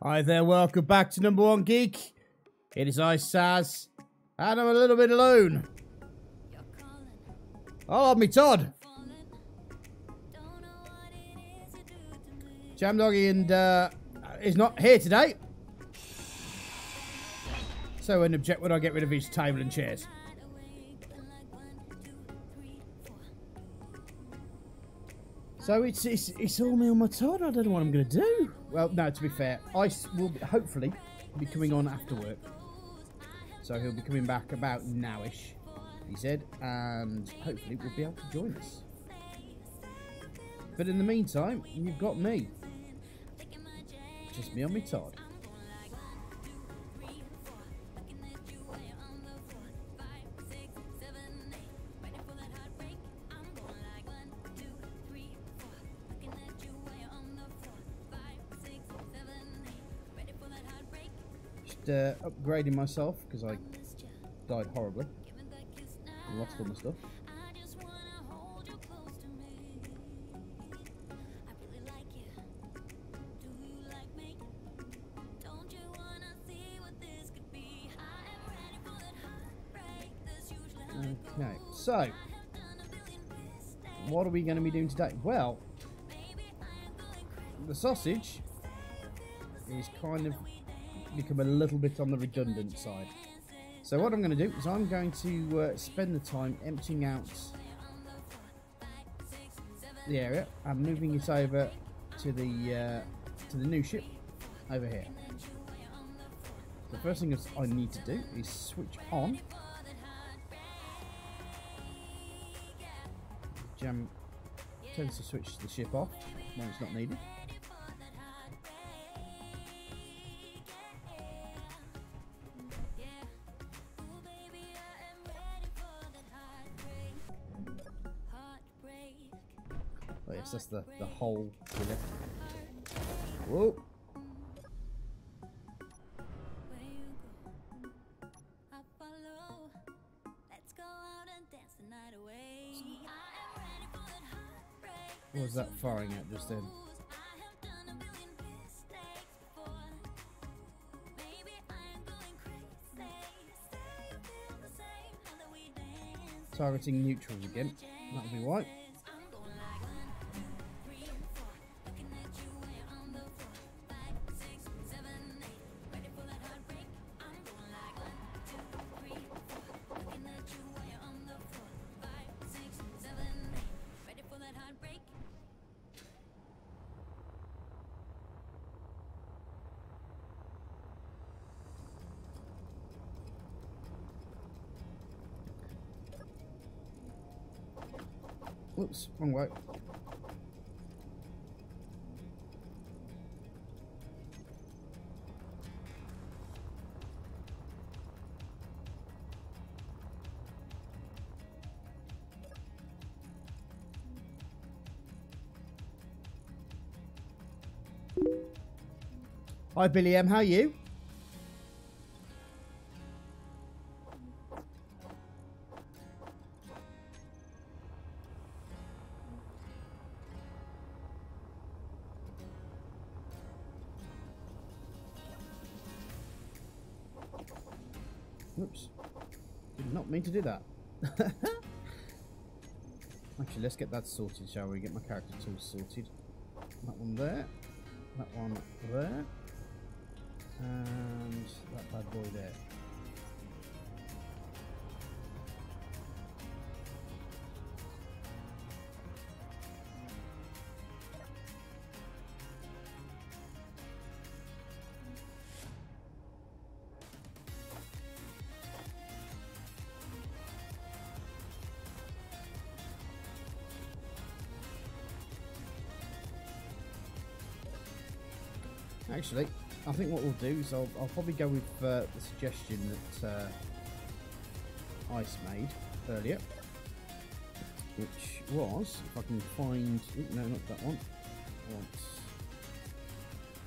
Hi there, welcome back to Number One Geek. It is I, Saz, and I'm a little bit alone. Oh, me Todd. Jam Doggy and is not here today. So an object when I get rid of his table and chairs. So it's all me on my Todd. I don't know what I'm going to do. Well, no, to be fair, Ice will hopefully be coming on after work. So he'll be coming back about nowish, he said, and hopefully we'll be able to join us. But in the meantime, you've got me. Just me on my Todd. Upgrading myself because I died horribly. I lost all my stuff. Okay, so what are we going to be doing today? Well, the sausage is kind of become a little bit on the redundant side. So what I'm going to do is I'm going to spend the time emptying out the area and moving it over to the new ship over here. The first thing I need to do is switch on. Jam tends to switch the ship off when it's not needed. Oh yes, that's the whole with it. Whoa. What was that firing at just then? Targeting neutrals again. That'll be right. Whoops, wrong way. Hi Billy M, how are you? Oops, did not mean to do that. Actually, let's get that sorted, shall we? Get my character tools sorted. That one there, that one there, and that bad boy there. Actually, I think what we'll do is I'll probably go with the suggestion that Ice made earlier, which was, if I can find, no, not that one, I want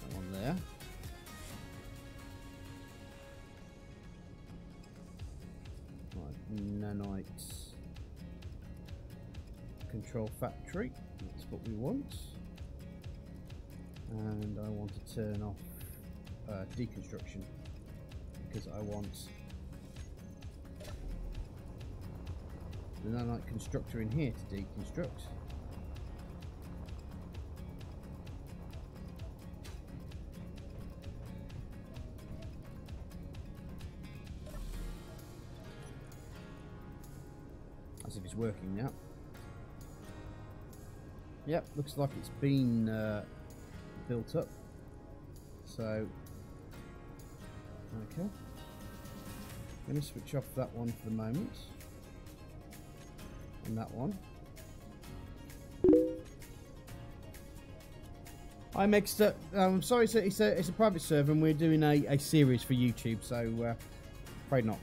that one there. Right, nanite control factory, that's what we want. And I want to turn off deconstruction, because I want the nanite constructor in here to deconstruct. As if it's working now. Yep, looks like it's been built up. So, okay. I'm going to switch off that one for the moment. And that one. I'm extra. I'm sorry, it's a private server, and we're doing a series for YouTube, so afraid not.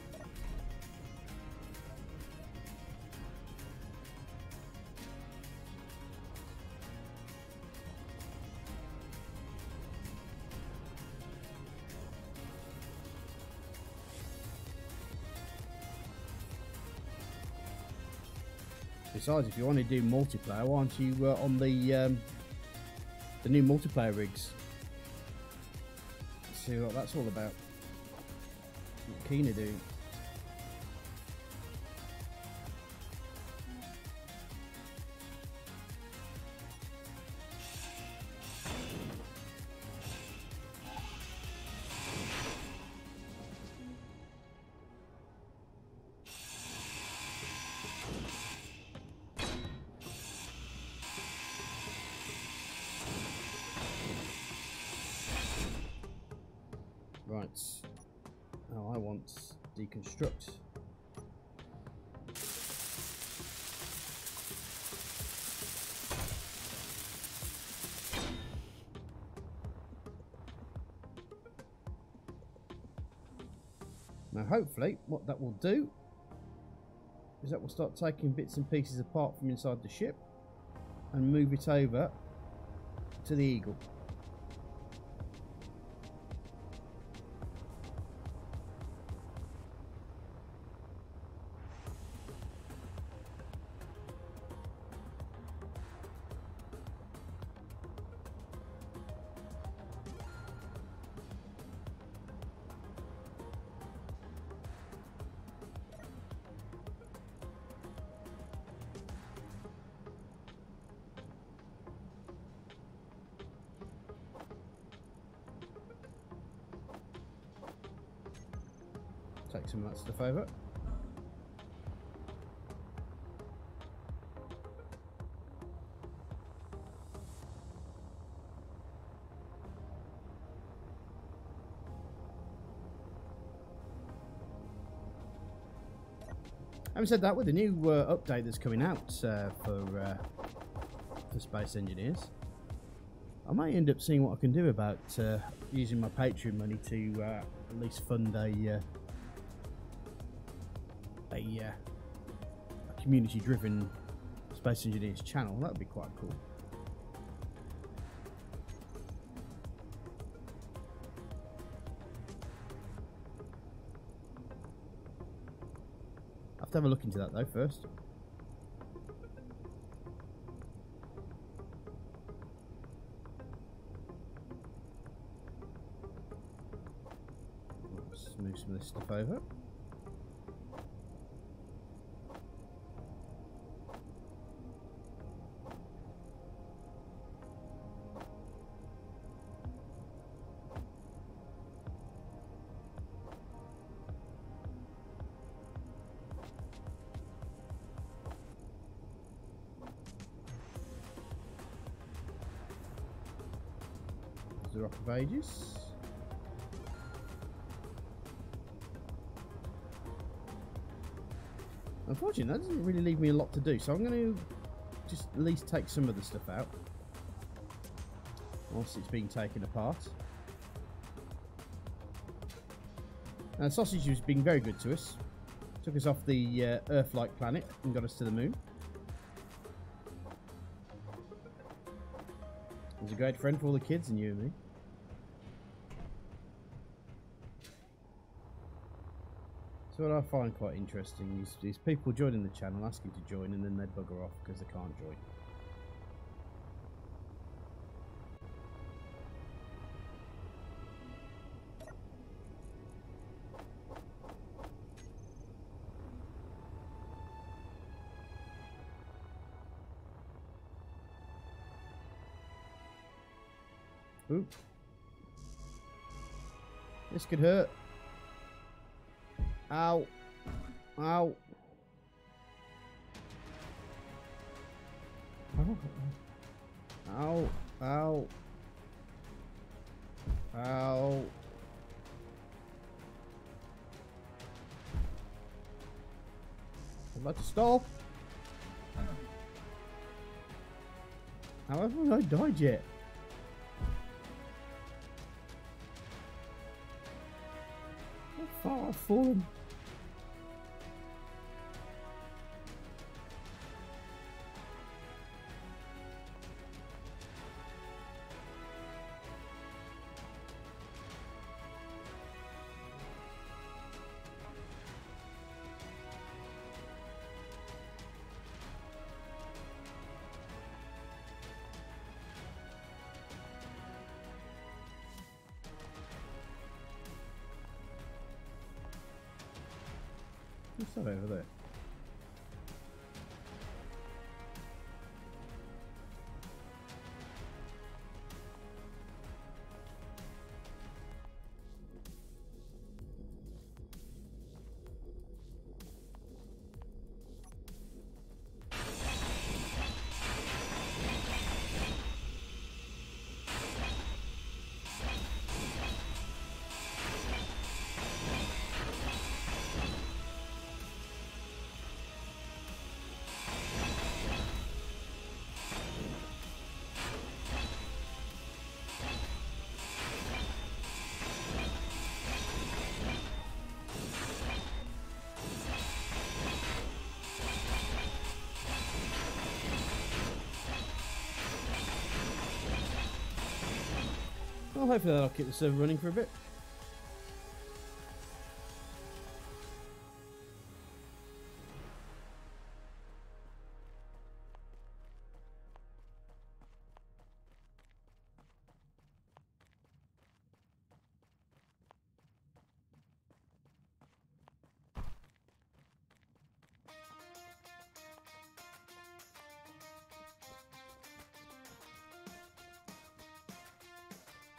Besides, if you want to do multiplayer, why aren't you on the new multiplayer rigs? Let's see what that's all about. What keen to do. Right. Now I want deconstruct. Now hopefully what that will do is that we'll start taking bits and pieces apart from inside the ship and move it over to the Eagle. Take some of that stuff over. Having said that, with the new update that's coming out for Space Engineers, I might end up seeing what I can do about using my Patreon money to at least fund a community-driven Space Engineers channel. That would be quite cool. I have to have a look into that though first. Let's move some of this stuff over. The Rock of Ages. Unfortunately, that doesn't really leave me a lot to do, so I'm going to just at least take some of the stuff out whilst it's being taken apart. Now, Sausage has been very good to us. Took us off the Earth-like planet and got us to the moon. He's a great friend for all the kids and you and me. So what I find quite interesting is people joining the channel, asking to join, and then they bugger off because they can't join. Ooh. This could hurt. Ow. Ow. Ow. Ow. Ow. I'm about to stall. How haven't I died yet? How far I've fallen. What's that over there? Well, hopefully that'll keep the server running for a bit.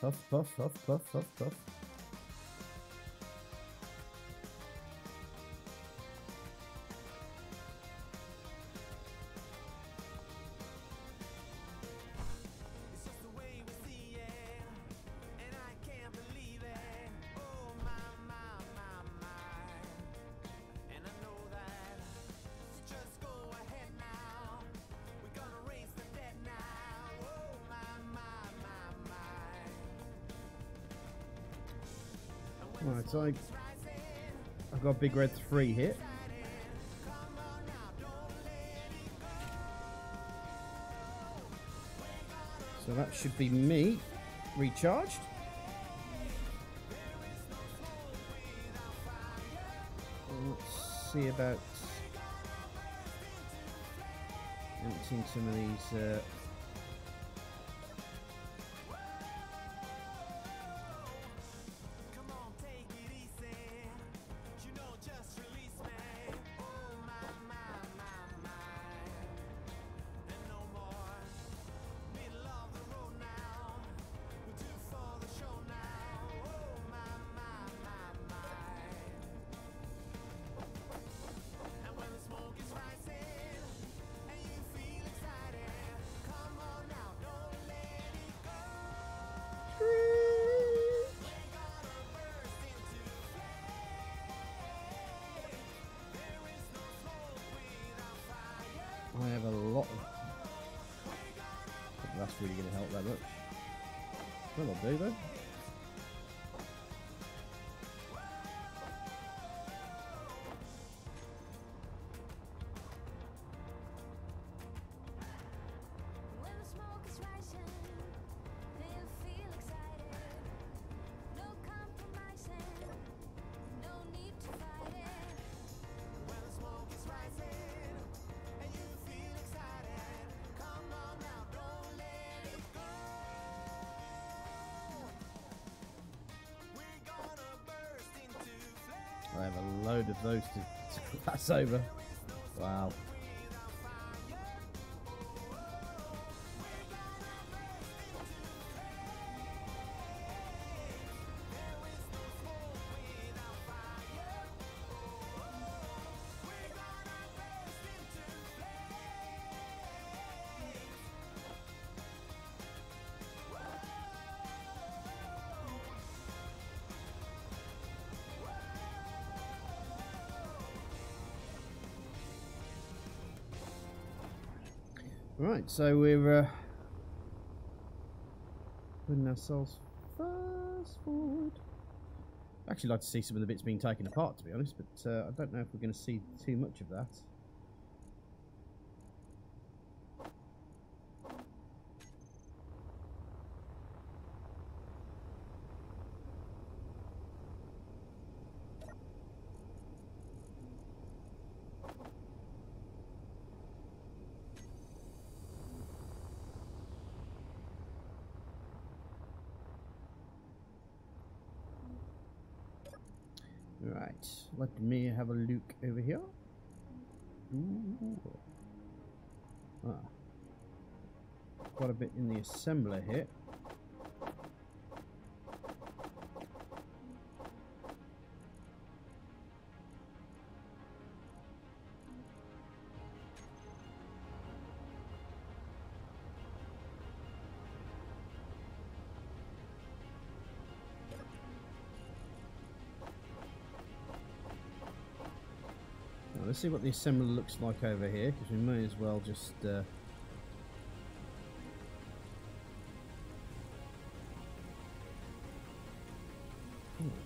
Puff, puff, puff, puff, puff, puff. Right, so I've got a big red 3 hit. So that should be me recharged. Let's see about emptying some of these I have a lot of... I think that's really going to help that much. That'll do though. I have a load of those to pass over. Wow. Right, so we're putting ourselves fast forward. I'd actually like to see some of the bits being taken apart, to be honest, but I don't know if we're going to see too much of that. Right, let me have a look over here. Ooh. Ah. Quite a bit in the assembler here. Let's see what the assembler looks like over here, because we may as well just the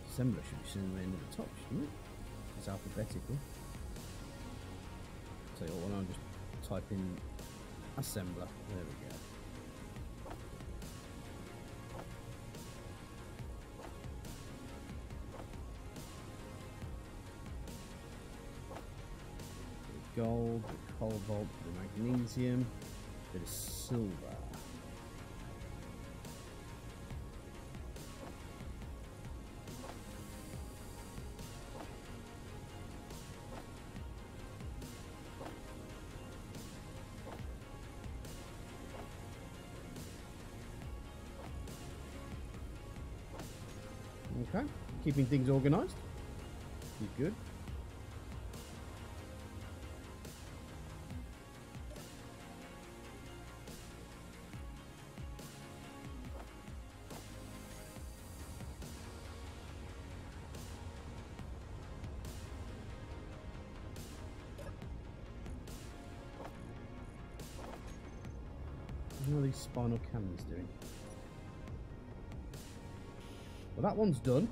assembler should be somewhere near the top, shouldn't it? It's alphabetical. So what, I'll just type in assembler. There we go. Gold, the cobalt, the magnesium, a bit of silver. Okay, keeping things organised. Good. What are these spinal cannons doing? Well, that one's done.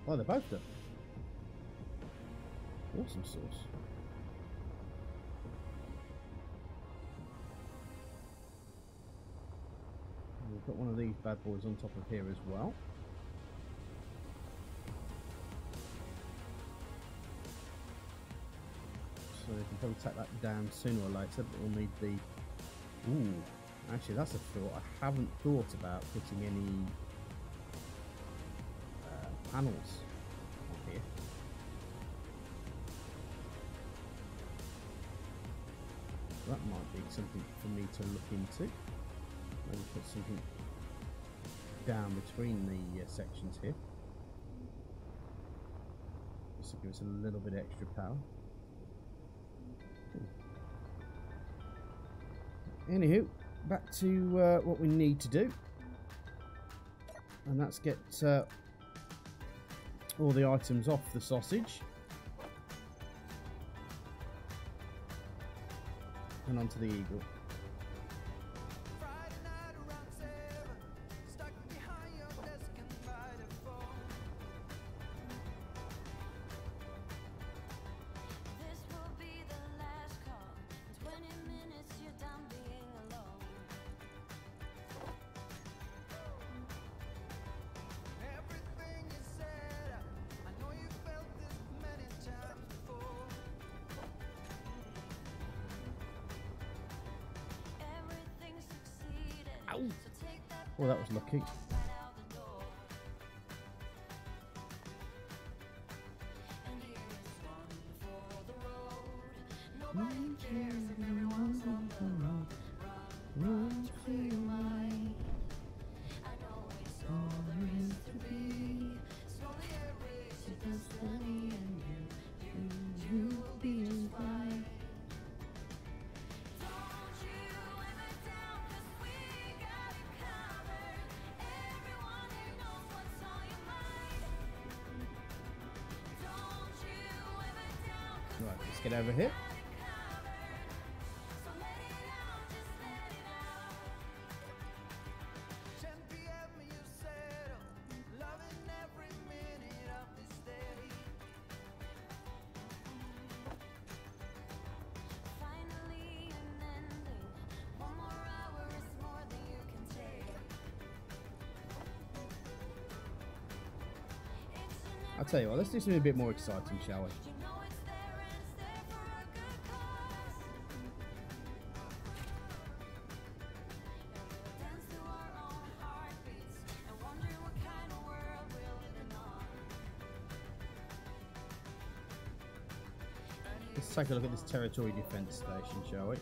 Oh, they're both done. Awesome sauce. We've got one of these bad boys on top of here as well. So we can probably take that down sooner or later, but we'll need the... Ooh, actually that's a thought. I haven't thought about putting any panels on here. So that might be something for me to look into. Maybe put something down between the sections here. Just to give us a little bit extra power. Anywho, back to what we need to do, and that's get all the items off the sausage and onto the eagle. Ow! Well, that was lucky. Right, let's get over here. tell you what, let's do something a bit more exciting, shall we? Let's take a look at this territory defence station, shall we?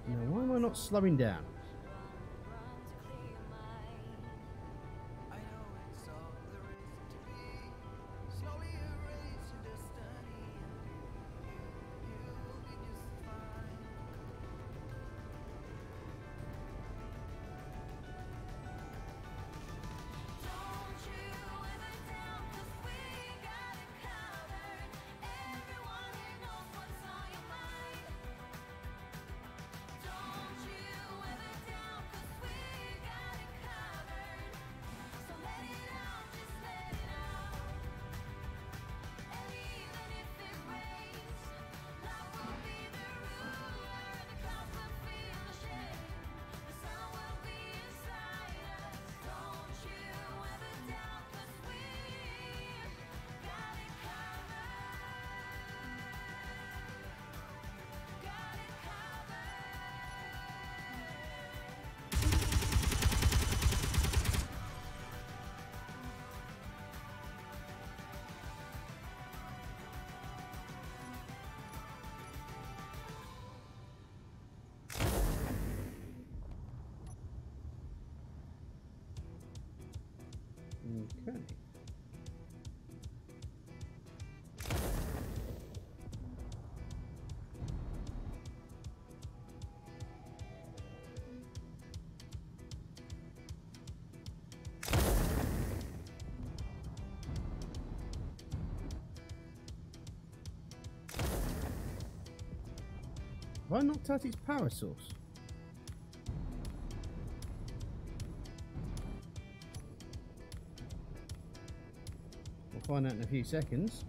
Now, why am I not slowing down? Okay. Have I knocked out its power source? We'll find out in a few seconds.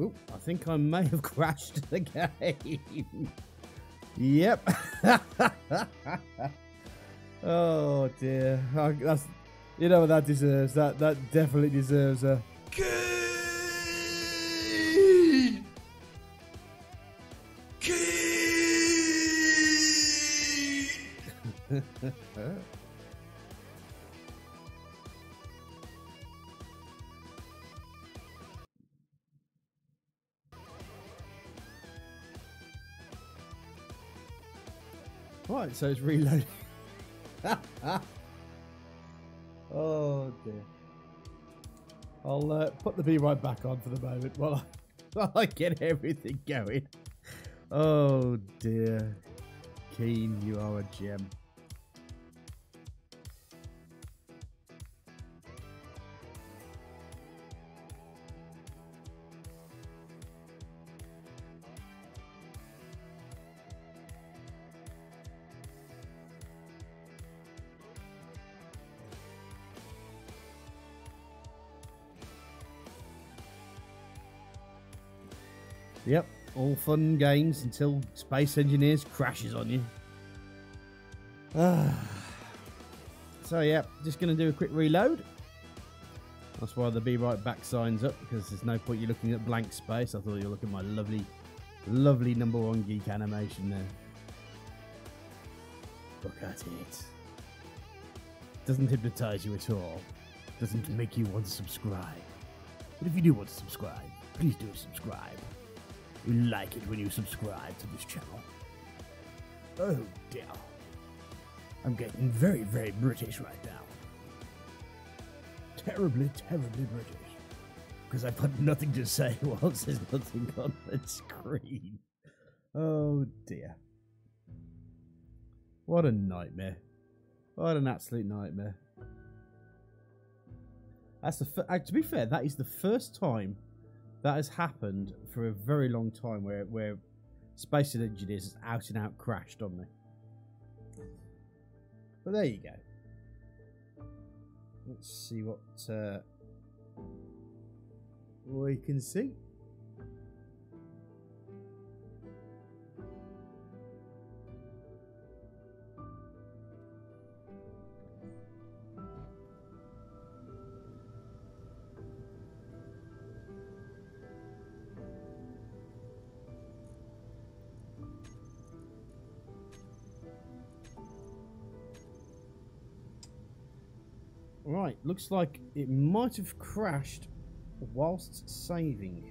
Oop, I think I may have crashed the game. Yep. Oh dear. That's, you know what that deserves? That definitely deserves a... Key! Key! Right, so it's reloading. Oh dear. I'll put the bee right back on for the moment while I get everything going. Oh dear. Keen, you are a gem. Yep, all fun and games until Space Engineers crashes on you. So yeah, just going to do a quick reload. That's why the Be Right Back sign's up, because there's no point you looking at blank space. I thought you were looking at my lovely, lovely #1 geek animation there. Look at it. Doesn't hypnotize you at all. Doesn't make you want to subscribe. But if you do want to subscribe, please do subscribe. We like it when you subscribe to this channel. Oh dear. I'm getting very, very British right now. Terribly, terribly British. Because I've got nothing to say whilst there's nothing on the screen. Oh dear. What a nightmare. What an absolute nightmare. That's to be fair, that is the first time that has happened for a very long time where Space Engineers has out and out crashed on me. But there you go. Let's see what we can see. Right, looks like it might have crashed whilst saving.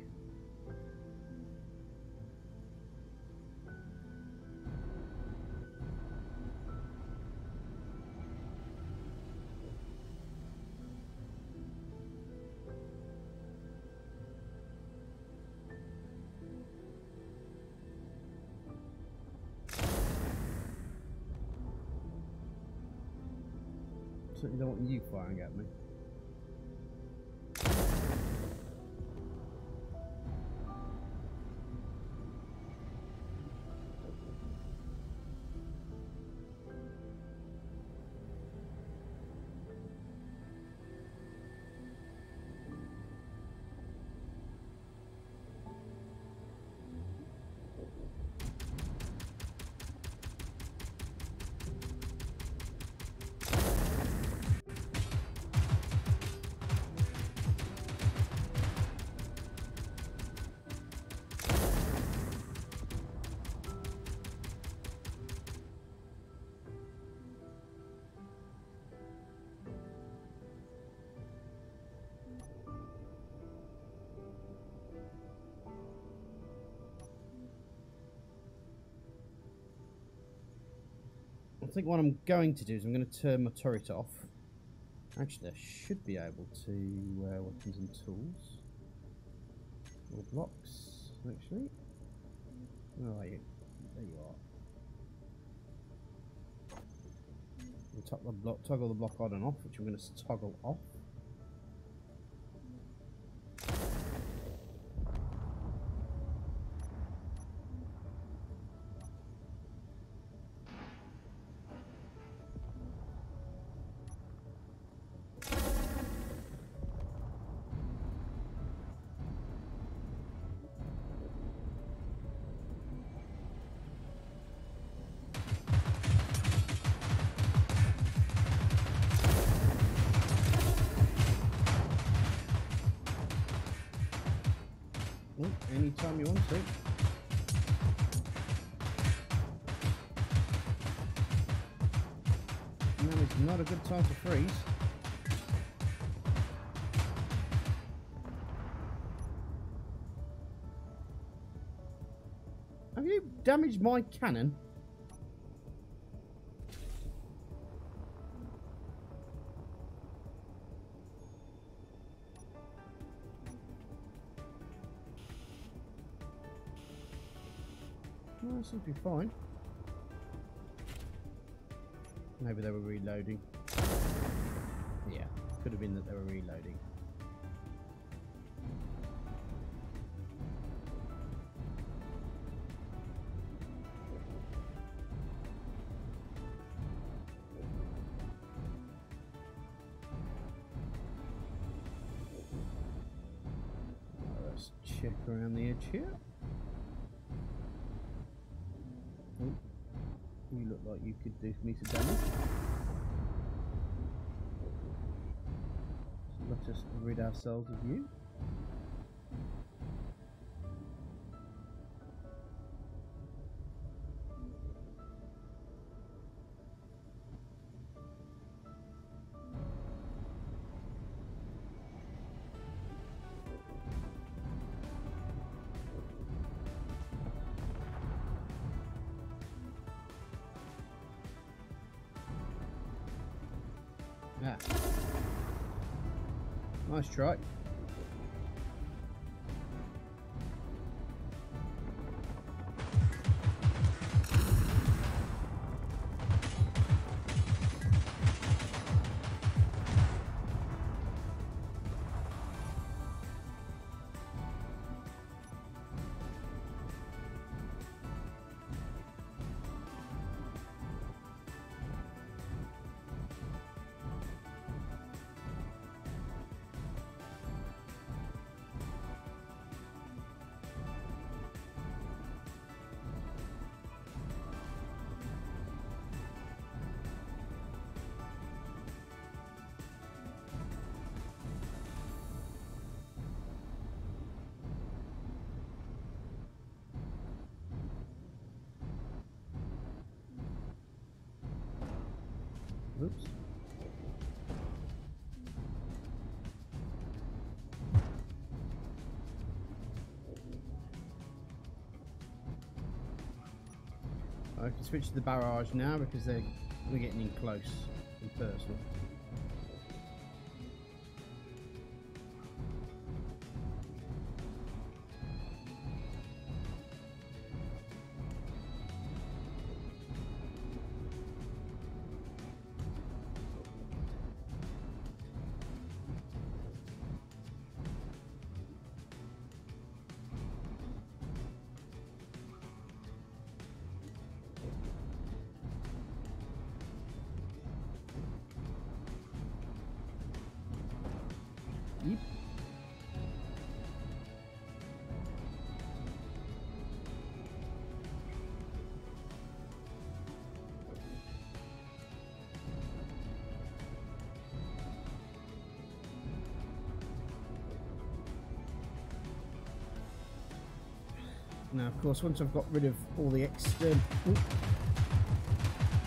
Certainly don't want you firing at me. I think what I'm going to do is I'm going to turn my turret off. Actually, I should be able to weapons and tools or blocks. Actually, where are you? There you are. We'll toggle the block on and off, which I'm going to toggle off. Anytime you want to. Now is not a good time to freeze. Have you damaged my cannon? That seems to be fine. Maybe they were reloading. Yeah, could have been that they were reloading. Let's check around the edge here. like you could do me some damage. So let us rid ourselves of you. Ah. Nice try. Oops. I can switch to the barrage now because we're getting in close and personal. Yep. Now, of course, once I've got rid of all the external...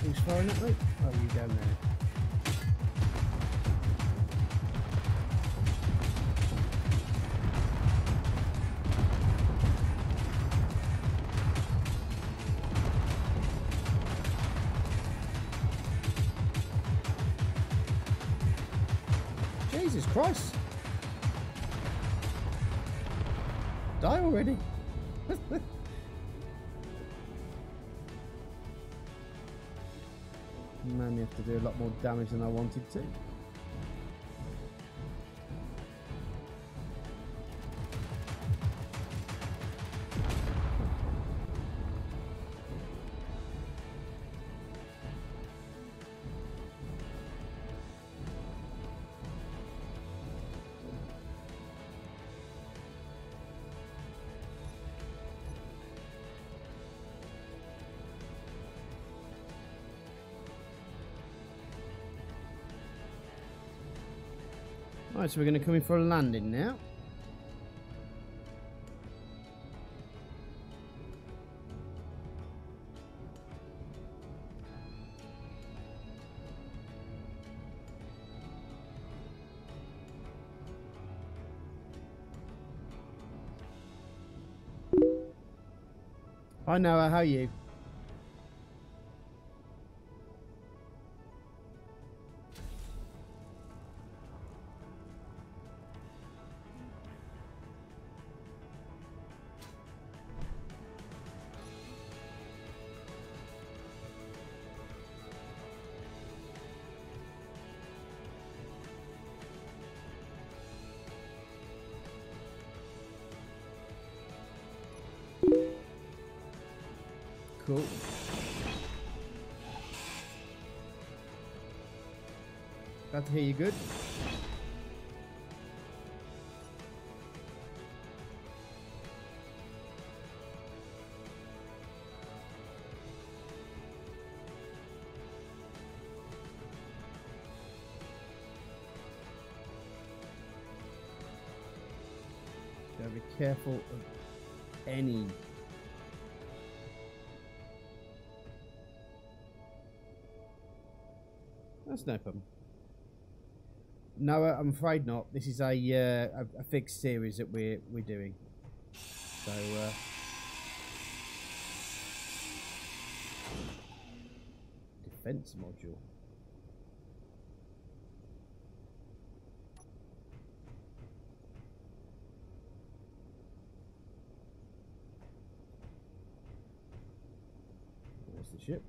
Who's firing at me? Oh, you down there. Jesus Christ! Die already! Man, you have to do a lot more damage than I wanted to. Right, so we're going to come in for a landing now. Hi Noah, how are you? Cool. Glad to hear you good. be careful of any. That's no problem. No, I'm afraid not. This is a fixed series that we're doing. So defense module. There's the ship.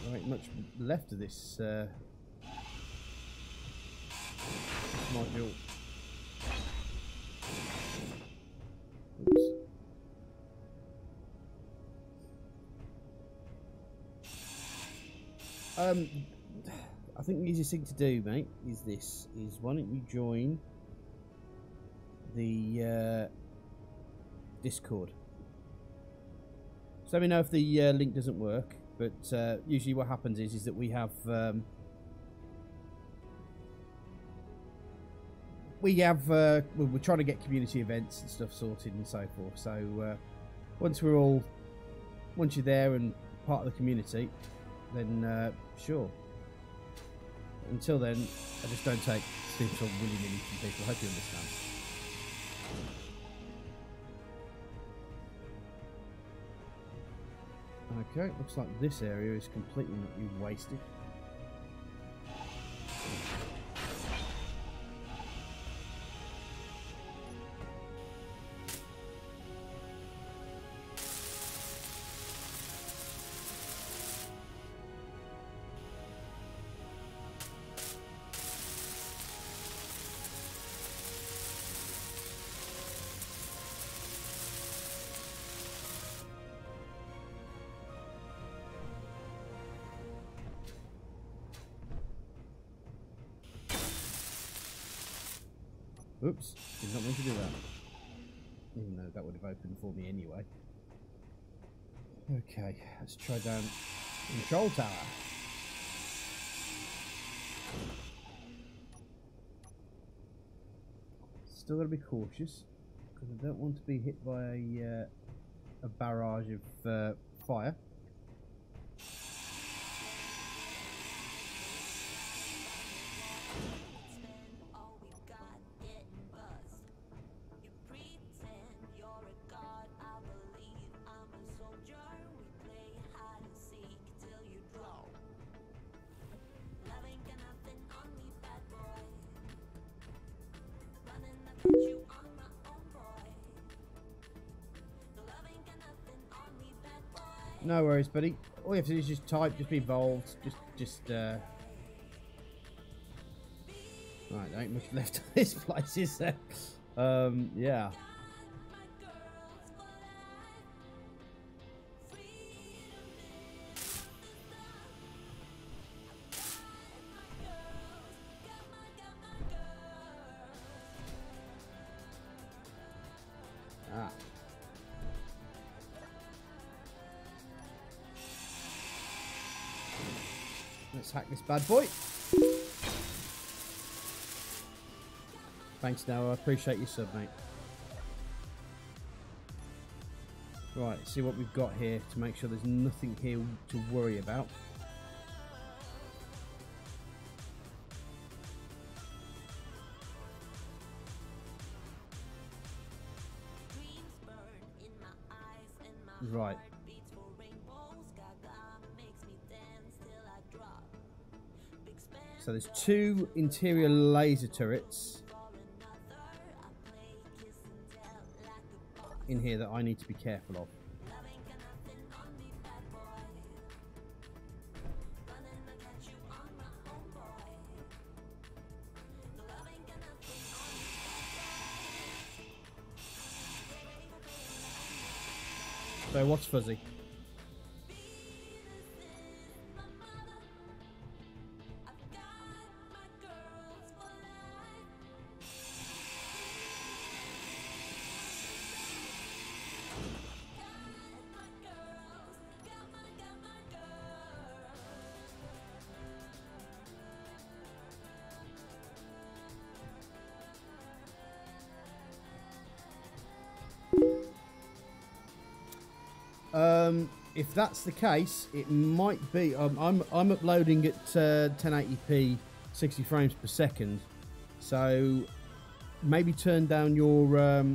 There ain't much left of this module. Oops. I think the easiest thing to do, mate, is this: why don't you join the Discord? So let me know if the link doesn't work. But usually what happens is that we have we're trying to get community events and stuff sorted and so forth. So once you're there and part of the community, then sure. Until then, I just don't take things on willy-nilly from people. I hope you understand. Okay, looks like this area is completely not being wasted. Oops, did not mean to do that. Even though that would have opened for me anyway. Okay, let's try down control tower. Still got to be cautious because I don't want to be hit by a barrage of fire. No worries, buddy. All you have to do is just type, just be involved, right, there ain't much left of this place, is there? Yeah. Ah. Let's hack this bad boy. Thanks, Noah. I appreciate your sub, mate. Right, let's see what we've got here to make sure there's nothing here to worry about. Right. So there's two interior laser turrets in here that I need to be careful of. So what's fuzzy? If that's the case, it might be. I'm uploading at 1080p, 60 frames per second. So maybe turn down your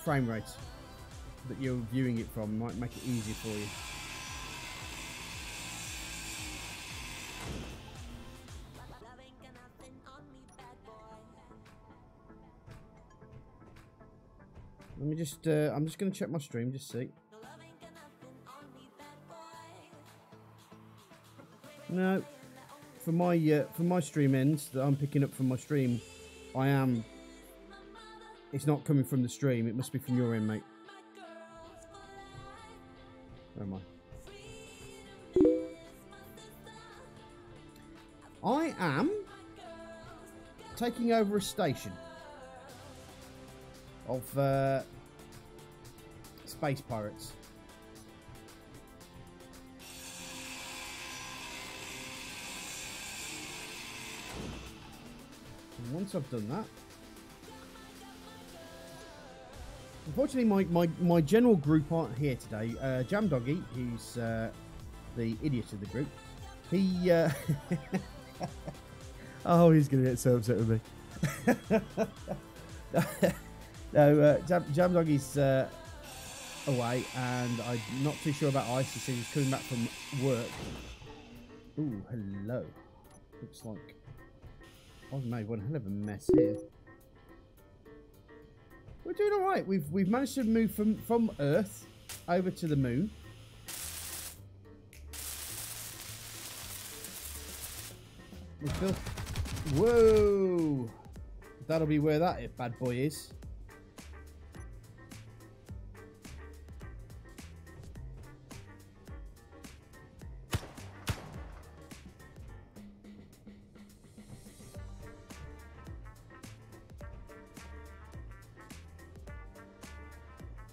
frame rates that you're viewing it from. Might make it easier for you. Let me just. I'm just going to check my stream, just see. No, for my stream ends that I'm picking up from my stream, it's not coming from the stream. It must be from your end, mate. Where am I? I am taking over a station of space pirates. And once I've done that, unfortunately my general group aren't here today. Jam Doggy, who's the idiot of the group, he oh, he's gonna get so upset with me. No, Jam Doggy's away, and I'm not too sure about Ice. He said he's coming back from work. Ooh, hello. Looks like I've made one hell of a mess here. We're doing all right. We've managed to move from Earth over to the moon. We've built. Whoa! That'll be where that bad boy is.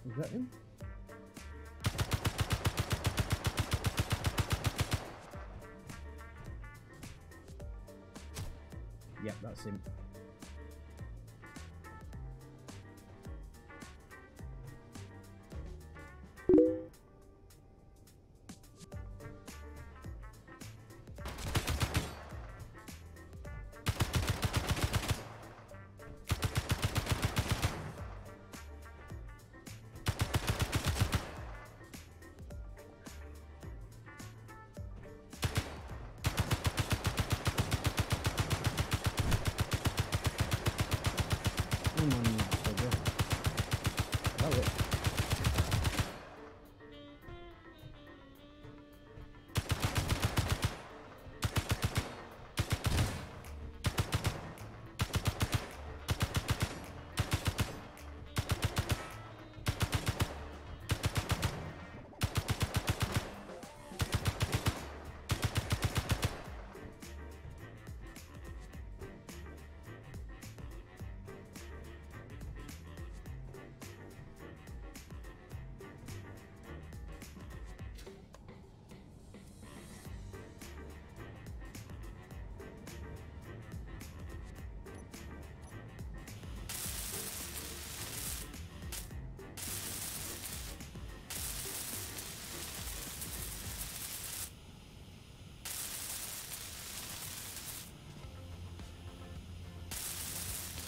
Is that him? Yep, that's him.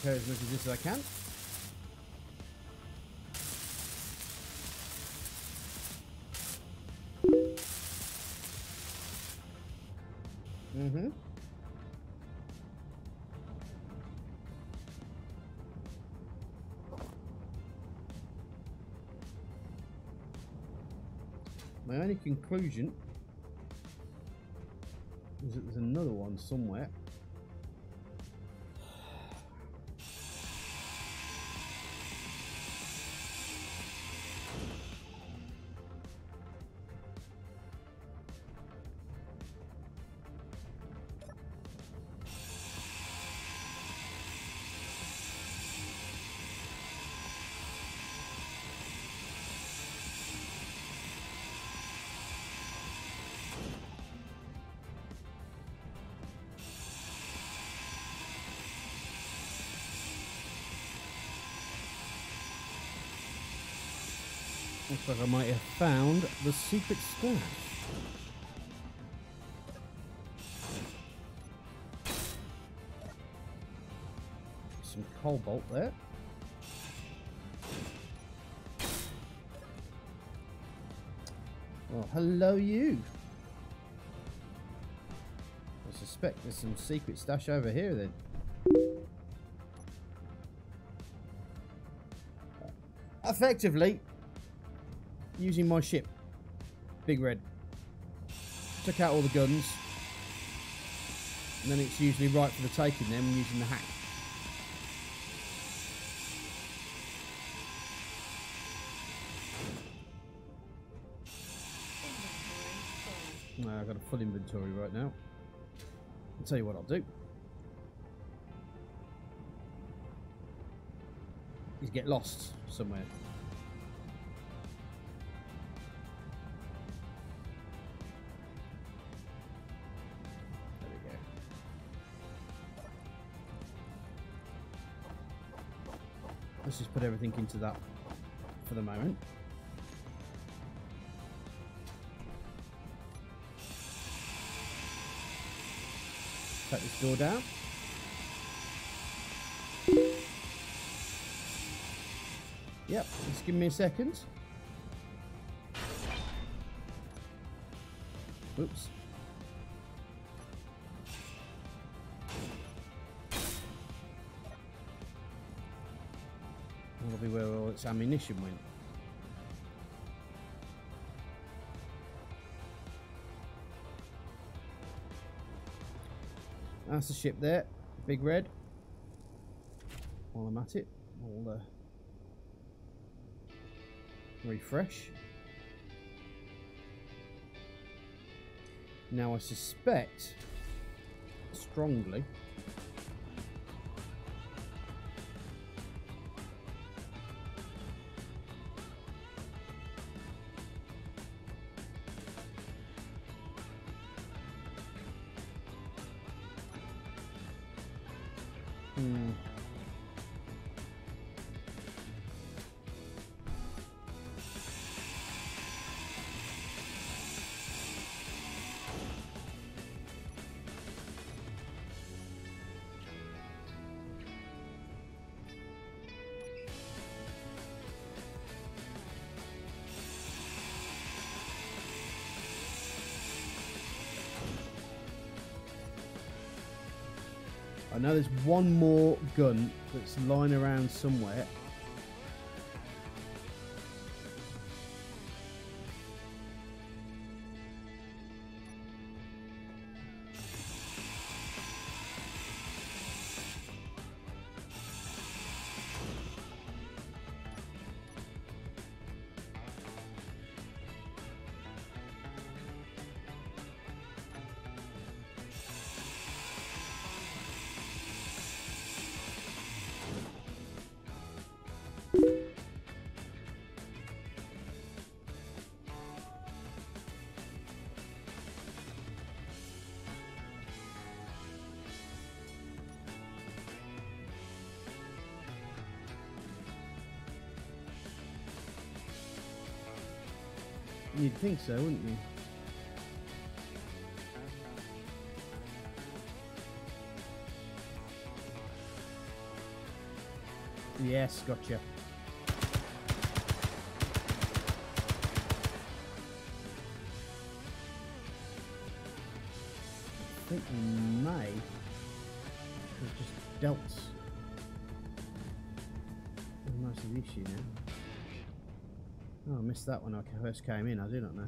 As much as this as I can. My only conclusion is that there's another one somewhere. Looks like I might have found the secret stash. Some cobalt there. Well, hello you. I suspect there's some secret stash over here then. Effectively, using my ship, Big Red. Took out all the guns, and then it's usually right for the taking them using the hack. No, I've got a full inventory right now. I'll tell you what I'll do. Is get lost somewhere. There we go. Let's just put everything into that for the moment. Take this door down. Yep, just give me a second. Oops. That'll be where all its ammunition went. That's the ship there, Big Red. While I'm at it, I'll refresh. Now I suspect strongly I know there's one more gun that's lying around somewhere. You'd think so, wouldn't you? Yes, gotcha. I think we may have just dealt with most of the issue now. Oh, I missed that when I first came in. I do not know.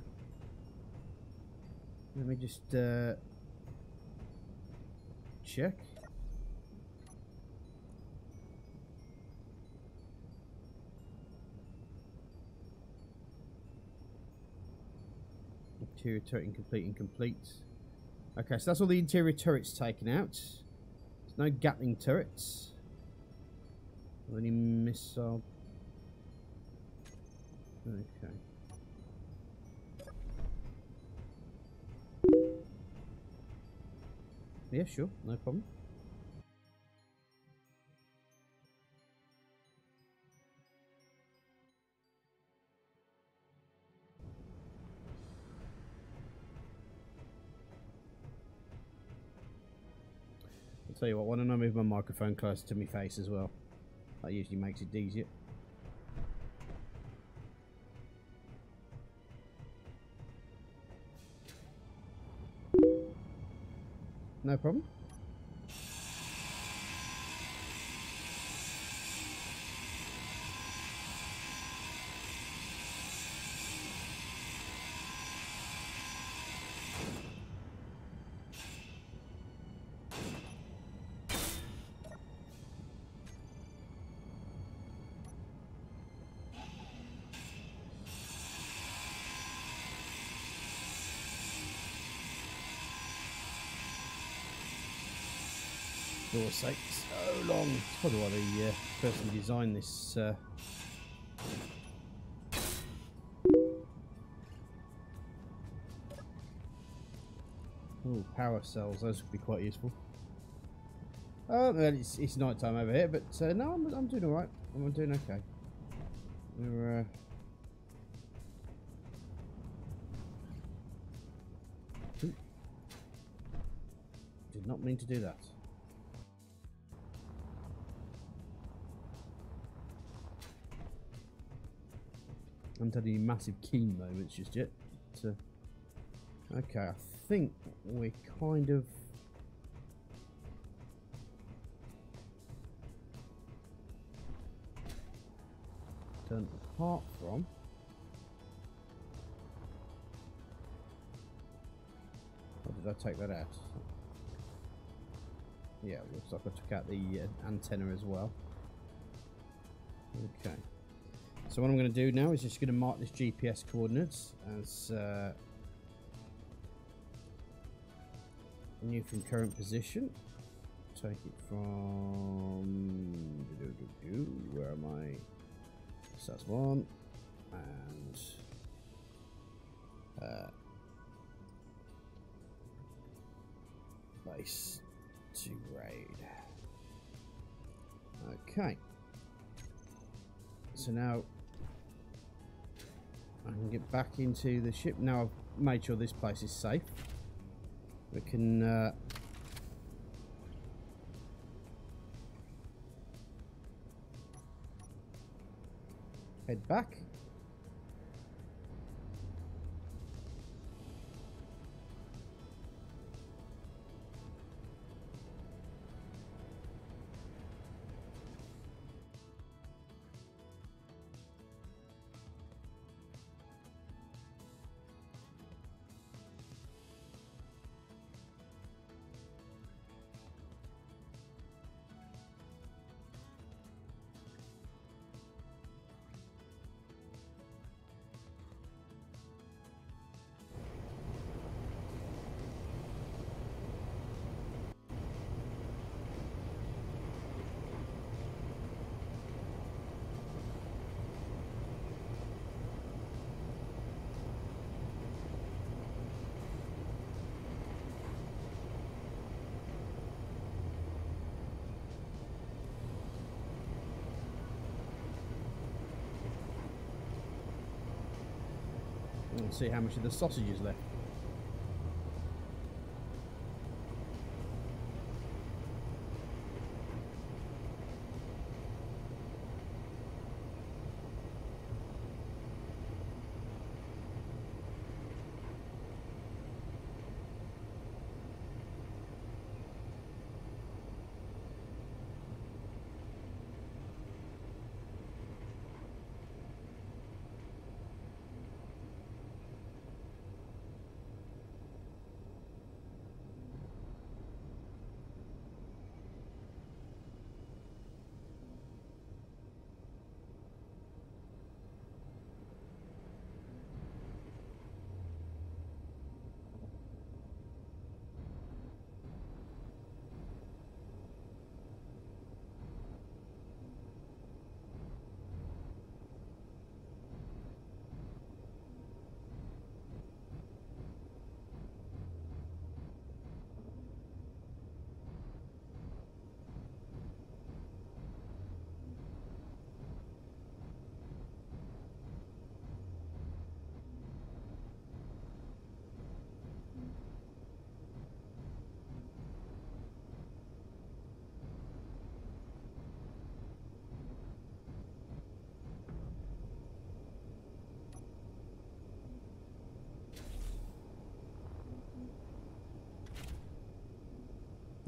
Let me just check. Interior turret incomplete. Okay, so that's all the interior turrets taken out. There's no Gatling turrets. Or any missile. Okay. Yeah, sure, no problem. Tell you what, why don't I move my microphone closer to my face as well? That usually makes it easier. No problem. Door's sake, so long. It's probably why the person who designed this oh, power cells, those would be quite useful. Oh, well, it's night time over here, but no, I'm doing alright. I'm doing okay. We're did not mean to do that. I haven't had any massive keen moments just yet. But, okay, I think we're kind of done apart from. Or did I take that out? Yeah, it looks like I took out the antenna as well. Okay. So what I'm going to do now is just going to mark this GPS coordinates as new from current position. Take it from where am I? So that's one and base to raid. Okay. So now I can get back into the ship. Now I've made sure this place is safe. We can head back. And see how much of the sausage is left.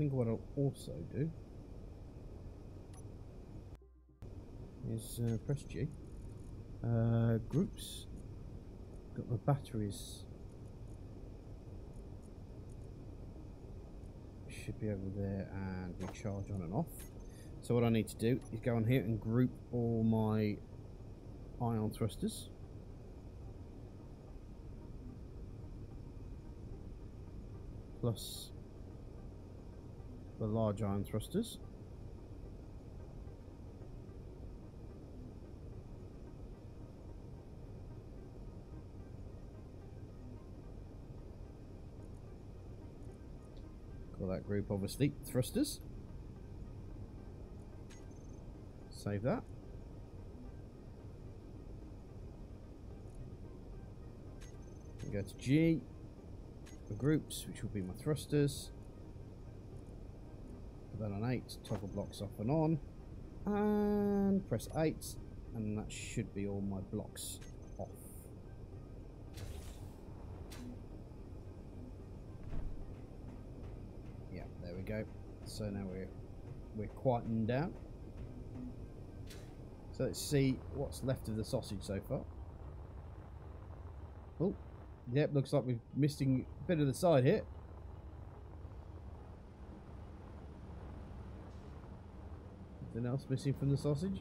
think what I'll also do is press G. Groups. Got the batteries. Should be over there and recharge on and off. So what I need to do is go on here and group all my ion thrusters. Plus the large ion thrusters. Call that group obviously thrusters. Save that. Go to G for groups, which will be my thrusters. Put that on 8, toggle blocks off and on, and press 8, and that should be all my blocks off. Yeah, there we go. So now we're quietened down. So let's see what's left of the sausage so far. Oh, yep, looks like we're missing a bit of the side here. Anything else missing from the sausage?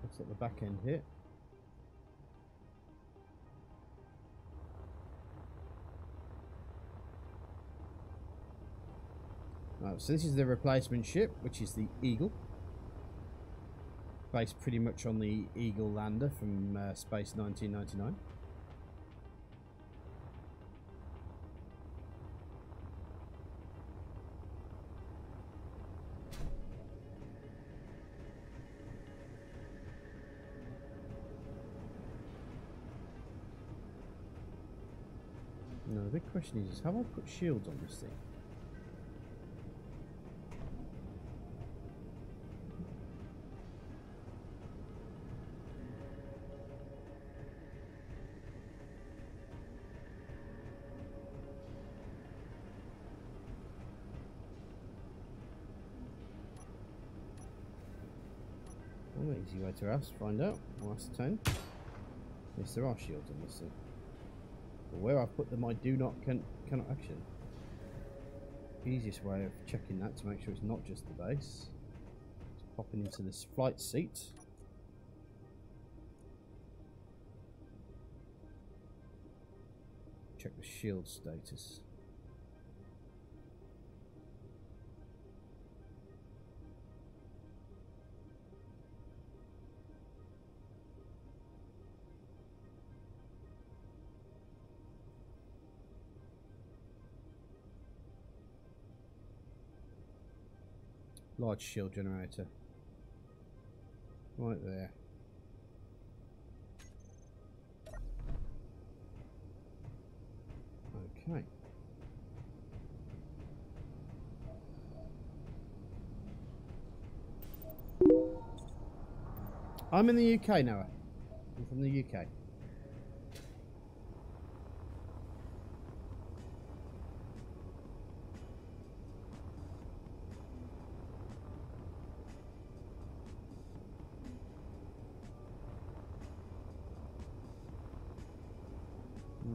Looks like the back end here. Right, so this is the replacement ship, which is the Eagle. Based pretty much on the Eagle lander from Space 1999. Now the big question is have I put shields on this thing? Well, easy way to ask, find out, or ascertain. Yes, there are shields on this thing. But where I've put them, I do not cannot action. Easiest way of checking that to make sure it's not just the base is popping into this flight seat. Check the shield status. Large shield generator. Right there. Okay. I'm in the UK, Noah. I'm from the UK.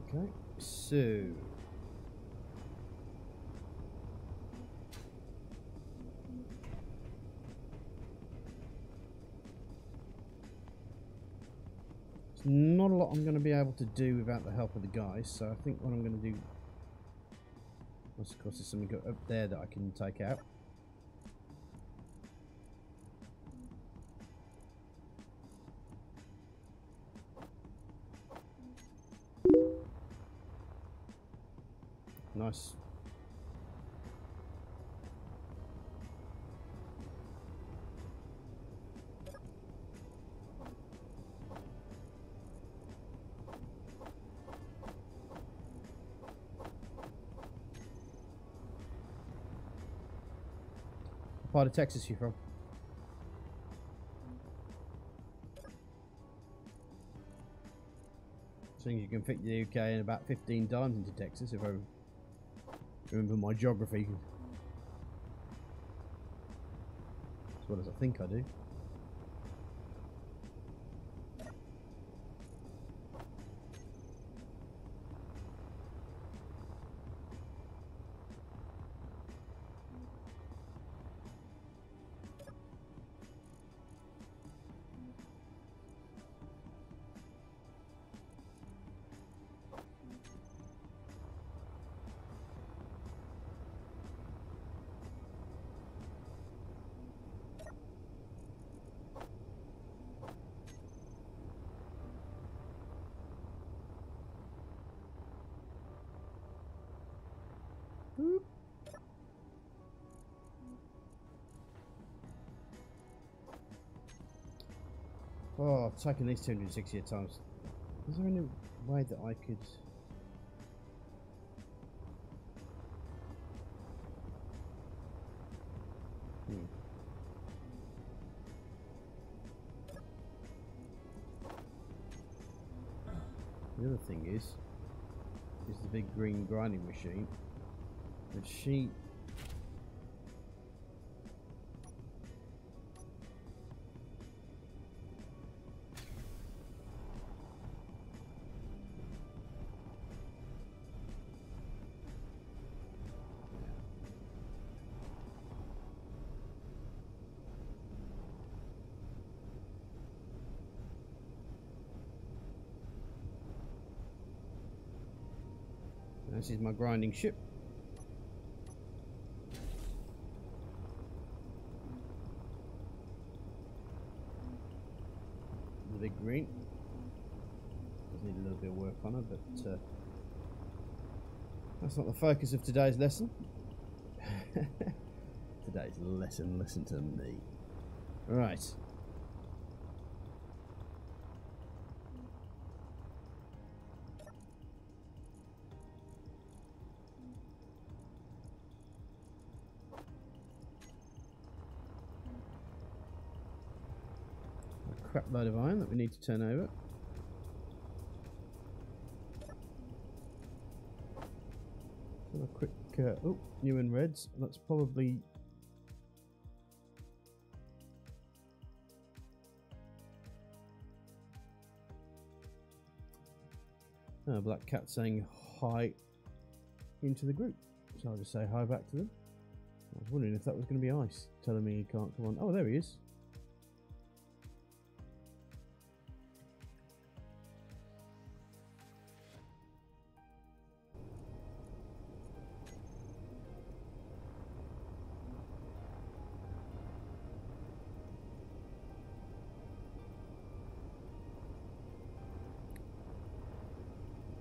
Okay, so there's not a lot I'm going to be able to do without the help of the guys, so I think what I'm going to do, of course, there's something up there that I can take out. Nice. part of Texas you from? I think you can fit the UK in about 15 times into Texas if I remember my geography as well as I think I do. Oh, I've taken these 260 at times. Is there any way that I could... The other thing is the big green grinding machine. But she... This is my grinding ship. The big green. Does need a little bit of work on it, but that's not the focus of today's lesson. Today's lesson, listen to me. Right. Crap load of iron that we need to turn over. So a quick oh, new and reds. That's probably Black Cat saying hi into the group. So I'll just say hi back to them. I was wondering if that was going to be Ice telling me he can't come on. Oh, there he is.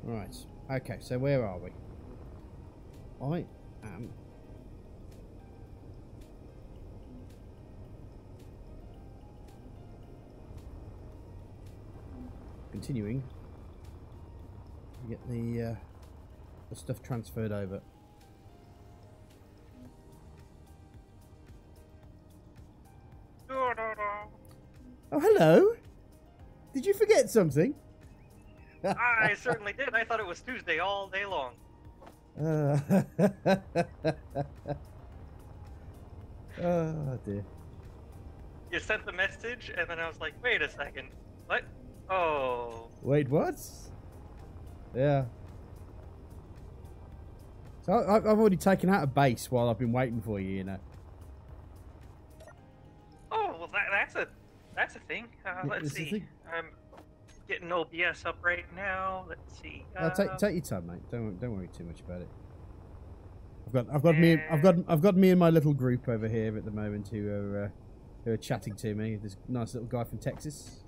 Right, okay, so where are we? I am continuing to get the stuff transferred over. Oh, hello! Did you forget something? I certainly did. I thought it was Tuesday all day long. Oh dear. You sent the message, and then I was like, wait a second. What? Oh. Wait, what? Yeah. So I've already taken out a base while I've been waiting for you, you know. Oh, well, that's a thing. Let's see. I'm getting OBS up right now. Let's see. Take your time, mate. Don't worry too much about it. I've got me and my little group over here at the moment who are chatting to me. This nice little guy from Texas,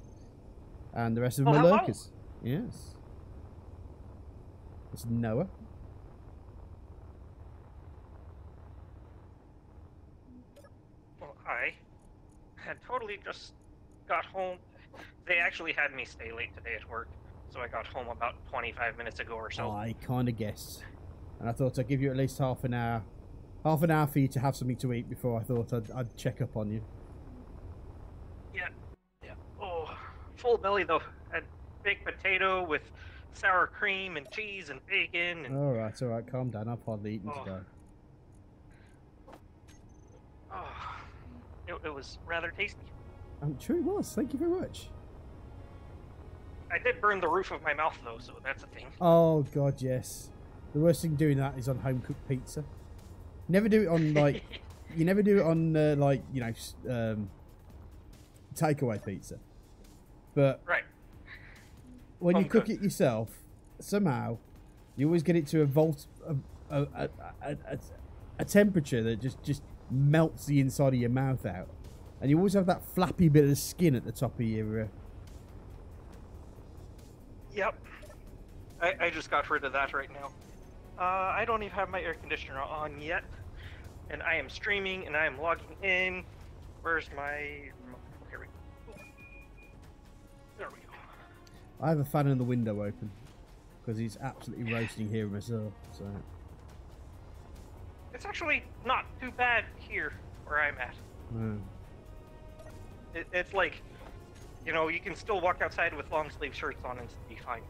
and the rest of them are lurkers. Yes. It's Noah. Well, I had totally just got home. They actually had me stay late today at work, so I got home about 25 minutes ago or so. I kind of guessed, and I thought I'd give you at least half an hour Half an hour for you to have something to eat before I thought I'd check up on you. Yeah. Yeah. Oh, full belly though. Had baked potato with sour cream and cheese and bacon. And, All right, calm down. I've hardly eaten today. Oh, it was rather tasty. I'm sure it was. Thank you very much. I did burn the roof of my mouth though, so that's a thing. Oh God, yes. The worst thing doing that is on home cooked pizza. Never do it on like, you never do it on like, you know, takeaway pizza. But right. when you cook it yourself, somehow you always get it to a temperature that just melts the inside of your mouth out, and you always have that flappy bit of skin at the top of your. Yep. I just got rid of that right now. I don't even have my air conditioner on yet, and I am streaming and I am logging in. Where's my remote? Here we go. There we go. I have a fan in the window open because it's absolutely roasting here myself. So it's actually not too bad here where I'm at. It's like, you know, you can still walk outside with long sleeve shirts on and be fine.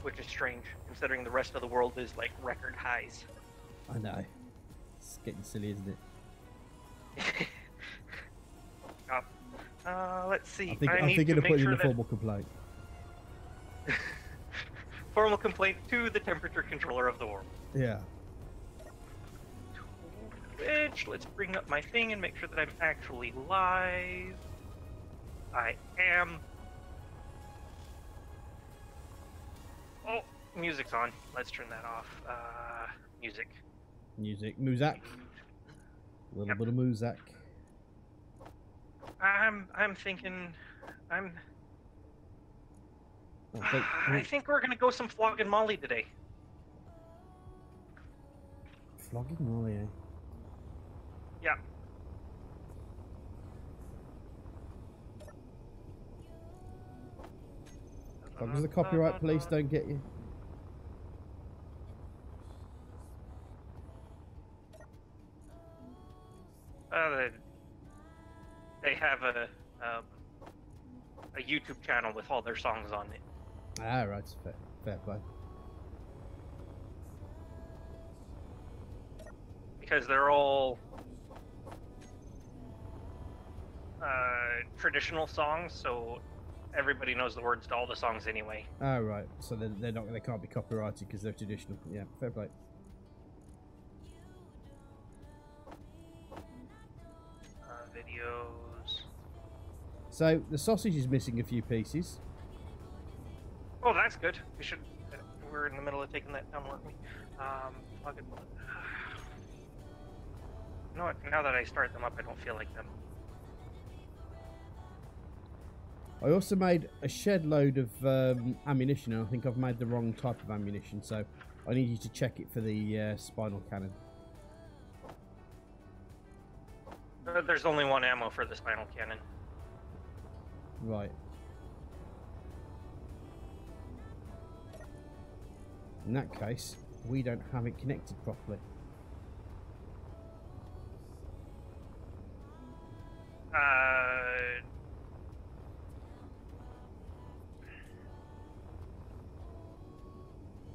Which is strange, considering the rest of the world is like record highs. I know. It's getting silly, isn't it? Let's see. I'm thinking of putting in a formal complaint. Formal complaint to the temperature controller of the world. Yeah. Which, let's bring up my thing and make sure that I'm actually live. I am. Oh, music's on. Let's turn that off. Music. Music. Muzak. A little bit of Muzak. I'm thinking. I think we're gonna go some flogging Molly today. Flogging Molly, eh? Yeah. As long as the copyright police don't get you. They have a YouTube channel with all their songs on it. Ah, right, fair play. Because they're all traditional songs, so everybody knows the words to all the songs anyway. Ah, right. So they can't be copyrighted because they're traditional. Yeah, fair play. Videos. So the sausage is missing a few pieces. Oh, that's good. We're in the middle of taking that down, weren't we? Plug it. You know what? Now that I start them up, I don't feel like them. I also made a shed load of ammunition, and I think I've made the wrong type of ammunition, so I need you to check it for the spinal cannon. There's only one ammo for the spinal cannon. Right. In that case, we don't have it connected properly.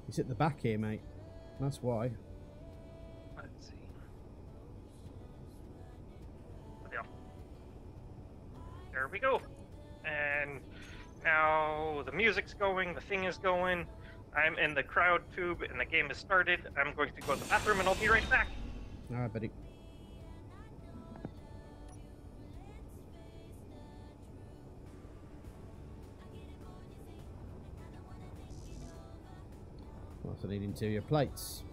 It's at the back here, mate. That's why. Let's see. There we go. And now the music's going, the thing is going. I'm in the crowd tube and the game has started. I'm going to go to the bathroom and I'll be right back. Alright, buddy. Also need interior plates.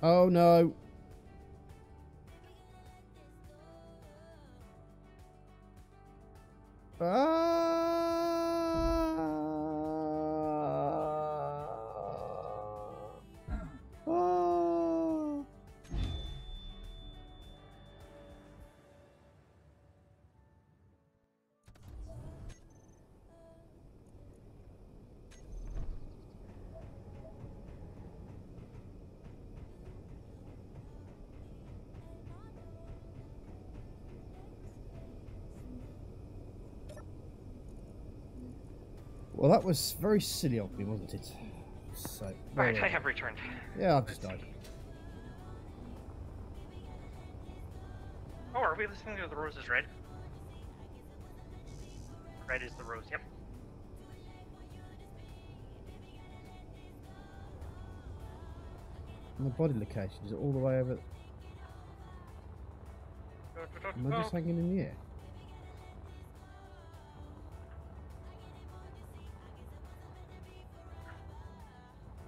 Oh no. Well, that was very silly of me, wasn't it? So, Alright, I have returned. yeah, I've just died. Oh, are we listening to The Rose is Red? Red is the rose, yep. And the body location, is it all the way over? Am I just hanging in the air?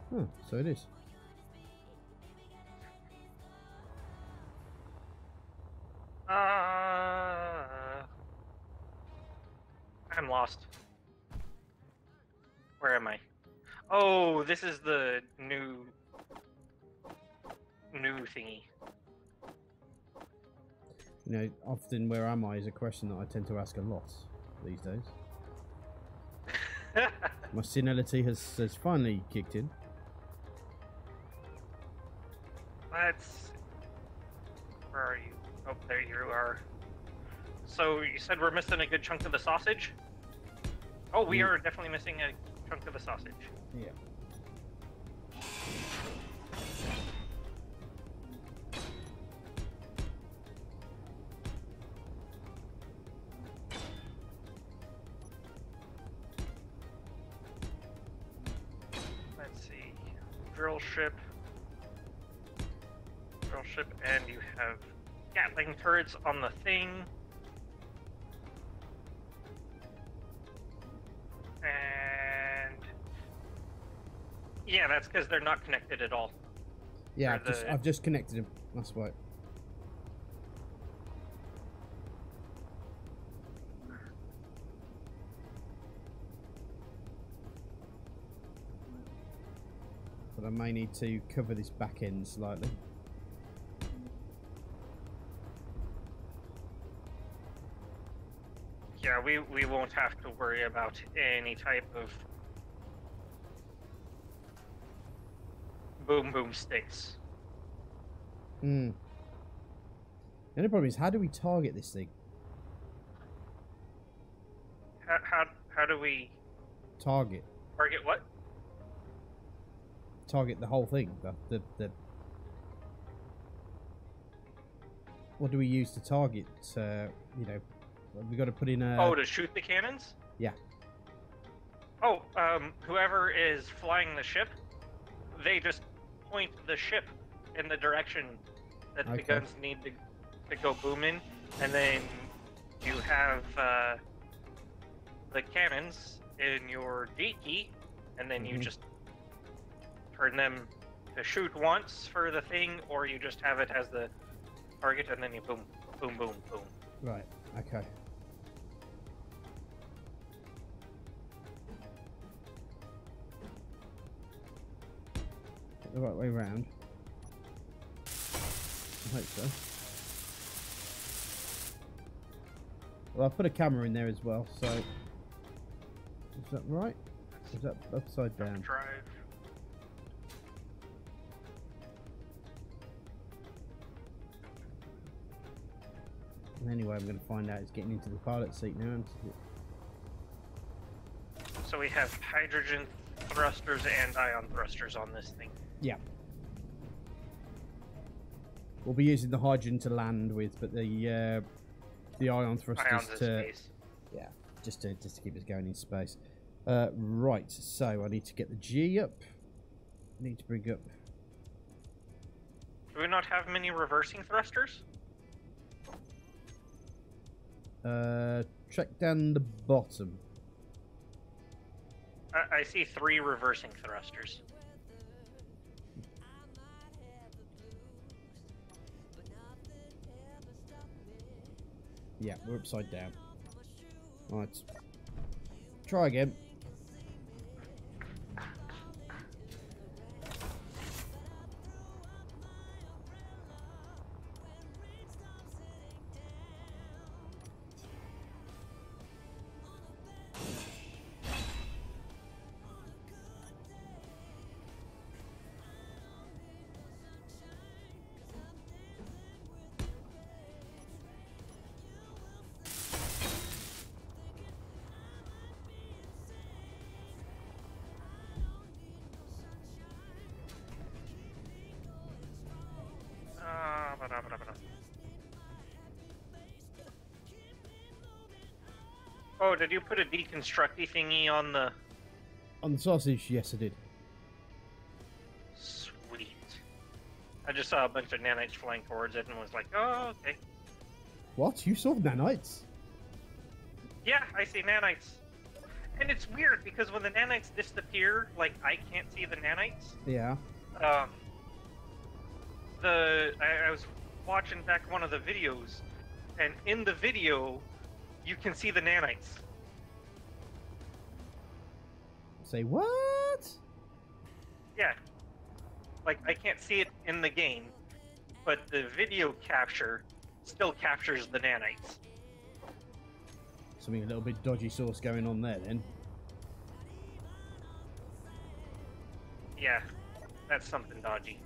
Huh, so it is. I'm lost. Where am I? Oh, this is the new thingy. You know, often where am I is a question that I tend to ask a lot these days. My senility has finally kicked in. Let's... Where are you? Oh, there you are. So, you said we're missing a good chunk of the sausage? Oh, we are definitely missing a chunk of the sausage. Yeah. Let's see. Drill ship, and you have Gatling turrets on the thing. And yeah, that's because they're not connected at all. Yeah, I've just connected them. That's why. But I may need to cover this back end slightly. Yeah, we won't have to worry about any type of boom sticks. Hmm. The only problem is, how do we target this thing? How do we target what? Target the whole thing. The what do we use to target? You know, we got to put in a. Oh, to shoot the cannons? Yeah. Oh, whoever is flying the ship, they just point the ship in the direction that the guns need to go boom in, and then you have the cannons in your D key, and then you just turn them to shoot once for the thing, or you just have it as the target, and then you boom, boom, boom, boom. Right. Okay. The right way round. I hope so. Well, I've put a camera in there as well, so is that right? Is that upside down? Drive. And anyway, I'm going to find out it's getting into the pilot seat now. So we have hydrogen thrusters and ion thrusters on this thing. Yeah. We'll be using the hydrogen to land with, but the ion thrusters to space. Yeah, just to keep us going in space. Right. So I need to get the G up. I need to bring up. Do we not have many reversing thrusters? Check down the bottom. I see 3 reversing thrusters. Yeah, we're upside down. Right. Try again. Oh, did you put a deconstructy thingy on the... On the sausage, yes, I did. Sweet. I just saw a bunch of nanites flying towards it and was like, oh, okay. What? You saw nanites? Yeah, I see nanites. And it's weird because when the nanites disappear, like, I can't see the nanites. Yeah. I was watching back one of the videos, and in the video, you can see the nanites. Say what? Yeah. Like, I can't see it in the game, but the video capture still captures the nanites. Something a little bit dodgy sauce going on there, then. Yeah, that's something dodgy.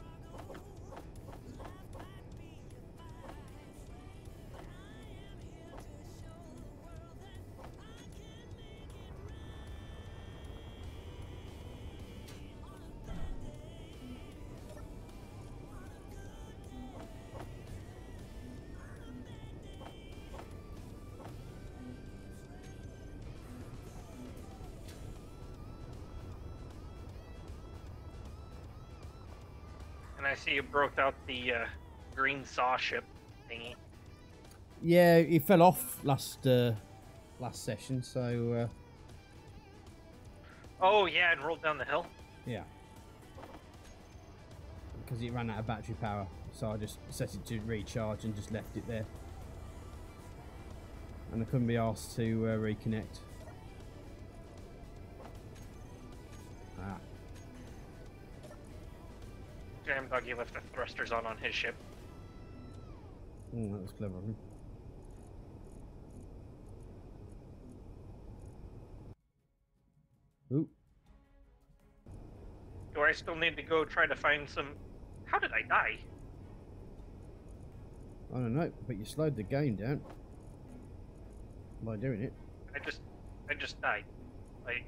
And I see you broke out the green saw ship thingy. Yeah, it fell off last session, so... Oh, yeah, and rolled down the hill? Yeah. Because it ran out of battery power, so I just set it to recharge and just left it there. And I couldn't be asked to reconnect. Ah. Jam Doggy left the thrusters on his ship. That was clever of him. Ooh. Do I still need to go try to find some... How did I die? I don't know, but you slowed the game down by doing it. I just died. Like,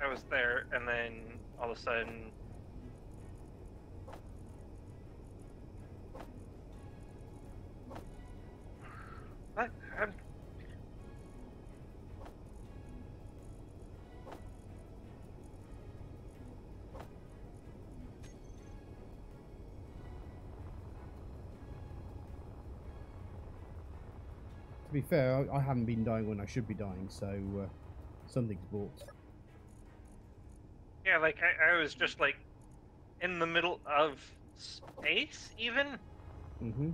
I was there, and then all of a sudden... What? To be fair, I haven't been dying when I should be dying, so something's bought. Yeah, like, I was just, like, in the middle of space, even? Mm-hmm.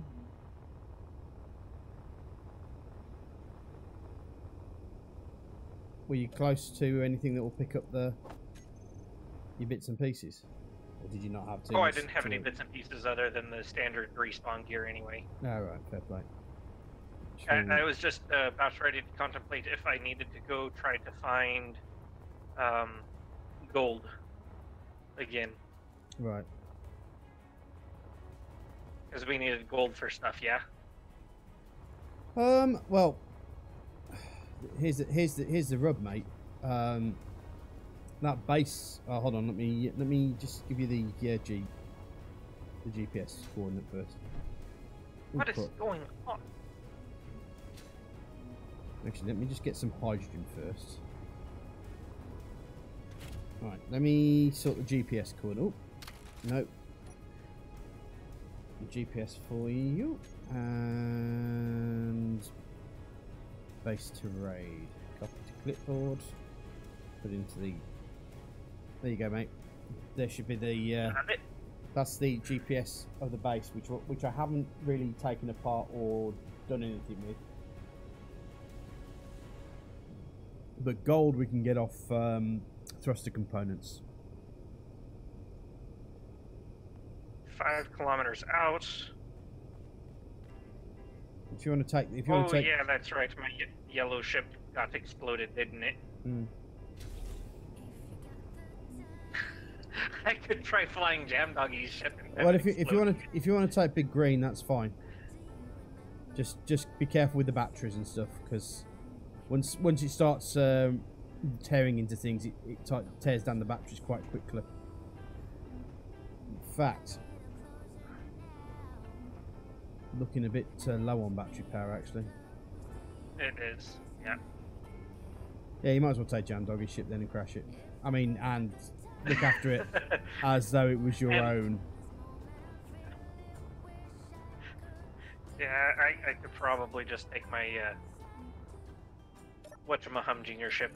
Were you close to anything that will pick up your bits and pieces? Or did you not have to? Oh, I didn't have any bits and pieces other than the standard respawn gear anyway. Oh, right, fair play. I was just about ready to contemplate if I needed to go try to find gold again. Right. Because we needed gold for stuff, yeah? Well, here's the rub, mate. That base. Oh, hold on. Let me just give you the GPS coordinate first. What is going on? Actually, let me just get some hydrogen first. Right, let me sort the GPS coordinate. Oh, no. GPS for you. And base to raid. Copy to clipboard. Put into the... There you go, mate. There should be the... that's the GPS of the base, which I haven't really taken apart or done anything with. But gold we can get off thruster components. 5 kilometers out. If you want to take, yeah, that's right. My yellow ship got exploded, didn't it? Mm. I could try flying Jam Doggy's ship. And Well, if you want to take big green, that's fine. Just be careful with the batteries and stuff, because once it starts tearing into things, it tears down the batteries quite quickly. In fact, looking a bit low on battery power actually. It is, yeah. Yeah, you might as well take Jam Doggy's ship then and crash it. I mean, and look after it as though it was your own. Yeah, I could probably just take my whatchamahumdinger ship.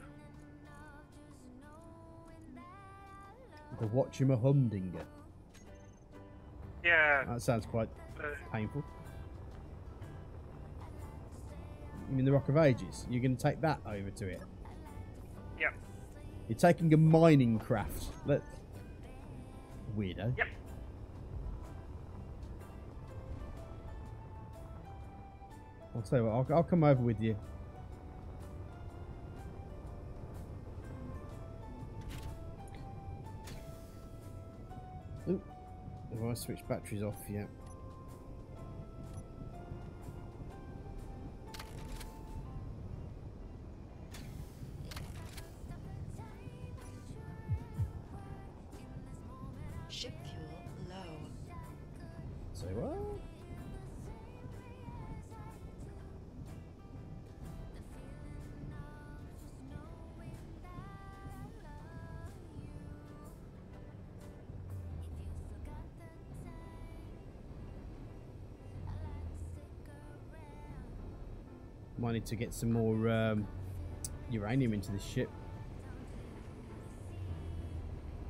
The whatchamahumdinger. Yeah. That sounds quite painful. You mean the Rock of Ages? You're going to take that over to it? Yep. You're taking a mining craft. Weirdo. Yep. I'll tell you what, I'll come over with you. Ooh, have I switched batteries off yet? Ship fuel low. Say what? Might need to get some more uranium into this ship.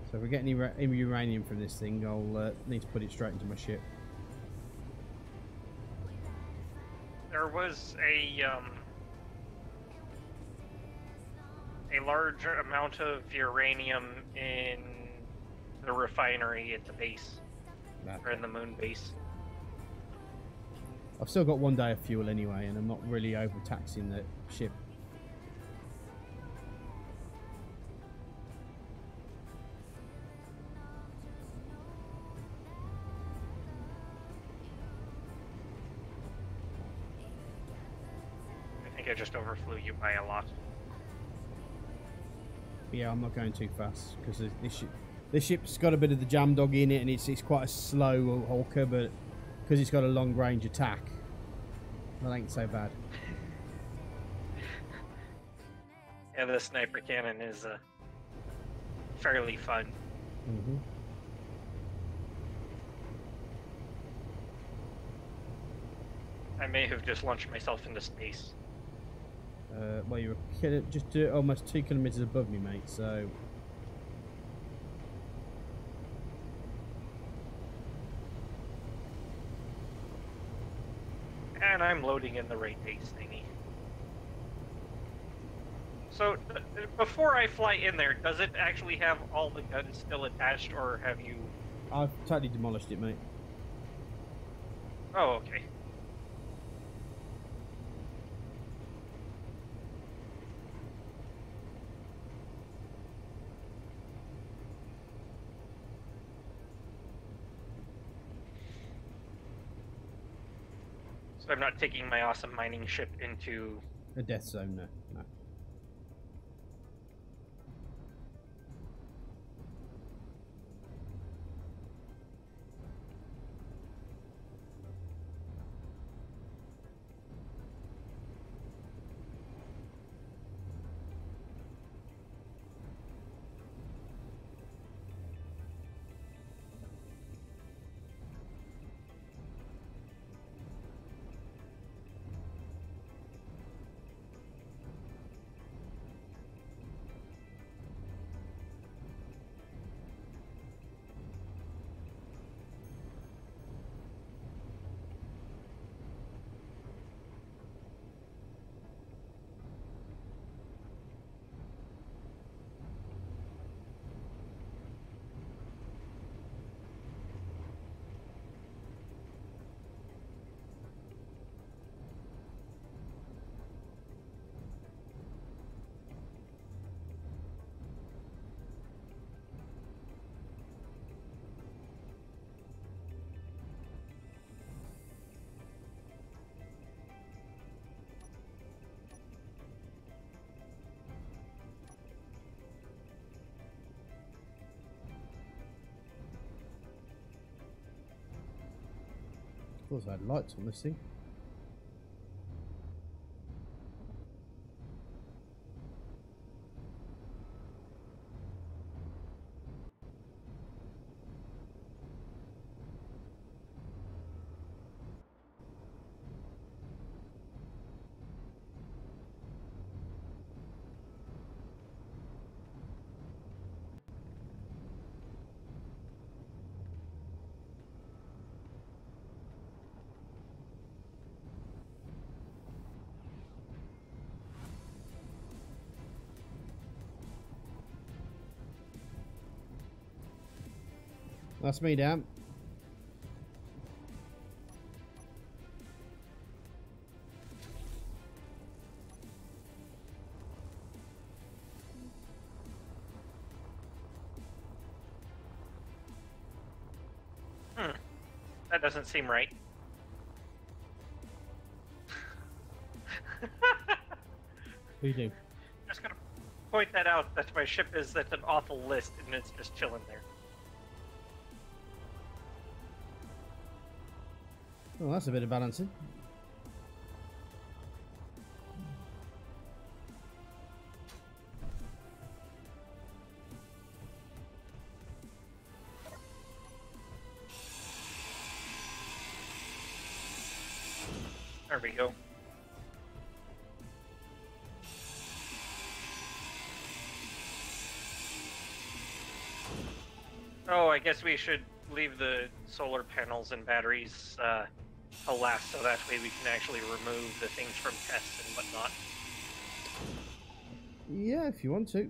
So if we get any uranium from this thing, I'll need to put it straight into my ship. There was a large amount of uranium in the refinery at the base, or in the moon base. I've still got 1 day of fuel anyway, and I'm not really overtaxing the ship. I think I just overflew you by a lot. Yeah, I'm not going too fast because this ship's got a bit of the jam dog in it, and it's quite a slow hawker, but because it's got a long range attack, that ain't so bad. Yeah, the sniper cannon is fairly fun. Mm-hmm. I may have just launched myself into space. Well, you're just almost 2 kilometers above me, mate, so... And I'm loading in the right base thingy. So, before I fly in there, does it actually have all the guns still attached, or have you... I've totally demolished it, mate. Oh, okay. So I'm not taking my awesome mining ship into... A death zone, no. No. Of course, I had lights on this thing. That's me down. That doesn't seem right. Who you do? Just gonna point that out, that my ship is at an awful list and it's just chilling there. Oh, that's a bit of balancing. There we go. Oh, I guess we should leave the solar panels and batteries to last, so that way we can actually remove the things from tests and whatnot. Yeah, if you want to.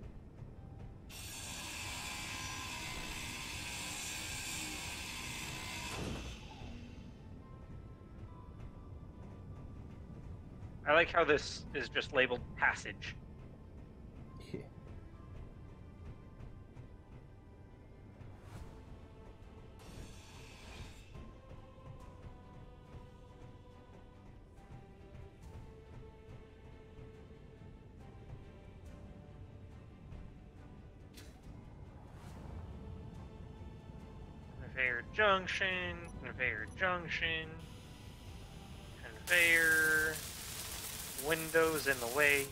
I like how this is just labeled passage. Yeah. Conveyor junction, conveyor junction, conveyor, windows in the way.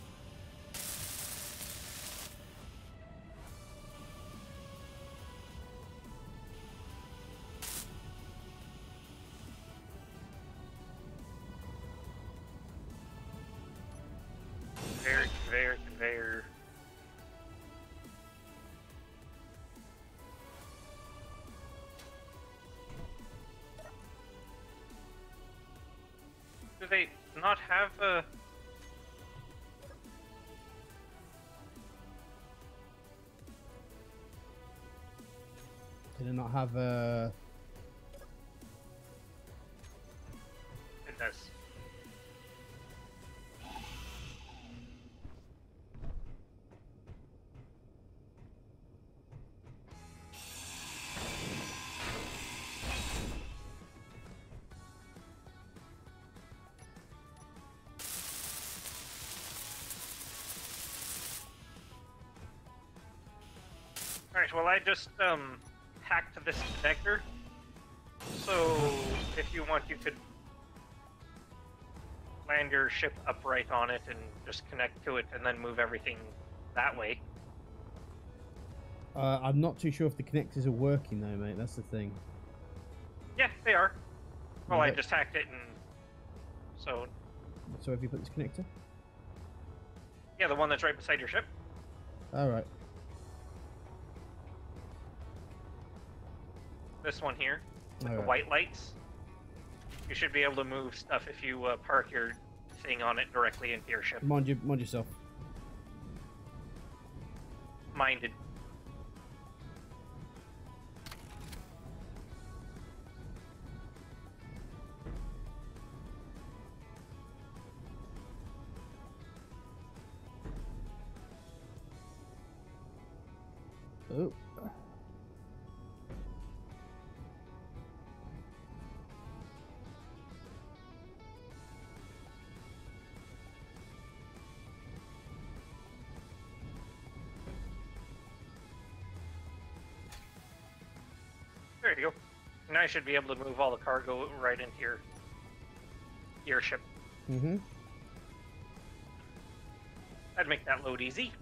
Conveyor, conveyor, conveyor. Do they not have a... Did it not have a... It does. Alright, well I just hacked this connector, so if you want you could land your ship upright on it and just connect to it and then move everything that way. I'm not too sure if the connectors are working though, mate. That's the thing. Yeah, they are. Well, I Okay. just hacked it and so... So have you put this connector? Yeah, the one that's right beside your ship. Alright. This one here, with the Alright. white lights. You should be able to move stuff if you park your thing on it directly into your ship. Mind yourself. Minded. Oh. There you go. Now I should be able to move all the cargo right into your ship. Mm-hmm. That'd make that load easy.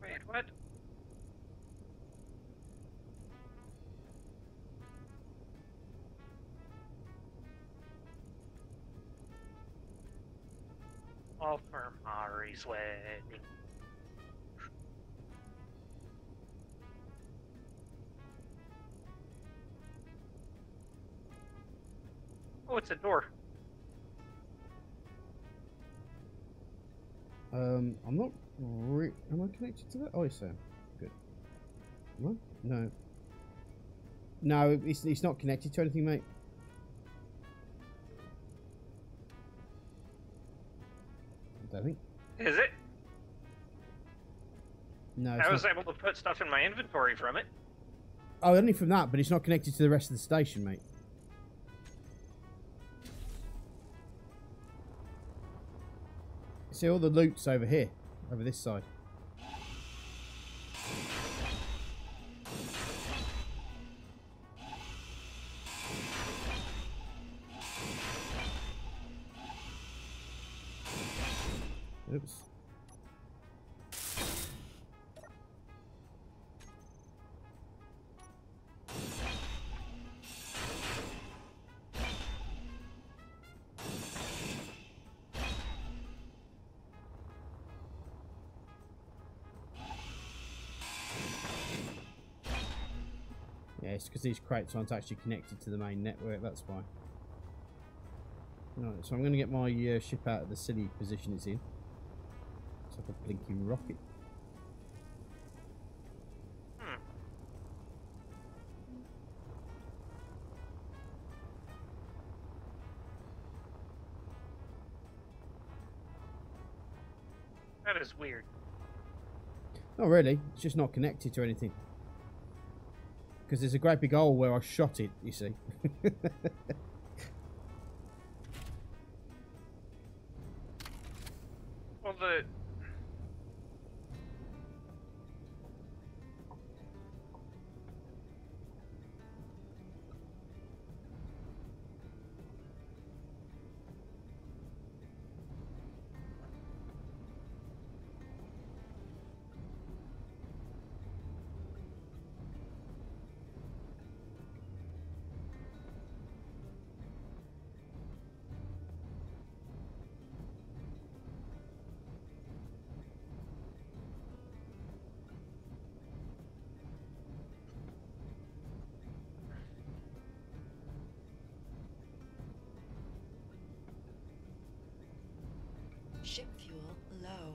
Wait, what? All for Mari's wedding. Oh, it's a door. I'm not. Am I connected to that? Oh, yes, I am. Good. What? No. No, it's not connected to anything, mate. I don't think. Is it? No. I was able to put stuff in my inventory from it. Oh, only from that, but it's not connected to the rest of the station, mate. See, all the loot's over here, over this side. Oops. Yeah, it's because these crates aren't actually connected to the main network, that's why. Right, so I'm going to get my ship out of the silly position it's in. It's like a blinking rocket. That is weird. Not really, it's just not connected to anything. Because there's a great big hole where I shot it, you see. Well, the... Ship fuel low.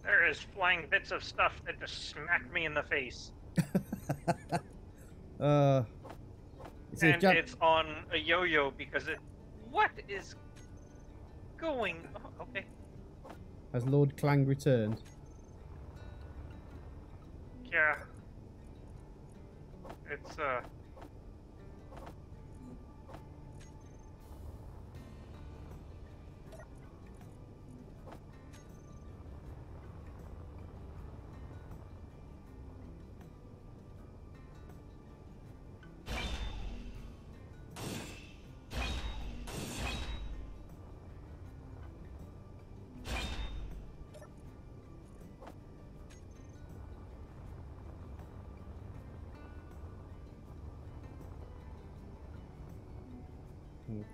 There is flying bits of stuff that just smacked me in the face. And it's on a yo-yo because it... What is going... Oh, okay. Has Lord Clang returned? Yeah. It's,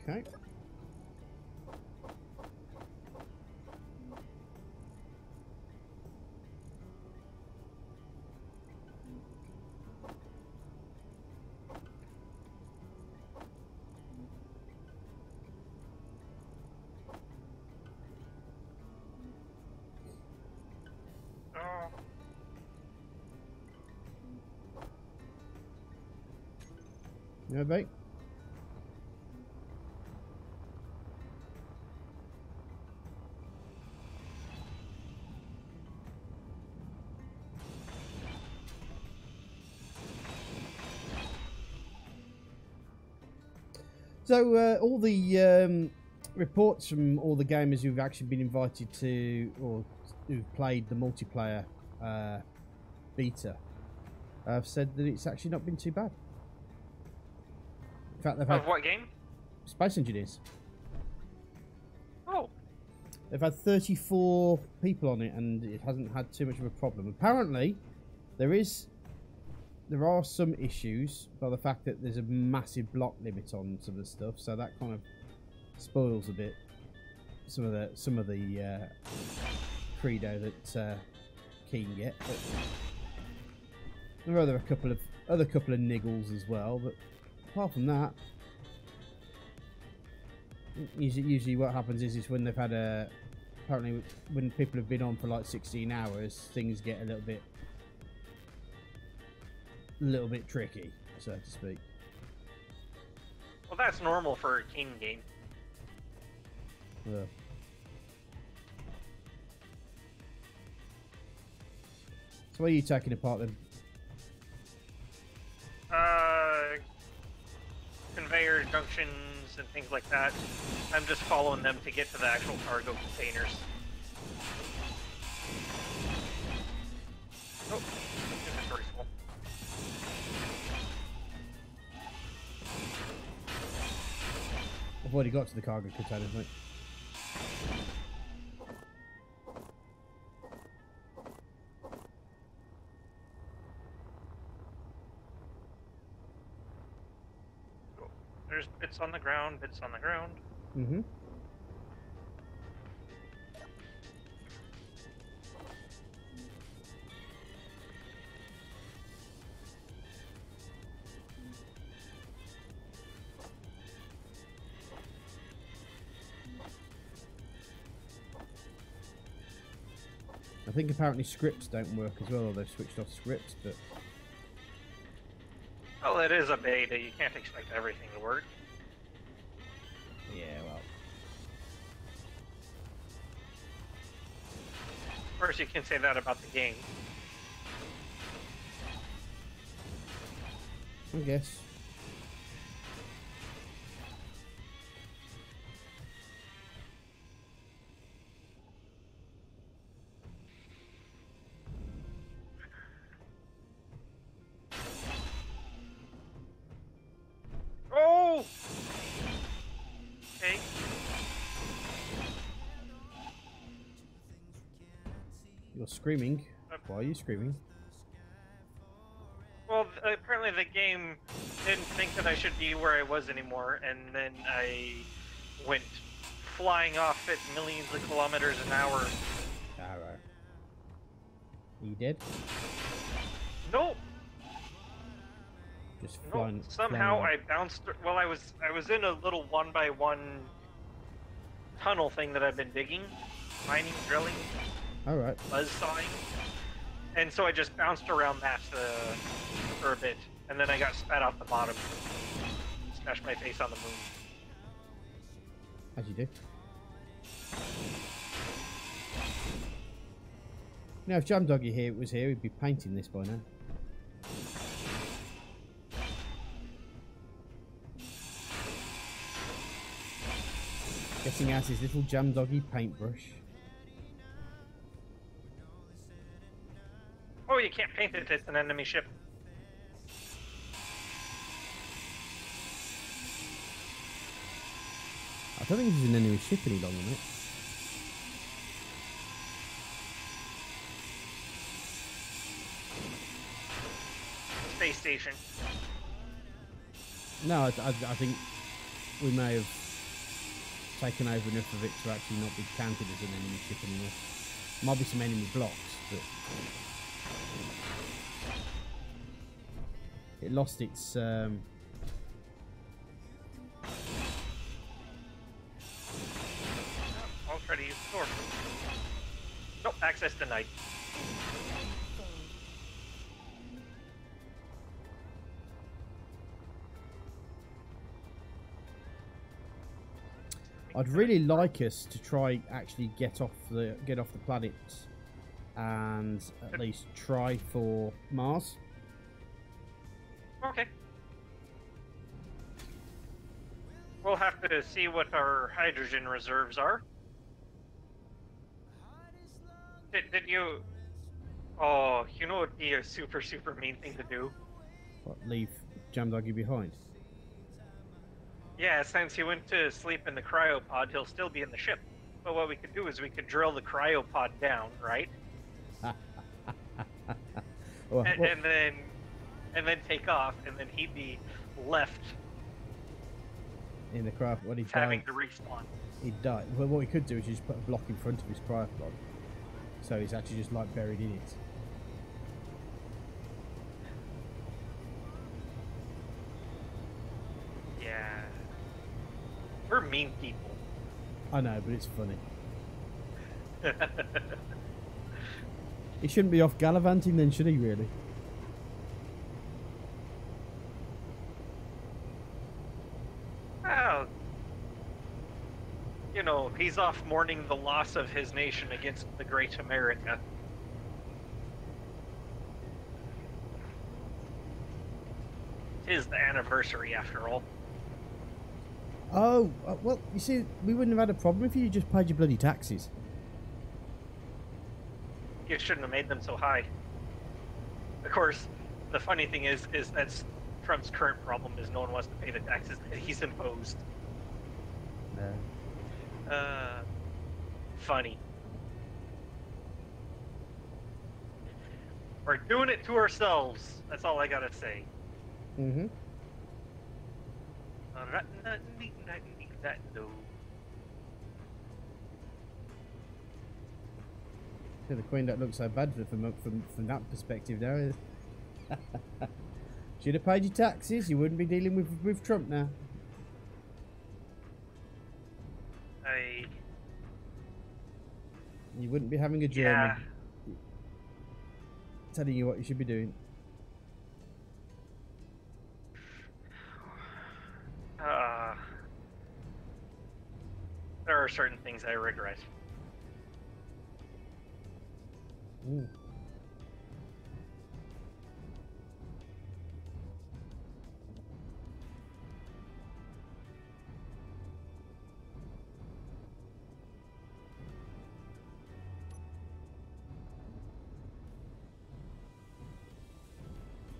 Okay. oh. Yeah, mate. So all the reports from all the gamers who've actually been invited to, or who've played the multiplayer beta, have said that it's actually not been too bad. In fact, they've had Of what game? Space Engineers. Oh. They've had 34 people on it, and it hasn't had too much of a problem. Apparently, there are some issues by the fact that there's a massive block limit on some of the stuff, so that kind of spoils a bit some of the credo that Keen get. But there are a couple of niggles as well, but apart from that, usually what happens is when they've had apparently when people have been on for like 16 hours, things get a little bit tricky, so to speak. Well, that's normal for a King game. Yeah. So what are you taking apart then? Conveyor junctions and things like that. I'm just following them to get to the actual cargo containers. Oh, inventory's full. I've already got to the cargo containers, mate. There's bits on the ground, bits on the ground. Mm-hmm. I think apparently scripts don't work as well, or they've switched off scripts, but... Well, it is a beta, you can't expect everything to work. Yeah, well... Of course, you can say that about the game. I guess. Oh! Okay. You're screaming. Why are you screaming? Well, apparently the game didn't think that I should be where I was anymore, and then I went flying off at millions of kilometers an hour. Alright. Are you dead? Nope. Just Nope. flying. Somehow flying I bounced. Well, I was in a little 1x1 tunnel thing that I've been digging, mining, drilling, Alright. buzzsawing, and so I just bounced around that for a bit, and then I got spat off the bottom, smashed my face on the moon. As you do. Now, if Jam Doggy here was here, he'd be painting this by now. Getting out his little Jam Doggy paintbrush. Oh, you can't paint it, it's an enemy ship. I don't think he's an enemy ship any longer, mate. Space station. No, I think we may have taken over enough of it to actually not be counted as an enemy ship anymore. Might be some enemy blocks, but it lost its I'll try to use the door. Nope, access denied. I'd really like us to try actually get off the planet and at least try for Mars. Okay. Well, we'll have to see what our hydrogen reserves are. Did you... Oh, you know what would be a super, super mean thing to do? What, leave Jam Doggy behind? Yeah, since he went to sleep in the cryopod, he'll still be in the ship. But what we could do is we could drill the cryopod down, right? Well, and then take off, and then he'd be left in the cryopod, what he having died. to respawn. He'd die. Well, what he could do is just put a block in front of his cryopod, so he's actually just like buried in it. Yeah, we're mean people. I know, but it's funny. He shouldn't be off gallivanting then, should he, really? Well, you know, he's off mourning the loss of his nation against the Great America. Tis the anniversary, after all. Oh, well, you see, we wouldn't have had a problem if you just paid your bloody taxes. You shouldn't have made them so high. Of course, the funny thing is that's Trump's current problem is no one wants to pay the taxes that he's imposed. Funny. We're doing it to ourselves. That's all I gotta say. Mm-hmm. So the Queen don't look so bad from that perspective now. Should have paid your taxes, you wouldn't be dealing with Trump now. You wouldn't be having a German telling you what you should be doing. There are certain things I regret. Ooh.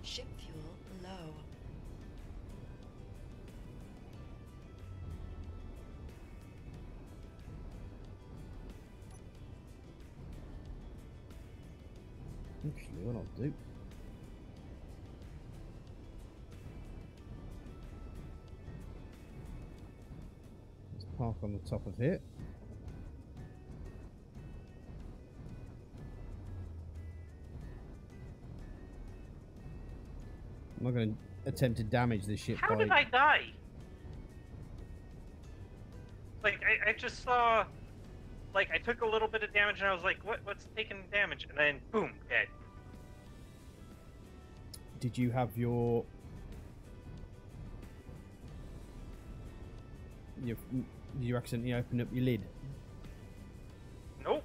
Ship fuel low. Actually, what I'll do. Let's park on the top of it. I'm not going to attempt to damage the ship. How did I die? Like, I just saw... Like, I took a little bit of damage and I was like, what's taking damage? And then, boom, dead. Did you have you accidentally open up your lid? Nope.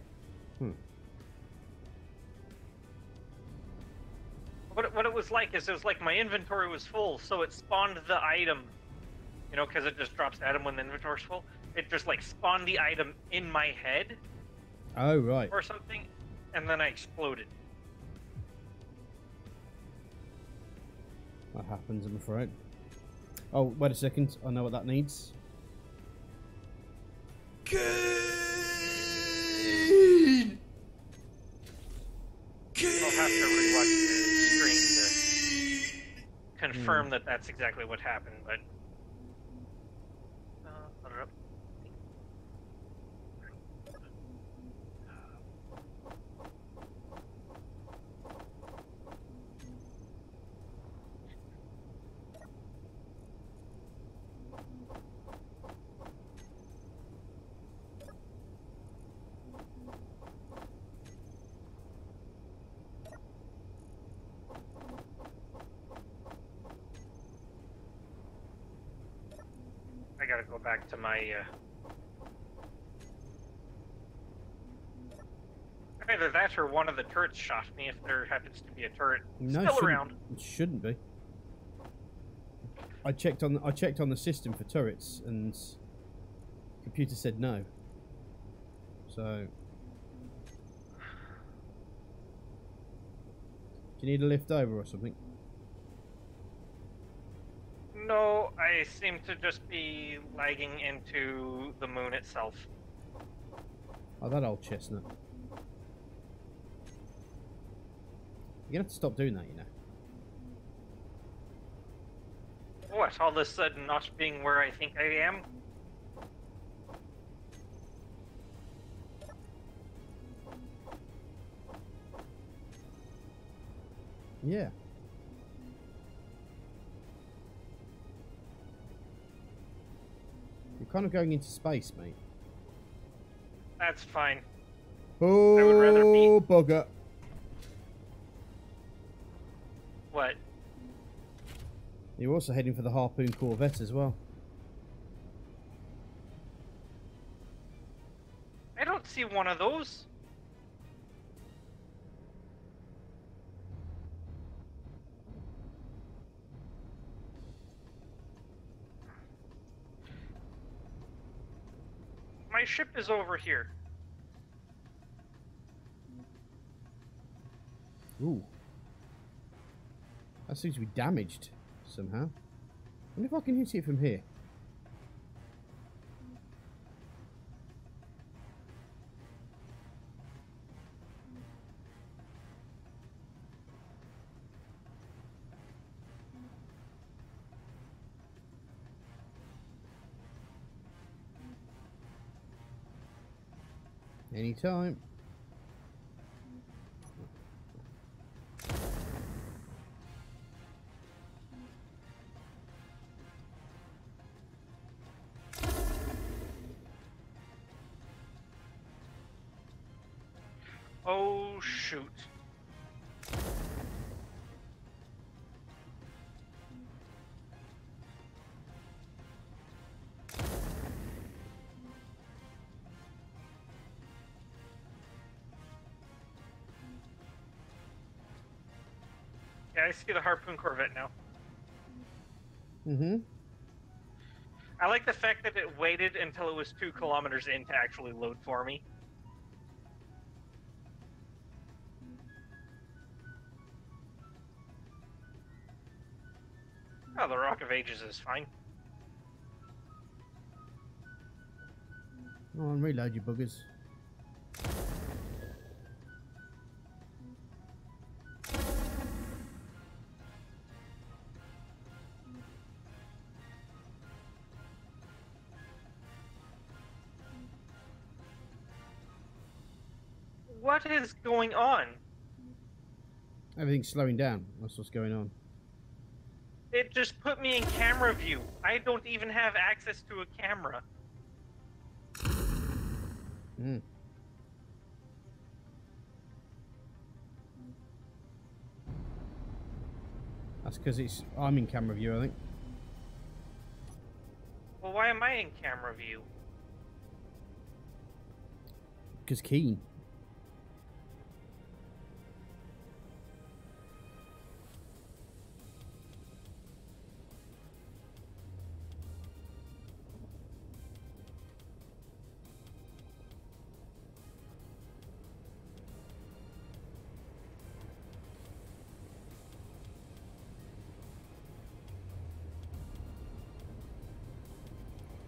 What it was like is it was like my inventory was full, so it spawned the item, you know, because it just drops the item when the inventory's full. It just like spawned the item in my head. Oh, right. Or something, and then I exploded. That happens, I'm afraid. Oh, wait a second. I know what that needs. I'll have to rewatch the stream to confirm that that's exactly what happened, but... I gotta go back to my, Either that or one of the turrets shot me if there happens to be a turret still around. It shouldn't be. I checked on the system for turrets, and the computer said no. So, do you need a lift over or something? No, I seem to just be lagging into the moon itself. Oh, that old chestnut. You're gonna have to stop doing that, you know. What, all of a sudden not being where I think I am? Yeah. You're kind of going into space, mate. That's fine. Oh, I would rather be... bugger. What? You're also heading for the Harpoon Corvette as well. I don't see one of those. My ship is over here. Ooh. That seems to be damaged somehow. I wonder if I can hit it from here. Anytime. Oh, shoot. Yeah, I see the Harpoon Corvette now. Mm-hmm. I like the fact that it waited until it was 2 kilometers in to actually load for me. Oh, the Rock of Ages is fine. Oh, and reload you buggers. What is going on? Everything's slowing down. That's what's going on. It just put me in camera view. I don't even have access to a camera. Mm. That's because I'm in camera view, I think. Well, why am I in camera view? Because keen.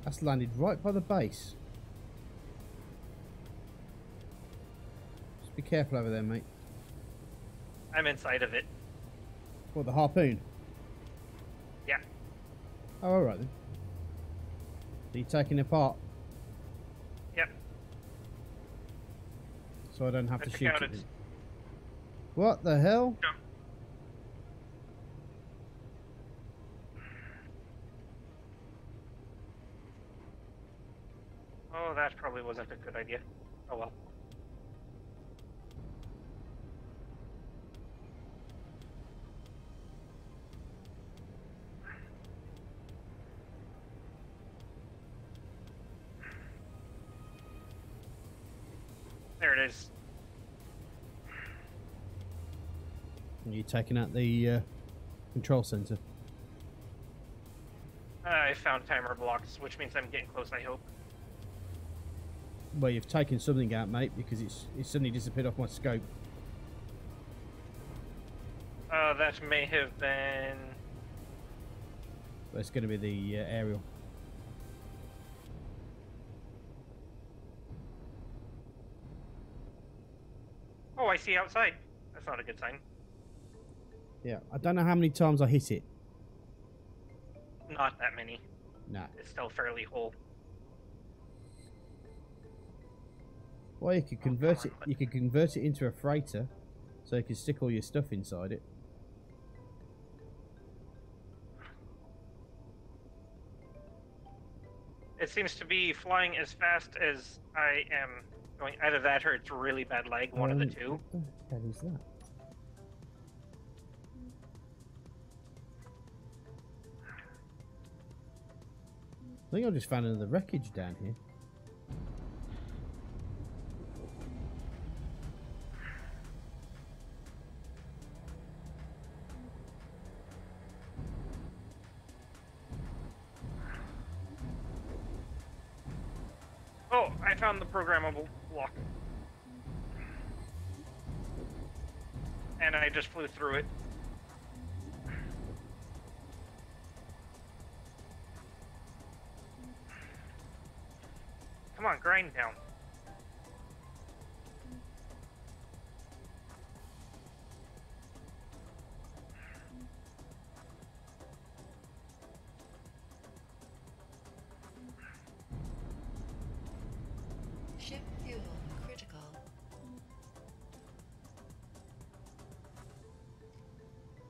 That's landed right by the base. Just be careful over there, mate. I'm inside of it. What, the Harpoon? Yeah. Oh, alright then. So you're taking it apart? Yep. So I don't have to I shoot it. counted. What the hell? Jump. Oh, that probably wasn't a good idea. Oh well. There it is. You're taking out the control center. I found timer blocks, which means I'm getting close, I hope. Well, you've taken something out, mate, because it's suddenly disappeared off my scope. That may have been... But it's going to be the aerial. Oh, I see outside. That's not a good sign. Yeah, I don't know how many times I hit it. Not that many. No. It's still fairly whole. Well, you could convert it. You could convert it into a freighter, so you can stick all your stuff inside it. It seems to be flying as fast as I am going. Either that or it's really bad lag, one of the two. What the hell is that? I think I just found another wreckage down here. Oh, I found the programmable block. And I just flew through it. Come on, grind down. Ship fuel critical.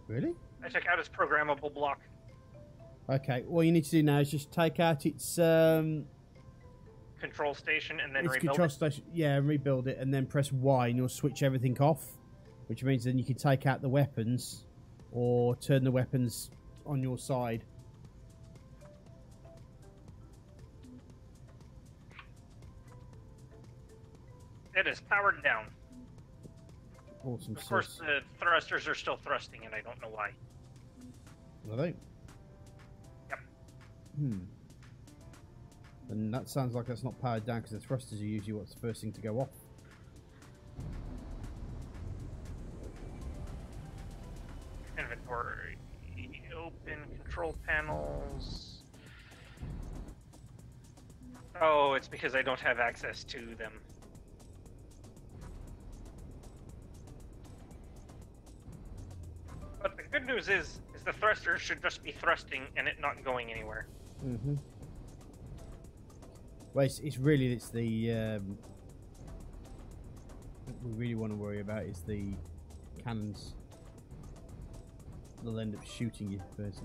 Really? I took out its programmable block. Okay. All you need to do now is just take out its Control station and then its rebuild control it. station. Yeah, rebuild it, and then press Y, and you'll switch everything off. Which means then you can take out the weapons, or turn the weapons on your side. It is powered down. Awesome. Of course, the thrusters are still thrusting, and I don't know why. Are they? Yep. And that sounds like that's not powered down, because the thrusters are usually what's the first thing to go off. Inventory. Open control panels. Oh, it's because I don't have access to them. But the good news is the thrusters should just be thrusting and it not going anywhere. Mm-hmm. Well, it's really the what we really want to worry about is the cannons. They'll end up shooting you first.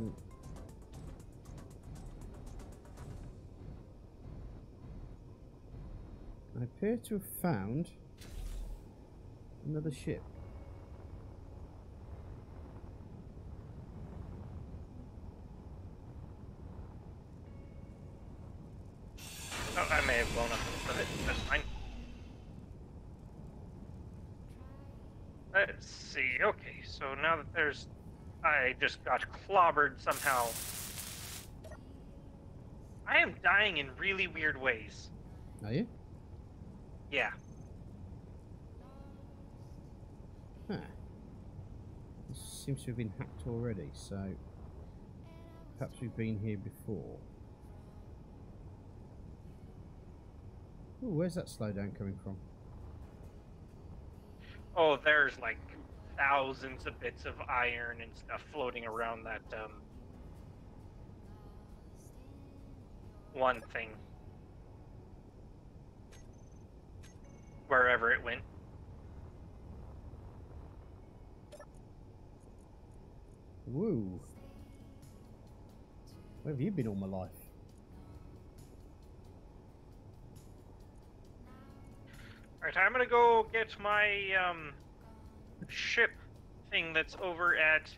I appear to have found another ship. Oh, I may have blown up a little bit. That's fine. Let's see. Okay, so now that there's... I just got clobbered somehow. I am dying in really weird ways. Are you? Yeah. Huh. This seems to have been hacked already, so perhaps we've been here before. Ooh, where's that slowdown coming from? Oh, there's like thousands of bits of iron and stuff floating around that one thing. Wherever it went. Woo. Where have you been all my life? Alright, I'm gonna go get my ship thing that's over at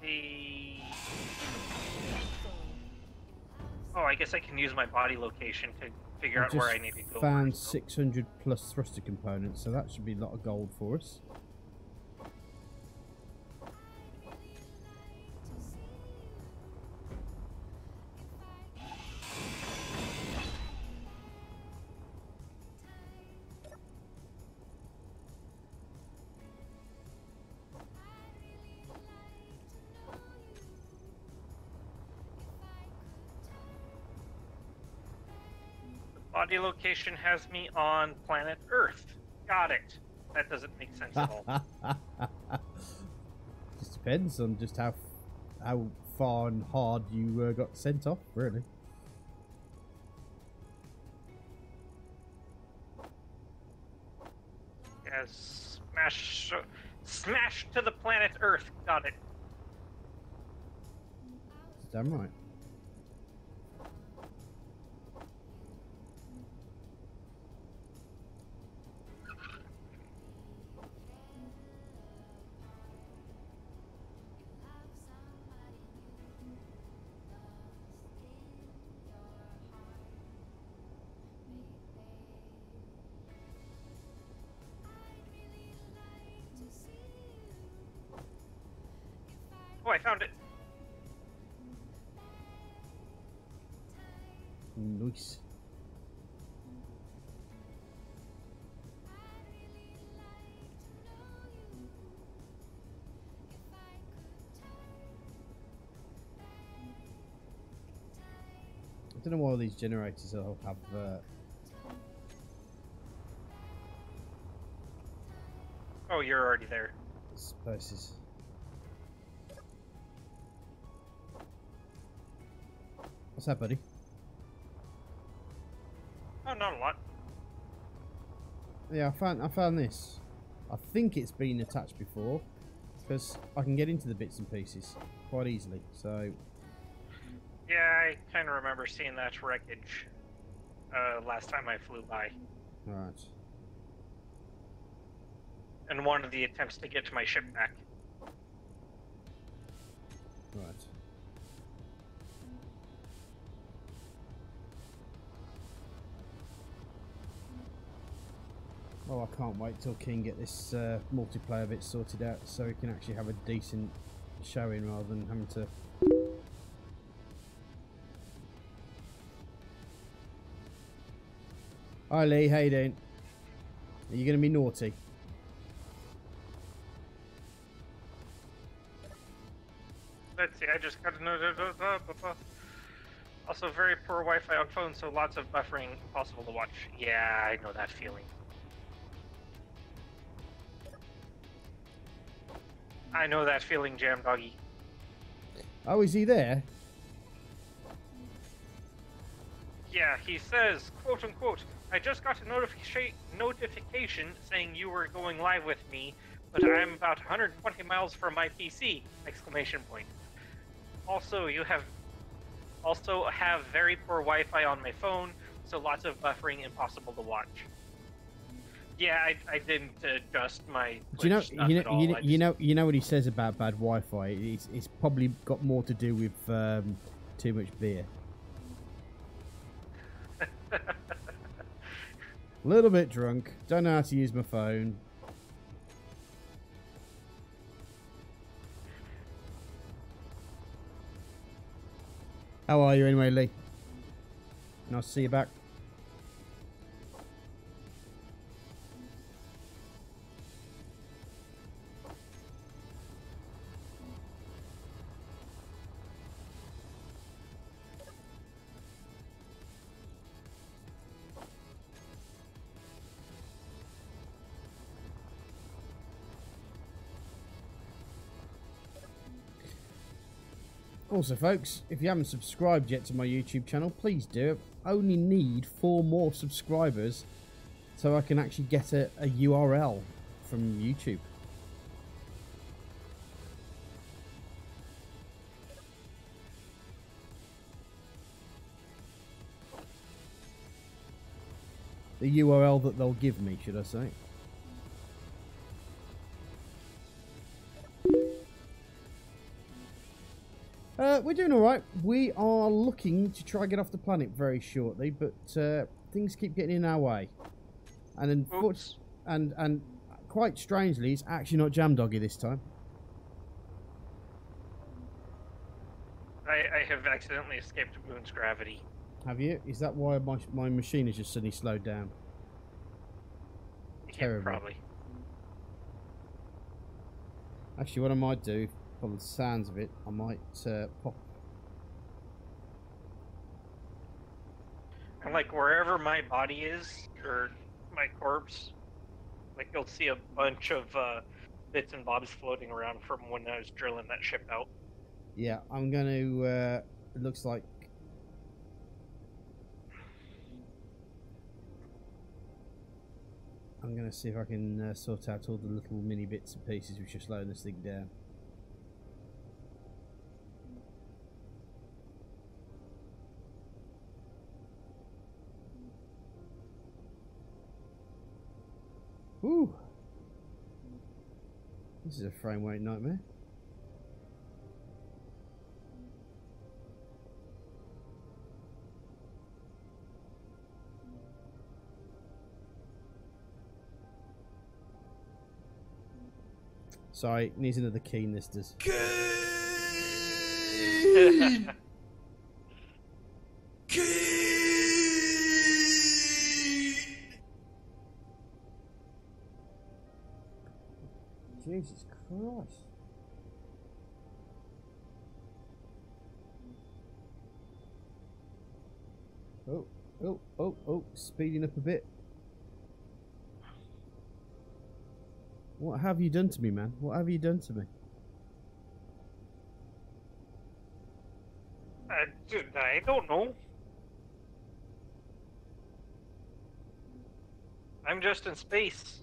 the... Oh, I guess I can use my body location to figure out where I need to go. Found 600 plus thruster components, so that should be a lot of gold for us. Body location has me on planet Earth. Got it. That doesn't make sense at all. Just depends on just how far and hard you got sent off, really. Yes, smash to the planet Earth. Got it. Damn right. Oh, I found it. Nice. I don't know why all these generators all have Oh, you're already there. spaces. What's that, buddy? Oh, not a lot. Yeah, I found this. I think it's been attached before because I can get into the bits and pieces quite easily. So Yeah, I kind of remember seeing that wreckage last time I flew by. right. And one of the attempts to get to my ship back. Right. Oh, I can't wait till King get this multiplayer bit sorted out so he can actually have a decent showing rather than having to... Hi Lee, how you doing? Are you going to be naughty? Let's see, I just got to know. Also, very poor Wi-Fi on phone, so lots of buffering, impossible to watch. Yeah, I know that feeling. I know that feeling, Jam Doggy. Oh, is he there? Yeah, he says, quote unquote, I just got a notification saying you were going live with me, but I'm about 120 miles from my PC! Exclamation point. Also, also have very poor Wi-Fi on my phone, so lots of buffering, impossible to watch. Yeah, I didn't adjust my. Do you know what he says about bad Wi-Fi? It's probably got more to do with too much beer. A little bit drunk. Don't know how to use my phone. How are you anyway, Lee? Nice to see you back. Also, folks, if you haven't subscribed yet to my YouTube channel, please do. I only need 4 more subscribers so I can actually get a URL from YouTube. The URL that they'll give me, should I say. We're doing alright. We are looking to try and get off the planet very shortly, but things keep getting in our way. And and quite strangely, it's actually not Jam Doggy this time. I have accidentally escaped Moon's gravity. Have you? Is that why my machine has just suddenly slowed down? Terrible. Yeah, probably. Actually, what I might do, from the sounds of it, I might pop. And like wherever my body is, or my corpse, like you'll see a bunch of bits and bobs floating around from when I was drilling that ship out. Yeah, I'm going to, it looks like... I'm going to see if I can sort out all the little mini bits and pieces which are slowing this thing down. Whew! This is a frame rate nightmare. Sorry, needs another keen, this does. Keen! Keen! Jesus Christ. Oh, speeding up a bit. What have you done to me, man? What have you done to me? I don't know. I'm just in space.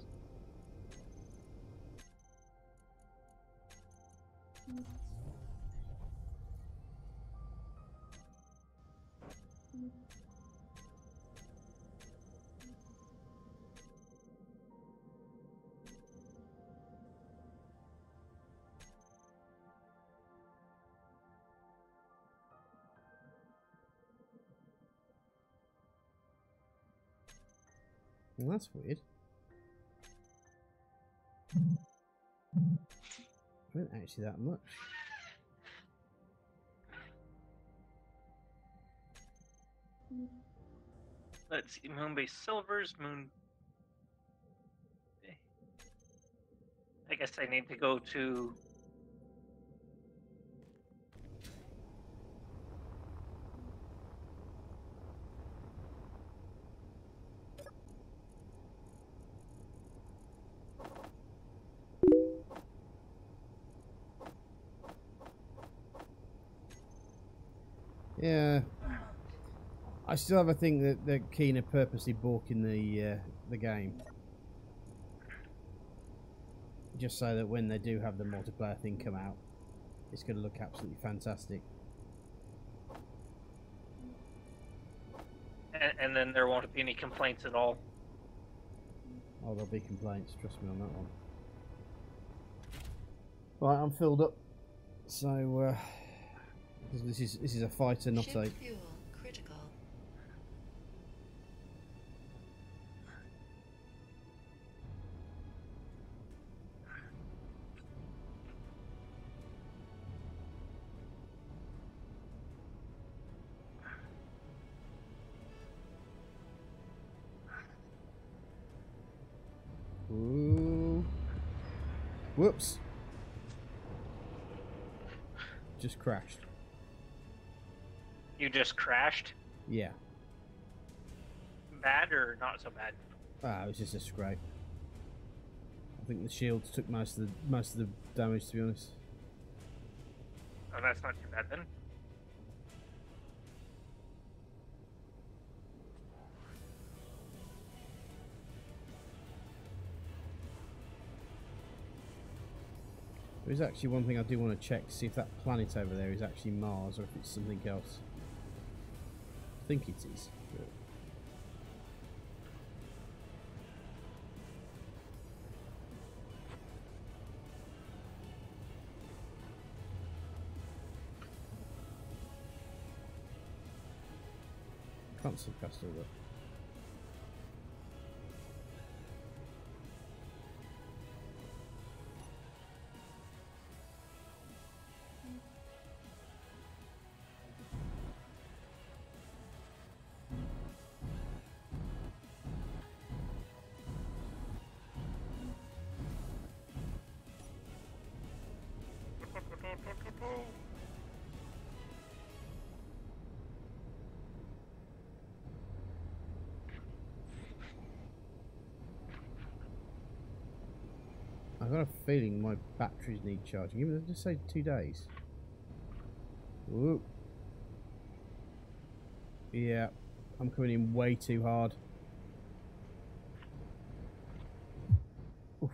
Well, that's weird. I don't actually that much. Let's see, Moonbase Silvers, Moon... I guess I need to go to... Yeah, I still have a thing that they're keen are purposely balking the game, just so that when they do have the multiplayer thing come out, it's going to look absolutely fantastic. And then there won't be any complaints at all. Oh, there'll be complaints. Trust me on that one. Right, I'm filled up, so this is a fighter, not Ship a. fuel critical. Ooh. Whoops. Just crashed. You just crashed? Yeah. Bad or not so bad? Ah, it was just a scrape. I think the shields took most of the damage, to be honest. Oh, that's not too bad then. There is actually one thing I do want to check to see if that planet over there is actually Mars or if it's something else. I think it is. But can't see past all that. I've got a feeling my batteries need charging. Even just say 2 days. Ooh. Yeah, I'm coming in way too hard. Oof.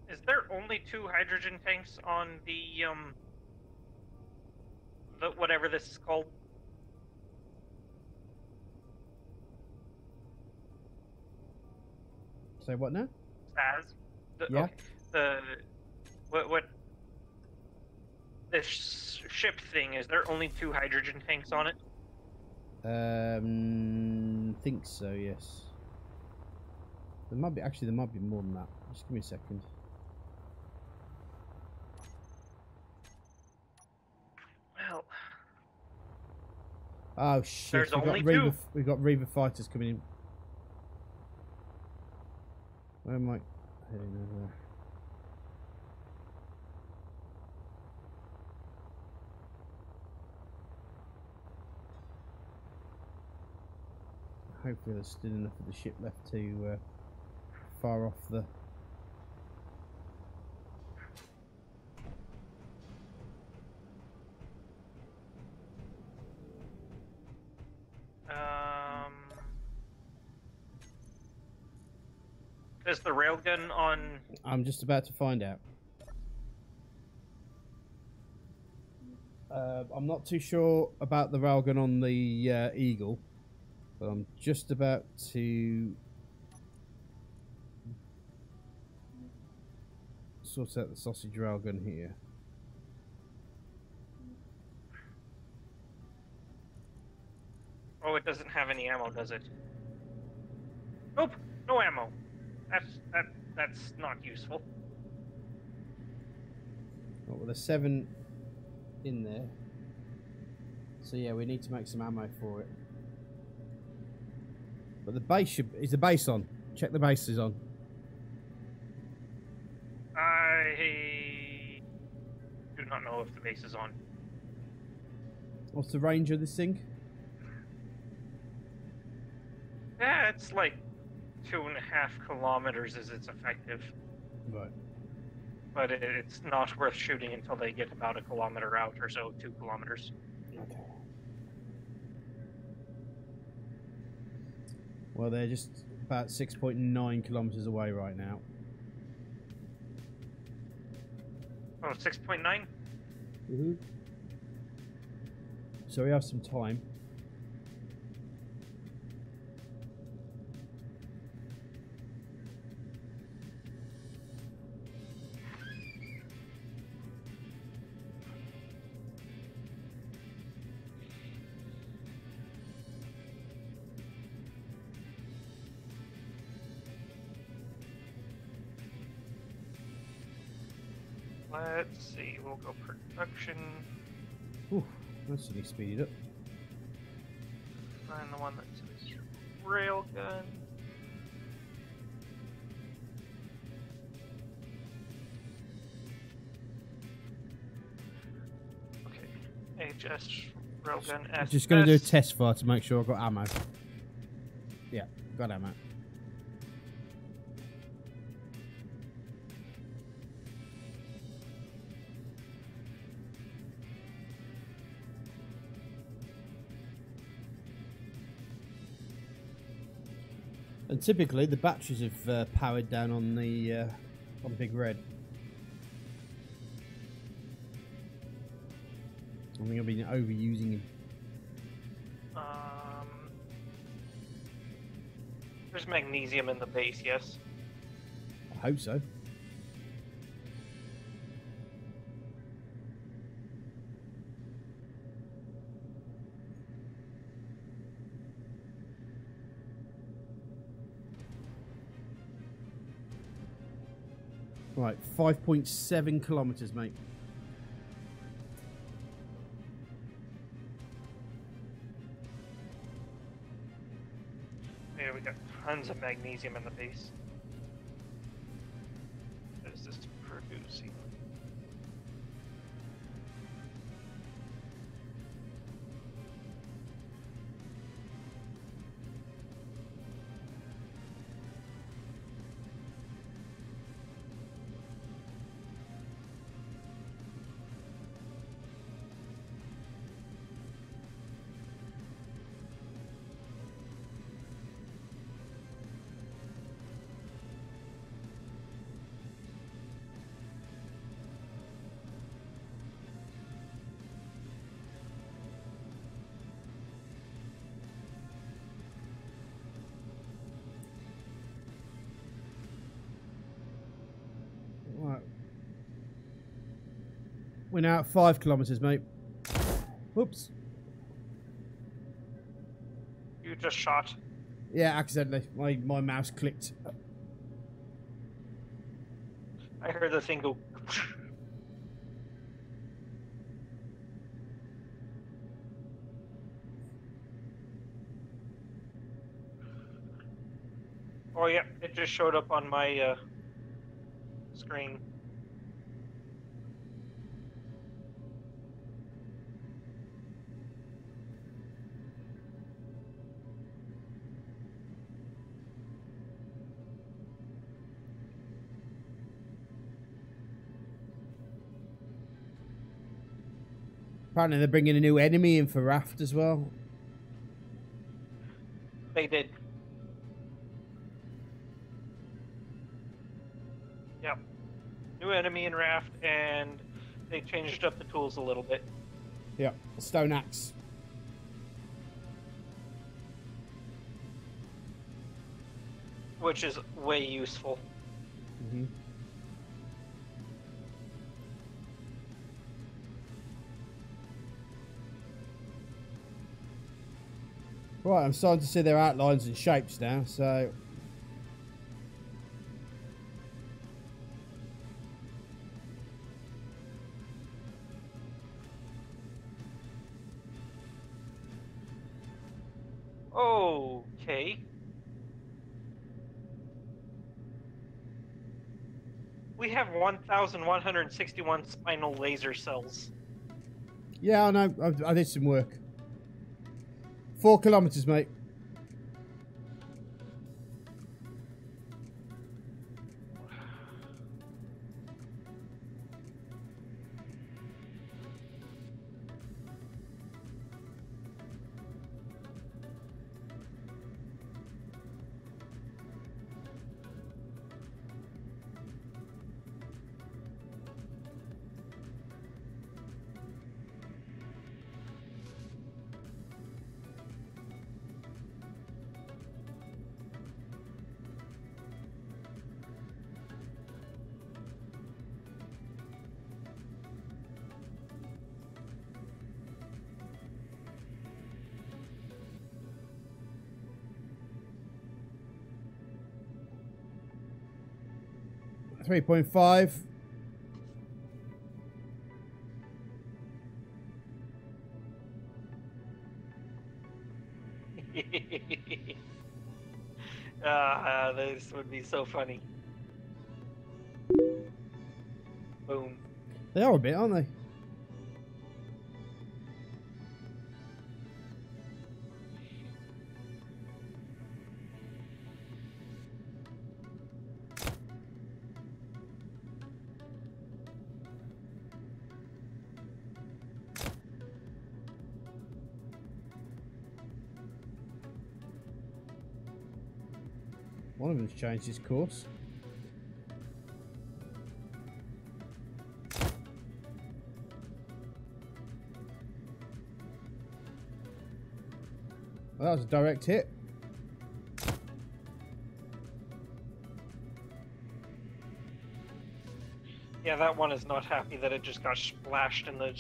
Is there only 2 hydrogen tanks on the whatever this is called? Say what now? SAS? Yeah. Okay. What this ship thing, is there only 2 hydrogen tanks on it? Think so, yes. There might be, actually there might be more than that. Just give me a second. Well, Oh shit, there's only 2. We've got Reaver fighters coming in. Where am I heading over there? Hopefully there's still enough of the ship left to fire off the... Is the railgun on? I'm just about to find out. I'm not too sure about the railgun on the Eagle, but I'm just about to sort out the sausage railgun here. Oh, it doesn't have any ammo, does it? Nope, no ammo. That's not useful. Well, there's 7 in there, so yeah, we need to make some ammo for it. But the base is the base on? Check the base is on. I do not know if the base is on. What's the range of this thing? Yeah, it's like 2.5 kilometers is its effective. Right. But it's not worth shooting until they get about 1 kilometer out or so, 2 kilometers. Okay. Well, they're just about 6.9 kilometers away right now. Oh, 6.9? Mm-hmm. So we have some time. Let's see, we'll go production. Ooh, that's really speeded up. Find the one that says railgun. Okay, HS railgun S. Just going to do a test fire to make sure I've got ammo. Yeah, got ammo. And typically the batteries have powered down on the Big Red. I think I've been overusing him. There's magnesium in the base, yes. I hope so. Right, 5.7 kilometers, mate. tons of magnesium in the base. What is this producing? Right. We're now at 5 kilometers, mate. Whoops. You just shot. Yeah, accidentally. My mouse clicked. I heard the thing go. Oh yeah, it just showed up on my screen. Apparently they're bringing a new enemy in for Raft as well. They did. Yep. New enemy in Raft, and they changed up the tools a little bit. Yeah, a stone axe. Which is way useful. Mm-hmm. Right, I'm starting to see their outlines and shapes now, so... Okay. We have 1,161 spinal laser cells. Yeah, I know. I did some work. 4 kilometers, mate. .5. This would be so funny. Boom. They are a bit, aren't they? One of them's changed his course. Well, that was a direct hit. Yeah, that one is not happy that it just got splashed in the...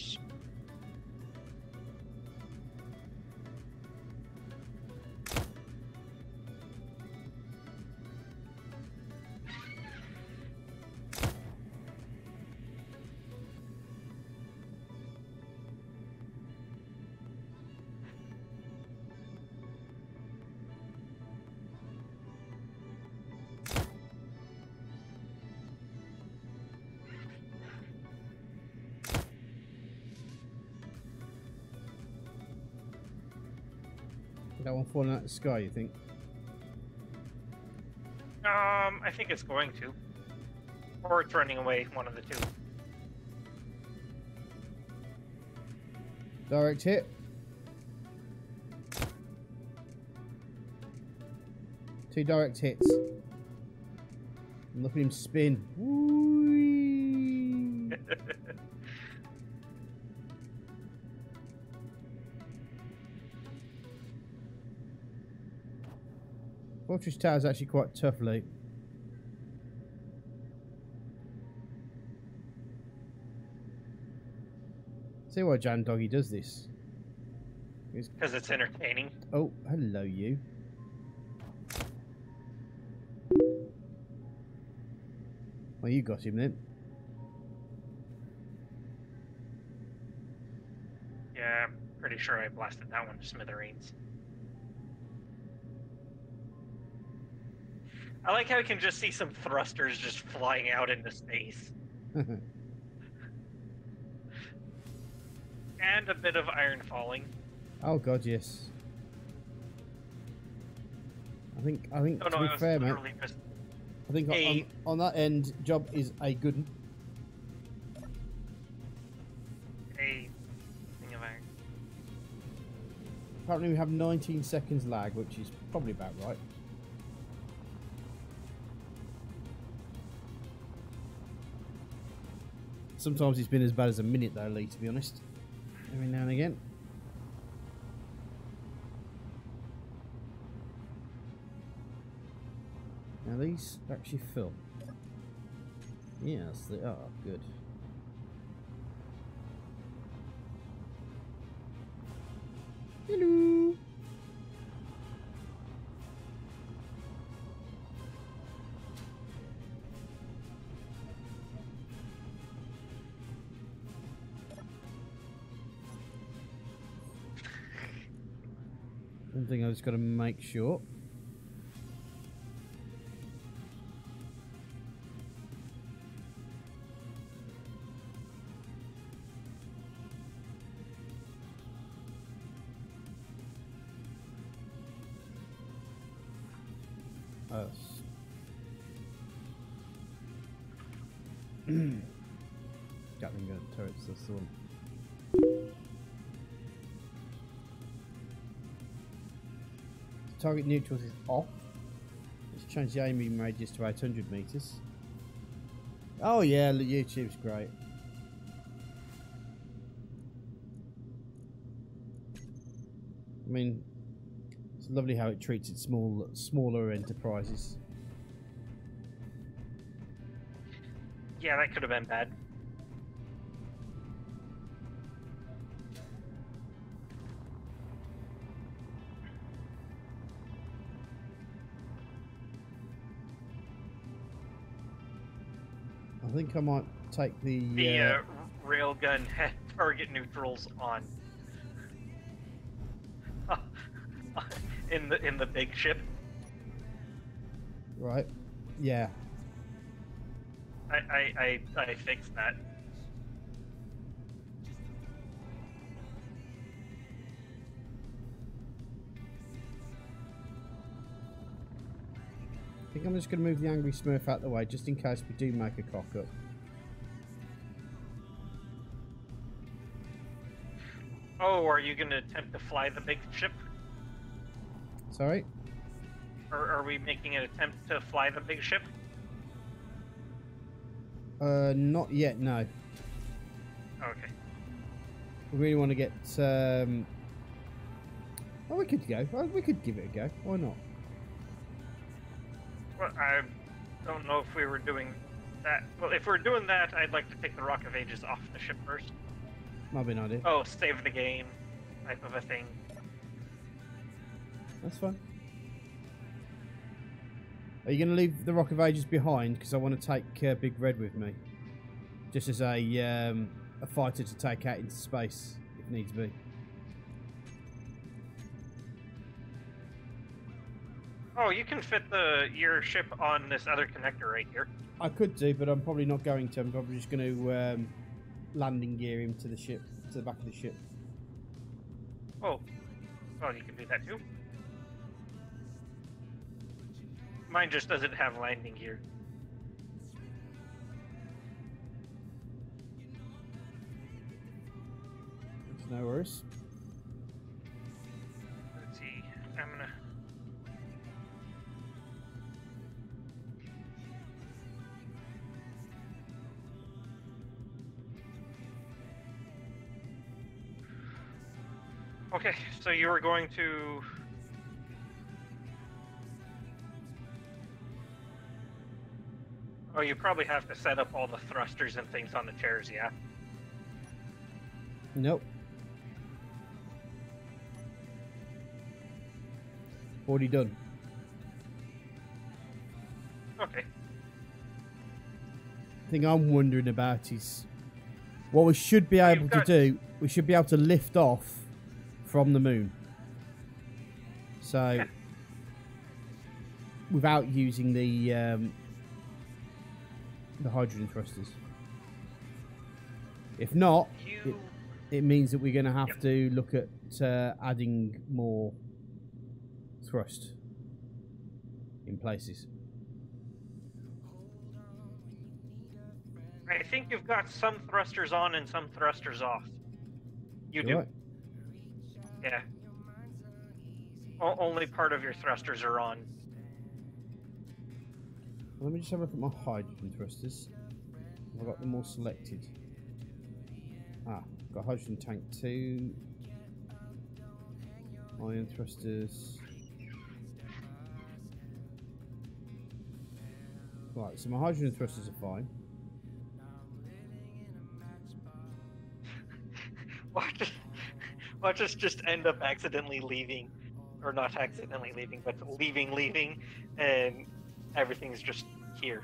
That one falling out of the sky, you think? I think it's going to. Or it's running away, one of the two. Direct hit. Two direct hits. And look at him spin. Whee! Fortress Tower is actually quite tough, Luke. See why Jan Doggy does this. Because it's entertaining. Oh, hello, you. Well, you got him then. Yeah, I'm pretty sure I blasted that one to smithereens. I like how you can just see some thrusters just flying out into space. And a bit of iron falling. Oh god, yes. I think Oh, no, to be fair, mate, just I think on that end, job is a good one. a thing of iron. Apparently we have 19 seconds lag, which is probably about right. Sometimes it's been as bad as a minute though, Lee, to be honest. Every now and again. Now these actually fill. Yes, they are. Good. Hello. One thing I just got to make sure. Gatling gun turrets, that's the one. Target neutrals is off. Let's change the aiming radius to 800 meters. Oh yeah, YouTube's great. I mean, it's lovely how it treats its smaller enterprises. Yeah, that could have been bad. I think I might take the railgun target neutrals on in the big ship. Right. Yeah. I fixed that. I think I'm just going to move the Angry Smurf out the way, just in case we do make a cock up. Oh, are you going to attempt to fly the big ship? Sorry? Or are we making an attempt to fly the big ship? Not yet, no. Okay. We really want to get, oh, we could go. We could give it a go. Why not? Well, I don't know if we were doing that. Well, if we're doing that, I'd like to take the Rock of Ages off the ship first. Might be an idea. Oh, save the game type of a thing. That's fine. Are you going to leave the Rock of Ages behind? Because I want to take Big Red with me. Just as a fighter to take out into space, if needs be. Oh, you can fit your ship on this other connector right here. I could do, but I'm probably not going to. I'm probably just going to landing gear him to the ship, to the back of the ship. Oh, well, you can do that too. Mine just doesn't have landing gear. No worries. Let's see. I'm gonna. Okay, so you were going to. Oh, you probably have to set up all the thrusters and things on the chairs, yeah? Nope. Already done. Okay. The thing I'm wondering about is what we should be able to do. We should be able to lift off from the moon. So, yeah. Without using the hydrogen thrusters. If not, it means that we're going to have to look at adding more thrust in places. I think you've got some thrusters on and some thrusters off. You do. Right. Yeah. Only part of your thrusters are on. Let me just have a look at my hydrogen thrusters. I've got them all selected. Ah, got hydrogen tank 2. Ion thrusters. Right, so my hydrogen thrusters are fine. Watch us just end up accidentally leaving, or not accidentally leaving, but leaving, and everything's just here.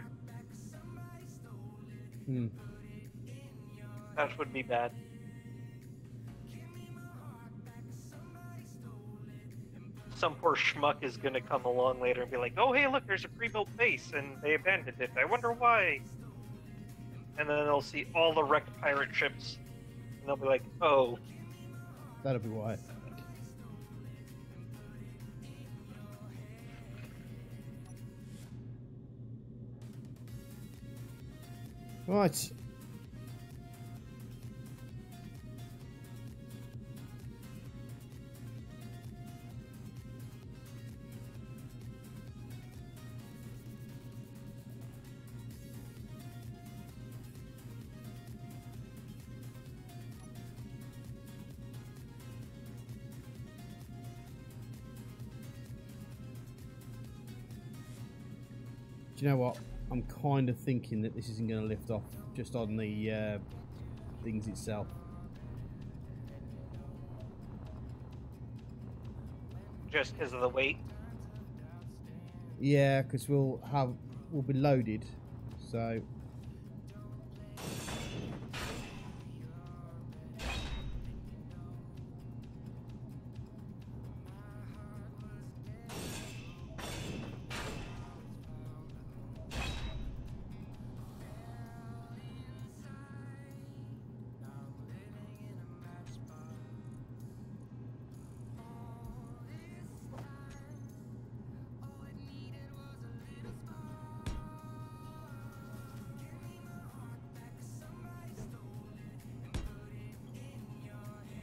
That would be bad. Some poor schmuck is gonna come along later and be like, oh hey look, there's a pre-built base and they abandoned it. I wonder why. And then they'll see all the wrecked pirate ships and they'll be like, oh. That'll be why. Right. Do you know what? I'm kind of thinking that this isn't going to lift off just on the things itself. Just because of the weight? Yeah, because we'll be loaded, so.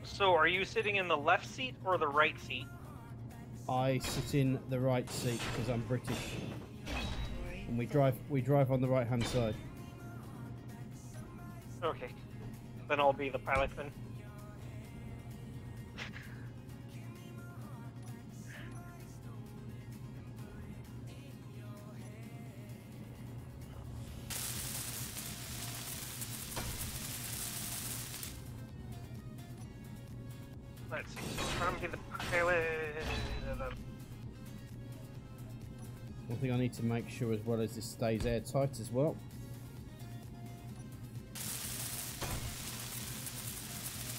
So are you sitting in the left seat or the right seat? I sit in the right seat because I'm British, and we drive on the right hand side. Okay, then I'll be the pilot then. Let's see, so I'm gonna be the pilot. One thing I need to make sure as well is this stays airtight as well.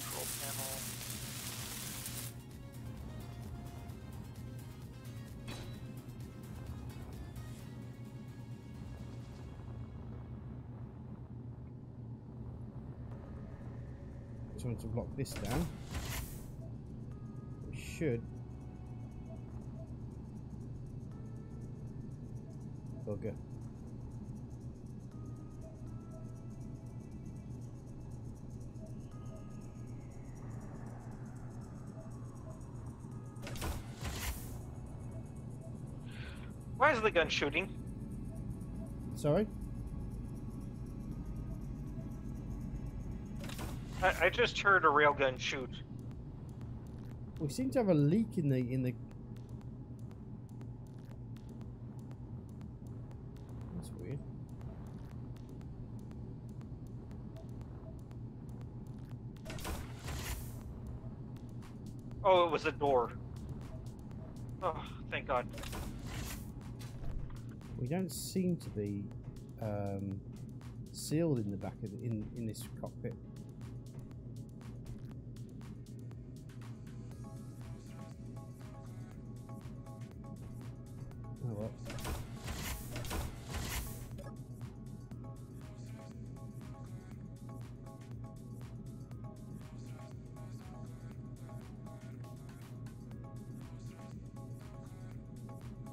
Control panel. Trying to lock this down. We should. bugger. Why is the gun shooting? Sorry? I just heard a railgun shoot. We seem to have a leak in the. That's weird. Oh, it was a door. Oh, thank God. We don't seem to be sealed in the back of in this cockpit. Oh well.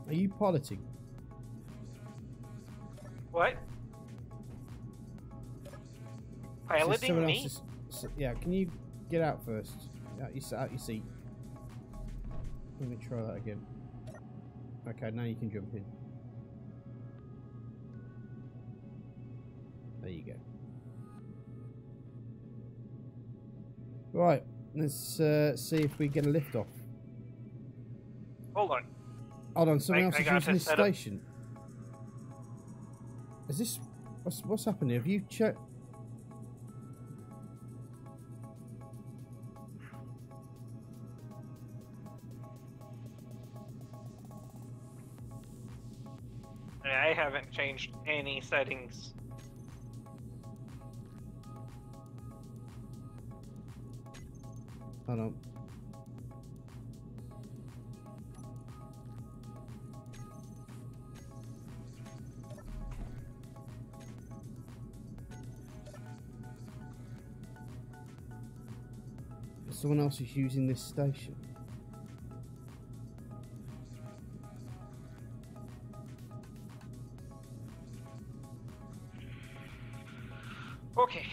Are you piloting? What? Piloting me? Yeah, can you get out first? Out your seat. Let me try that again. Okay, now you can jump in. There you go. Right, let's see if we get a lift off. Hold on. Hold on, someone else is using this set up. station. Is this... What's happening? Have you checked... I haven't changed any settings. Hold on. Someone else is using this station. Okay.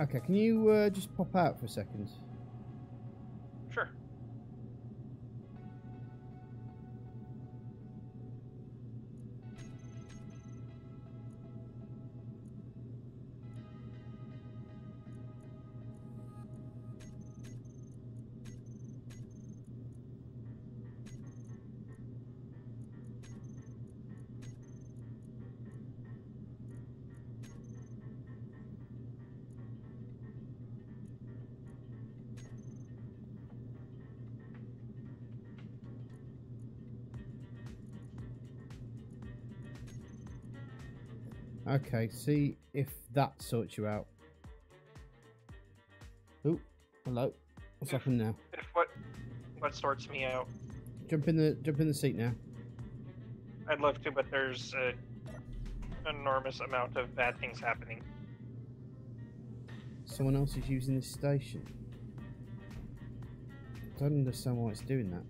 Okay, can you just pop out for a second? Sure. Okay, see if that sorts you out. Oh, hello. What's happened now? If what sorts me out? Jump in the seat now. I'd love to, but there's an enormous amount of bad things happening. Someone else is using this station. I don't understand why it's doing that.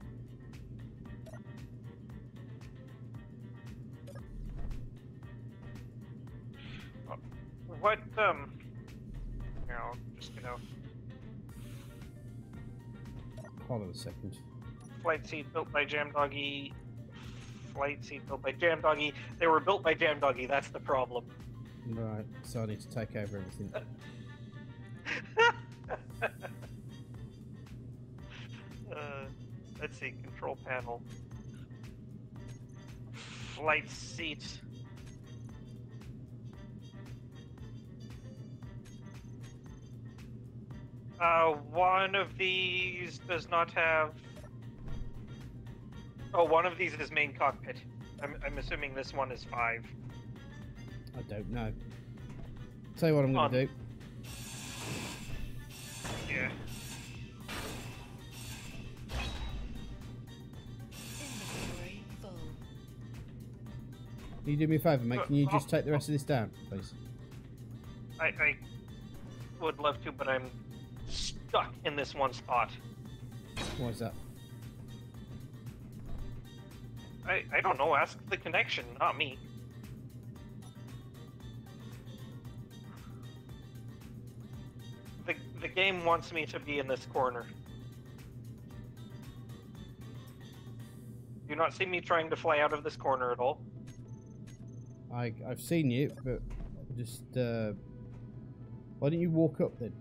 What, here, I'll just get out. Hold on a second. Flight seat built by Jam Doggy. Flight seat built by Jam Doggy. They were built by Jam Doggy, that's the problem. Right, so I need to take over everything. Let's see, control panel. Flight seat. One of these does not have... Oh, one of these is main cockpit. I'm assuming this one is 5. I don't know. Tell you what I'm going to do. Yeah. Inventory full. Can you do me a favour, mate? Can you just take the rest of this down, please? would love to, but I'm stuck in this one spot. What is that? I don't know. Ask the connection, not me. The game wants me to be in this corner. Do not see me trying to fly out of this corner at all. I've seen you, but just why don't you walk up then?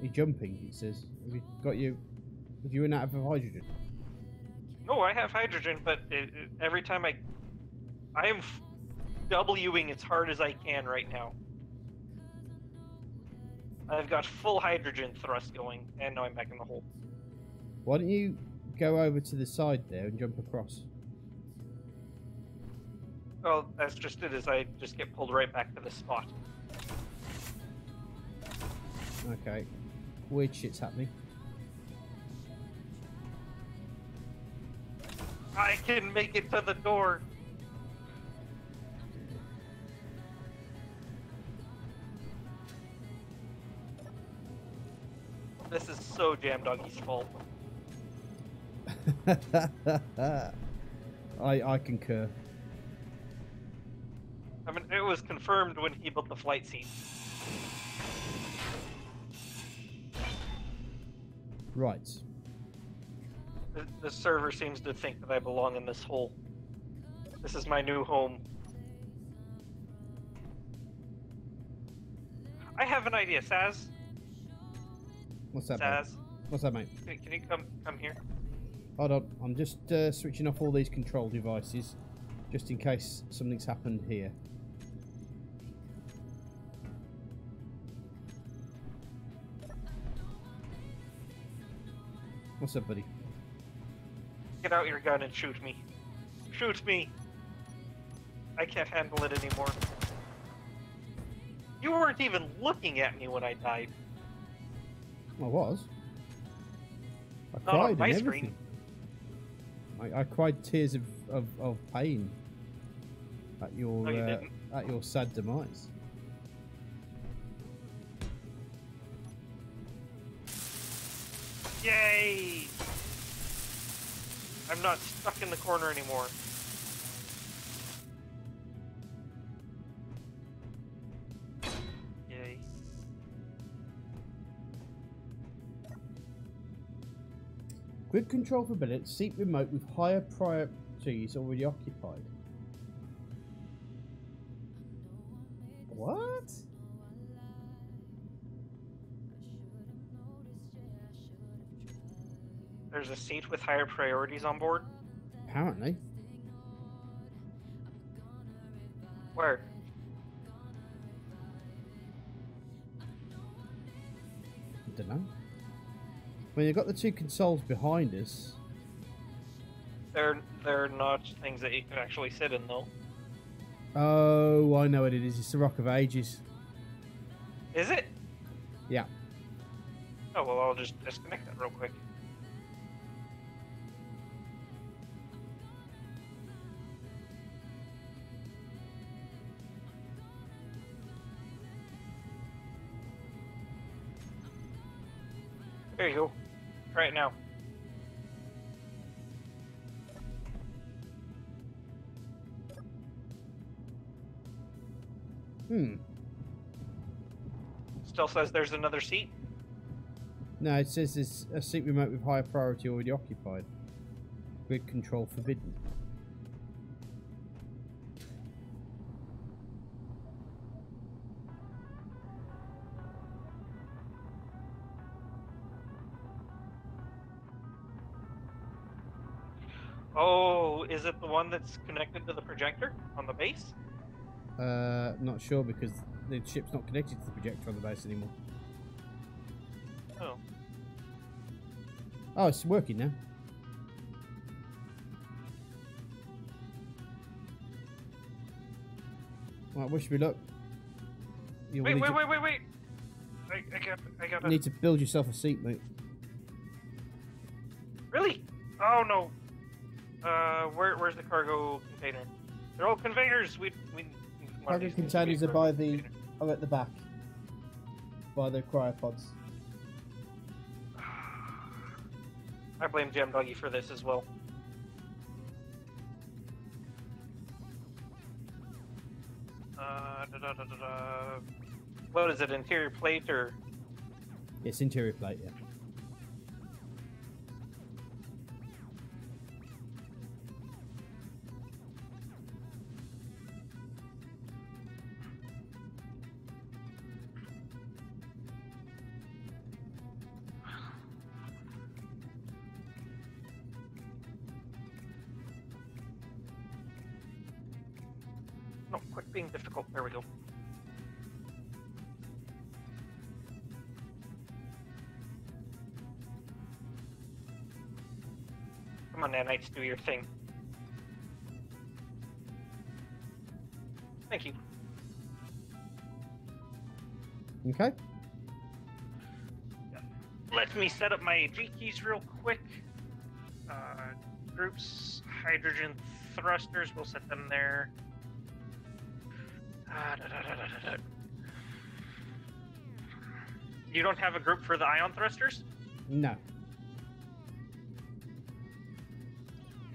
You're jumping, it says. Have you got you? Have you run out of hydrogen? No, I have hydrogen, but every time I am Wing as hard as I can right now. I've got full hydrogen thrust going, and now I'm back in the hole. Why don't you go over to the side there and jump across? Well, that's just it, is I just get pulled right back to the spot. Okay. Weird shit's happening. I can make it to the door. This is so Jam Doggy's fault. I concur. I mean, it was confirmed when he built the flight seat. Right. The server seems to think that I belong in this hole. This is my new home. I have an idea, Saz. What's that, Saz, mate? What's that, mate? can you come here? Hold on. I'm just switching off all these control devices, just in case something's happened here. What's up, buddy? Get out your gun and shoot me. Shoot me! I can't handle it anymore. You weren't even looking at me when I died. I was. I Not on cried my and screen. everything. I cried tears of pain at your No, you didn't. at your sad demise. Yay! I'm not stuck in the corner anymore. Yay. Grid control for billets. Seat remote with higher priorities already occupied. What? There's a seat with higher priorities on board? Apparently. Where? I don't know. When you've got the two consoles behind us. They're not things that you can actually sit in, though. Oh, I know what it is. It's the Rock of Ages. Is it? Yeah. Oh, well, I'll just disconnect that real quick. There you go. Try it now. Still says there's another seat? No, it says there's a seat remote with higher priority already occupied. Grid control forbidden. Oh, is it the one that's connected to the projector on the base? Not sure because the ship's not connected to the projector on the base anymore. Oh. Oh, it's working now. Right, wish me luck. You'll Wait! need to- I got You need to build yourself a seat, mate. Really? Oh no. Where's the cargo container? They're all conveyors. We Cargo containers are by the I'm at the back. By the cryopods. I blame Jam Doggy for this as well. What is it, interior plate or? It's interior plate, yeah. No, quit being difficult. There we go. Come on, nanites, do your thing. Thank you. Okay. Let me set up my G keys real quick. Groups, hydrogen thrusters, we'll set them there. You don't have a group for the ion thrusters? No.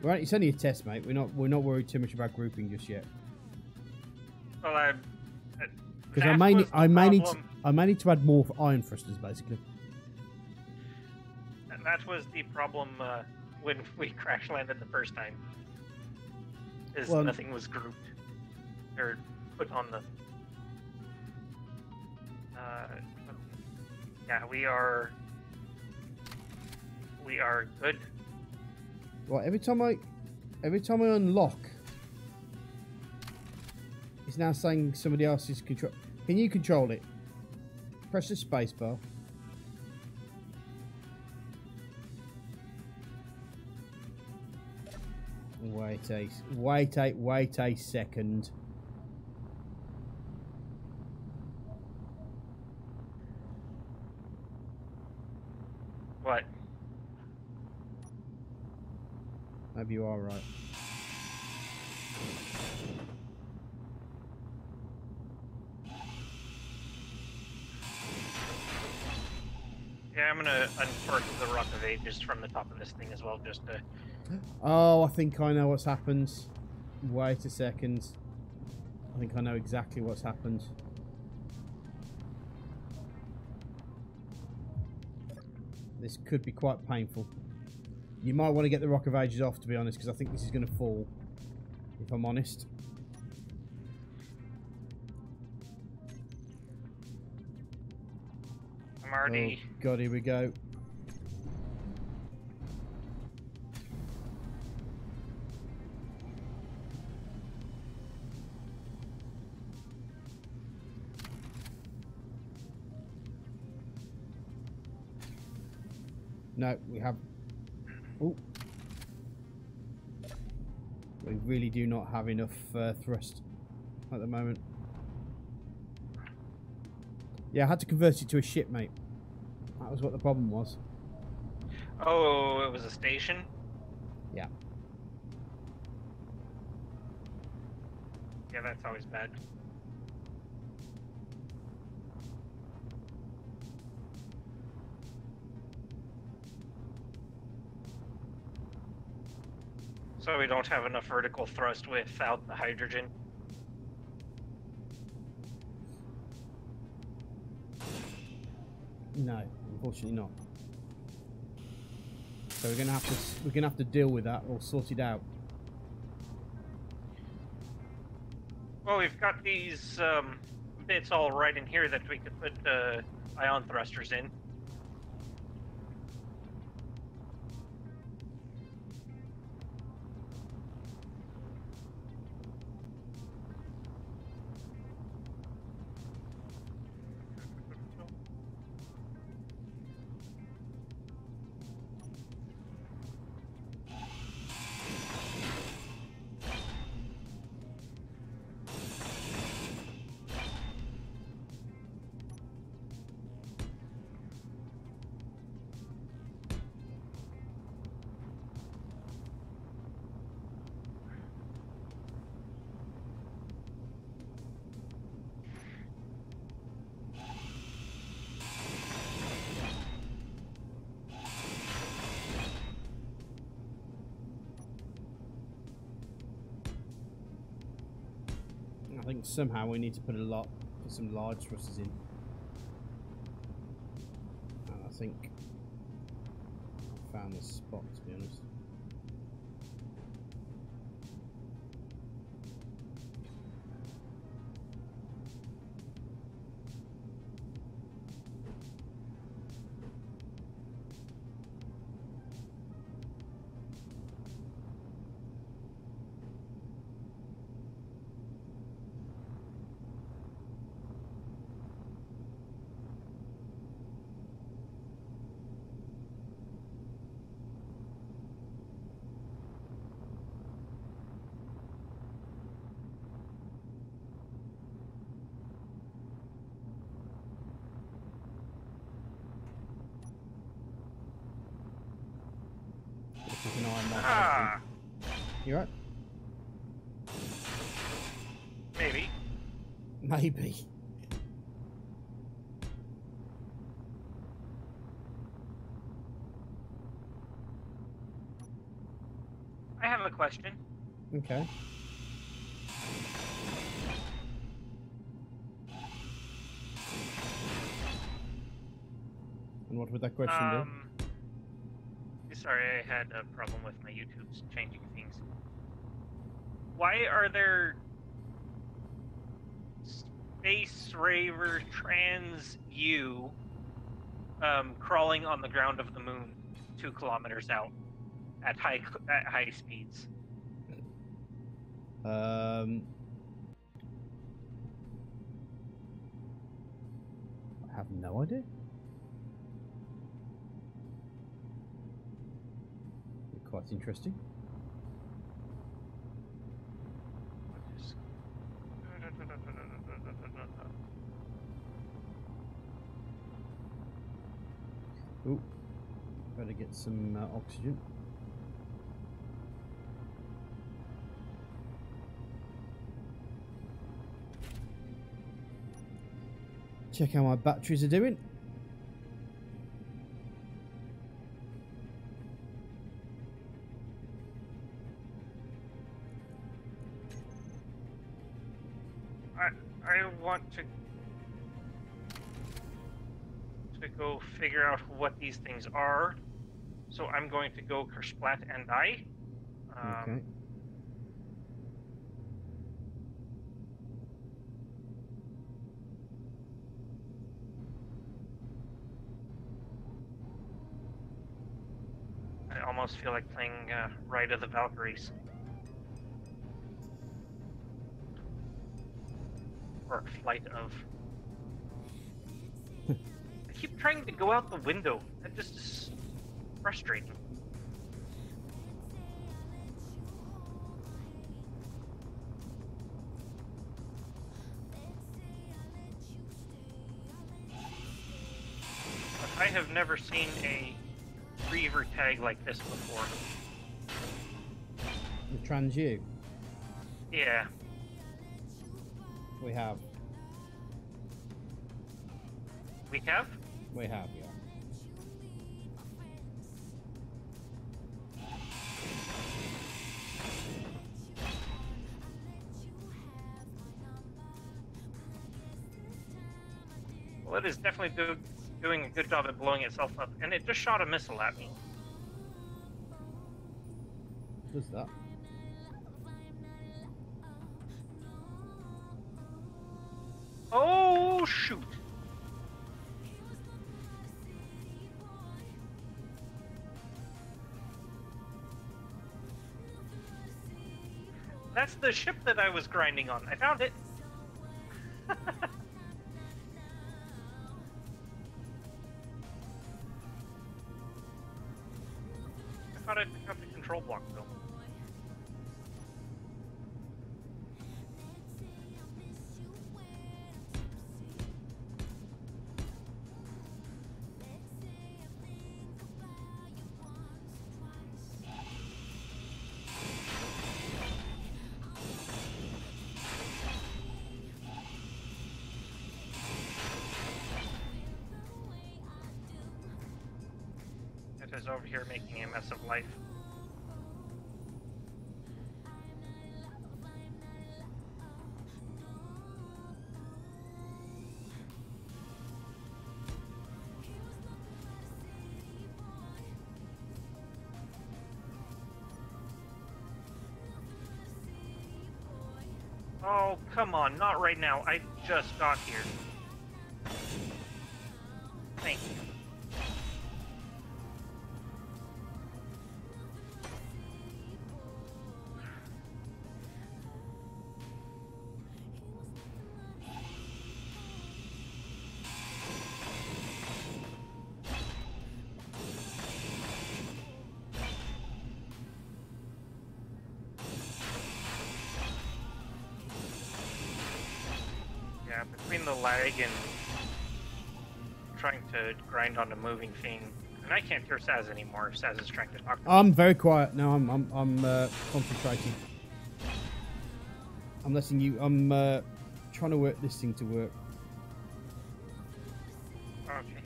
Right, it's only a test, mate. We're not worried too much about grouping just yet. Well, because I may need to add more for ion thrusters, basically. And that was the problem when we crash landed the first time. Is nothing was grouped or put on the. Yeah, we are good. Right, every time I unlock, it's now saying somebody else's control. Can you control it? Press the space bar. Wait a second. What? Maybe you are right. Yeah, I'm gonna uncork the Rock of Ages from the top of this thing as well, just to... Oh, I think I know what's happened. Wait a second. I think I know exactly what's happened. This could be quite painful. You might want to get the Rock of Ages off, to be honest, because I think this is going to fall, if I'm honest. I'm already... Oh, God, here we go. No, we have... Oh. We really do not have enough thrust at the moment. Yeah, I had to convert it to a ship, mate. That was what the problem was. Oh, it was a station? Yeah. Yeah, that's always bad. So we don't have enough vertical thrust without the hydrogen. No, unfortunately not. So we're gonna have to deal with that or sort it out. Well, we've got these bits all right in here that we could put ion thrusters in. think somehow we need to put some large thrusters in. And I think I found the spot, to be honest. Keep an eye on my Ah, You right? maybe. Maybe. I have a question. Okay. And what would that question be? Sorry, I had a problem with my YouTube's changing things. Why are there Space Raver Trans U crawling on the ground of the moon 2 kilometers out at high speeds? I have no idea. Quite interesting. Ooh, better get some oxygen. Check how my batteries are doing. I want to go figure out what these things are, so I'm going to go kersplat and die. Okay. I almost feel like playing Ride of the Valkyries. Or Flight of. I keep trying to go out the window. That just is frustrating. But I have never seen a Reaver tag like this before. The Trans U. Yeah. We have. We have? We have, yeah. Well, it is definitely doing a good job at blowing itself up, and it just shot a missile at me. Does that? Oh, shoot! That's the ship that I was grinding on. I found it. I thought I picked up the control block, though. It is over here making a mess of life. Oh, come on, not right now. I just got here. Thank you. Yeah, between the lag and trying to grind on a moving thing, and I can't hear Saz anymore. Saz is trying to talk to me. I'm very quiet now. I'm concentrating. I'm letting you. I'm trying to work this thing to work. Okay.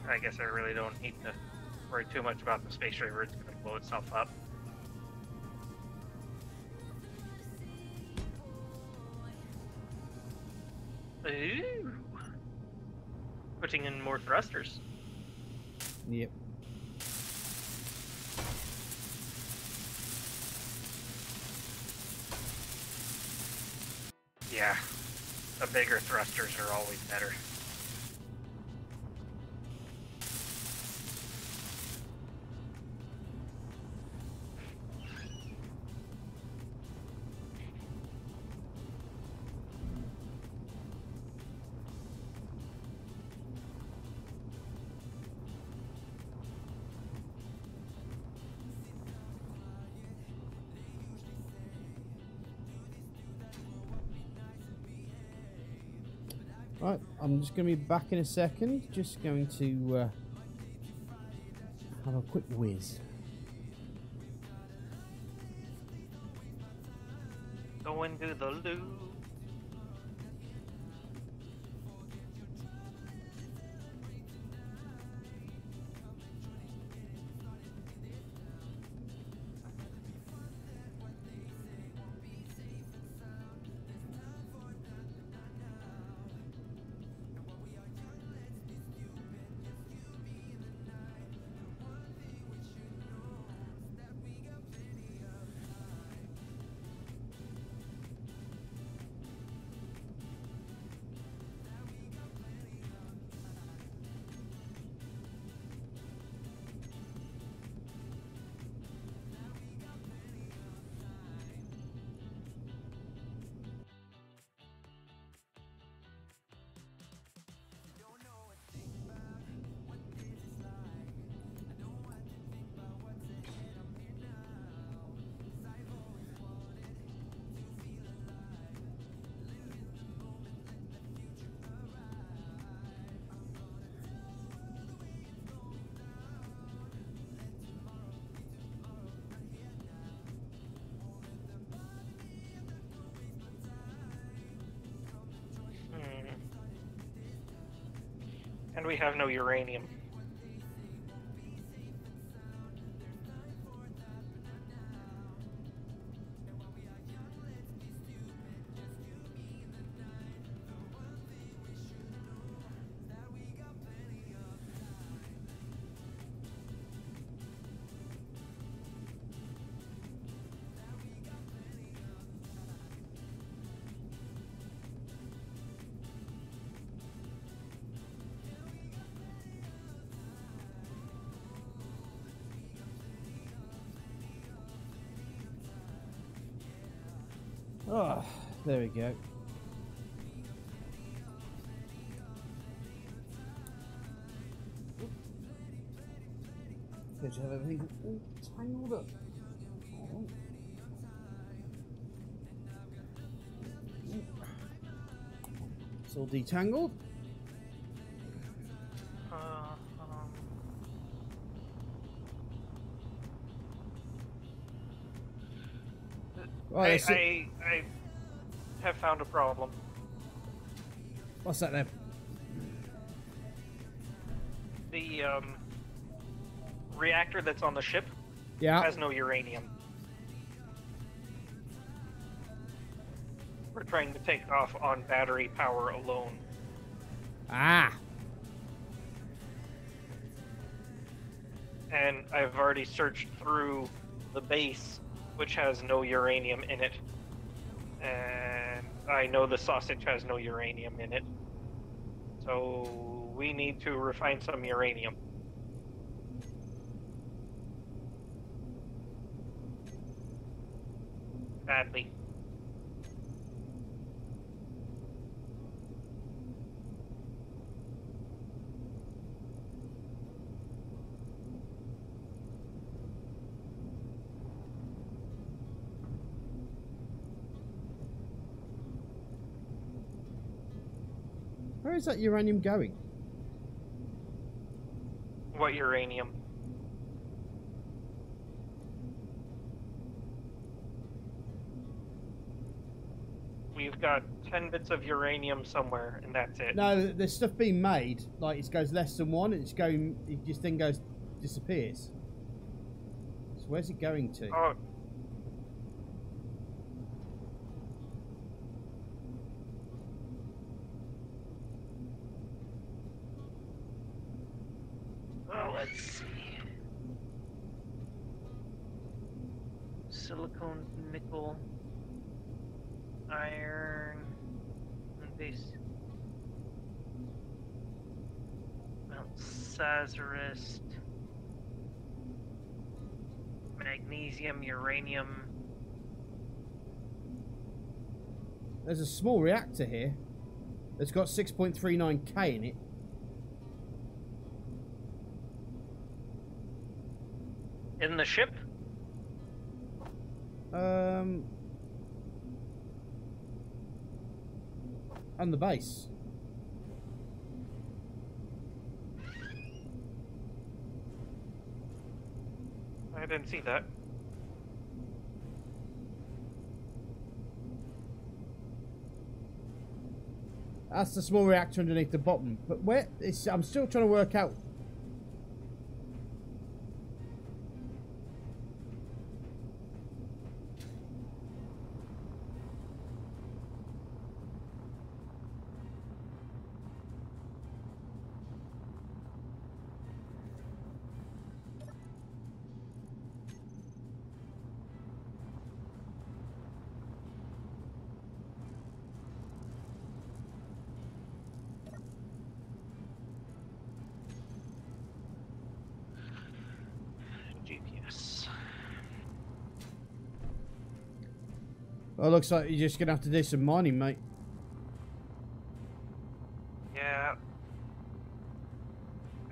I guess I really don't need to worry too much about the space river. It's going to blow itself up. Ooh. Putting in more thrusters. Yep. Yeah, the bigger thrusters are always better. Right, I'm just going to be back in a second. Just going to have a quick whiz. Go into the loo. And we have no uranium. Oh, there we go. Good to have everything all tangled up. Oh. It's all detangled. Right, I have found a problem. What's that then? The reactor that's on the ship has no uranium. We're trying to take off on battery power alone. Ah. And I've already searched through the base which has no uranium in it. And I know the sausage has no uranium in it. So we need to refine some uranium. Badly. Where is that uranium going? What uranium? We've got 10 bits of uranium somewhere, and that's it. No, there's stuff being made. Like it goes less than one, and it's going. It just then goes, disappears. So where's it going to? Oh. Well, let's see. Silicon, nickel, iron, and base. Mount Sazerist, magnesium, uranium. There's a small reactor here. It's got 6.39K in it. In the ship? On the base. I didn't see that. That's the small reactor underneath the bottom. But where? I'm still trying to work out. GPS. Well, it looks like you're just gonna have to do some mining, mate. Yeah.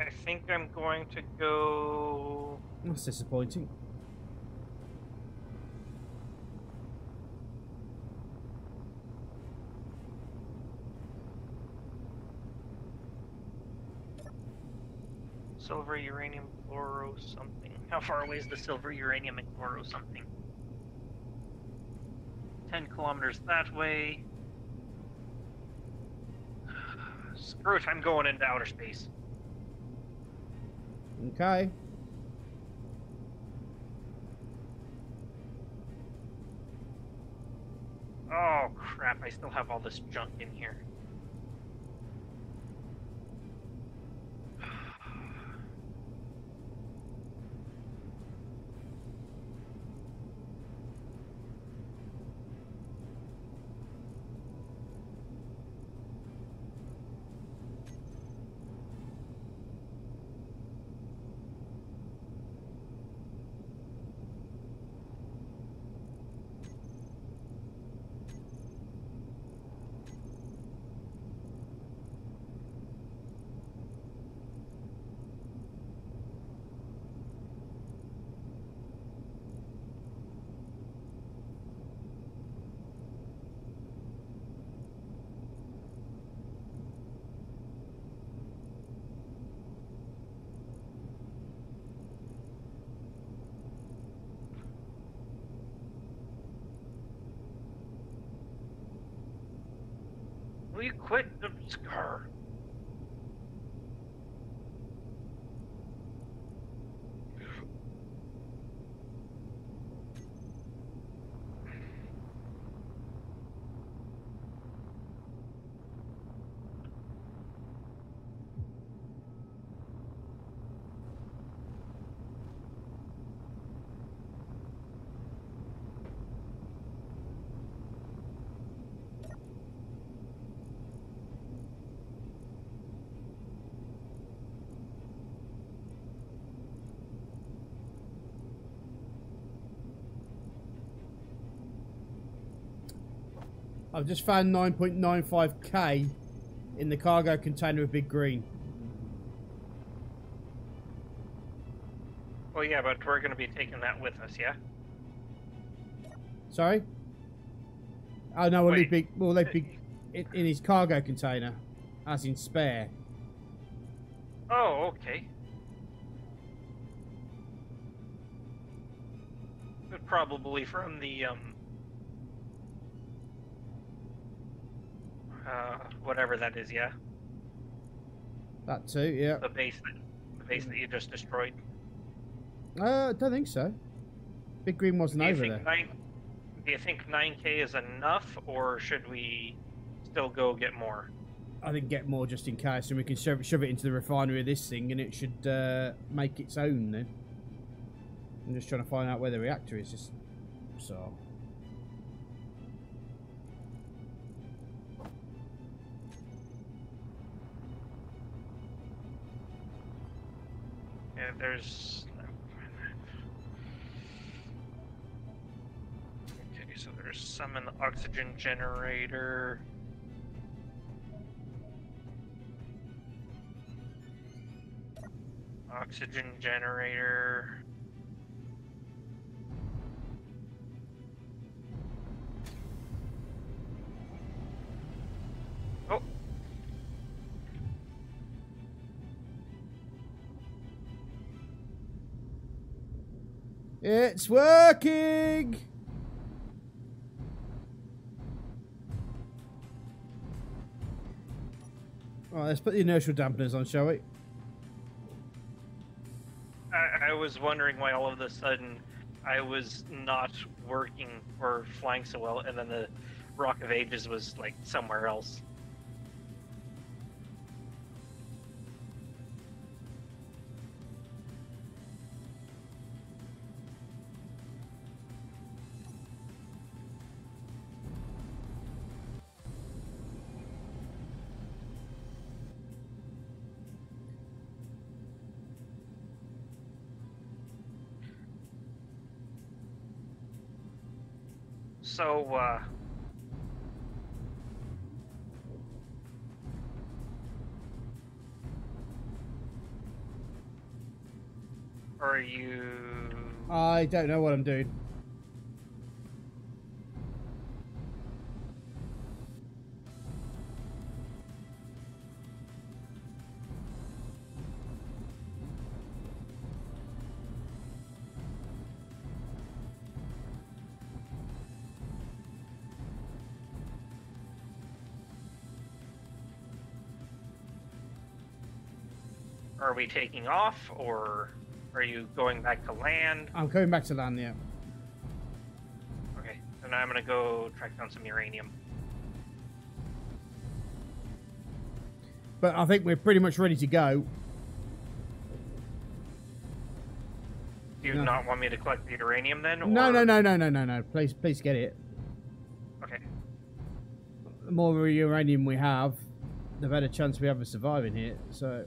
I think I'm going to go... That's disappointing. Silver, uranium, chloro, something. How far away is the silver, uranium, and chloro something? 10 kilometers that way. Screw it, I'm going into outer space. Okay. Oh crap, I still have all this junk in here. Will you quit the scar? I've just found 9.95k in the cargo container of Big Green. Oh yeah, but we're going to be taking that with us, yeah? Sorry? Oh no, we'll Wait. leave Big in his cargo container, as in spare. Oh, okay. But probably from the, whatever that is, yeah? That too, yeah. The base that you just destroyed. I don't think so. Big Green wasn't over there. Do you think 9k is enough, or should we still go get more? I think get more just in case, and we can shove it into the refinery of this thing, and it should make its own then. I'm just trying to find out where the reactor is, just so. Yeah, there's... Okay, so there's some in the oxygen generator. Oxygen generator. Oh. It's working! Alright, let's put the inertial dampeners on, shall we? I was wondering why all of a sudden I was not working or flying so well, and then the Rock of Ages was like somewhere else. So, are you... I don't know what I'm doing. Are we taking off, or are you going back to land? I'm going back to land, yeah. Okay, then I'm gonna go track down some uranium. But I think we're pretty much ready to go. Do you No. not want me to collect the uranium then? No, or... no. Please get it. Okay. The more uranium we have, the better chance we have of surviving here, so...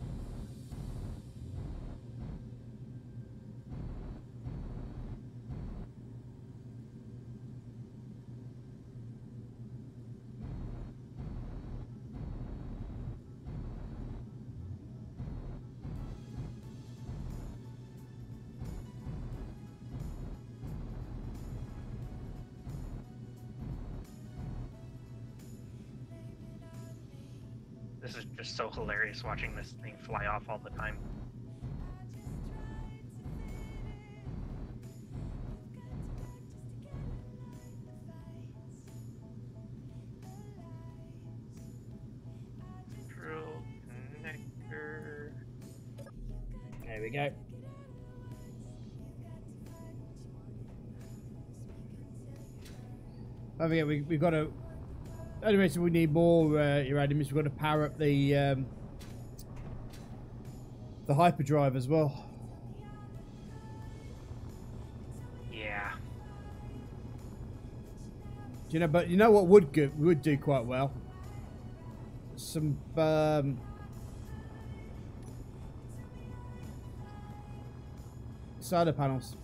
This is just so hilarious watching this thing fly off all the time. Drill connector. There we go. Don't forget, we've got to... The only reason we need more uranium is we've got to power up the hyperdrive as well. Yeah. Do you know? But you know what would do quite well? Some solar panels.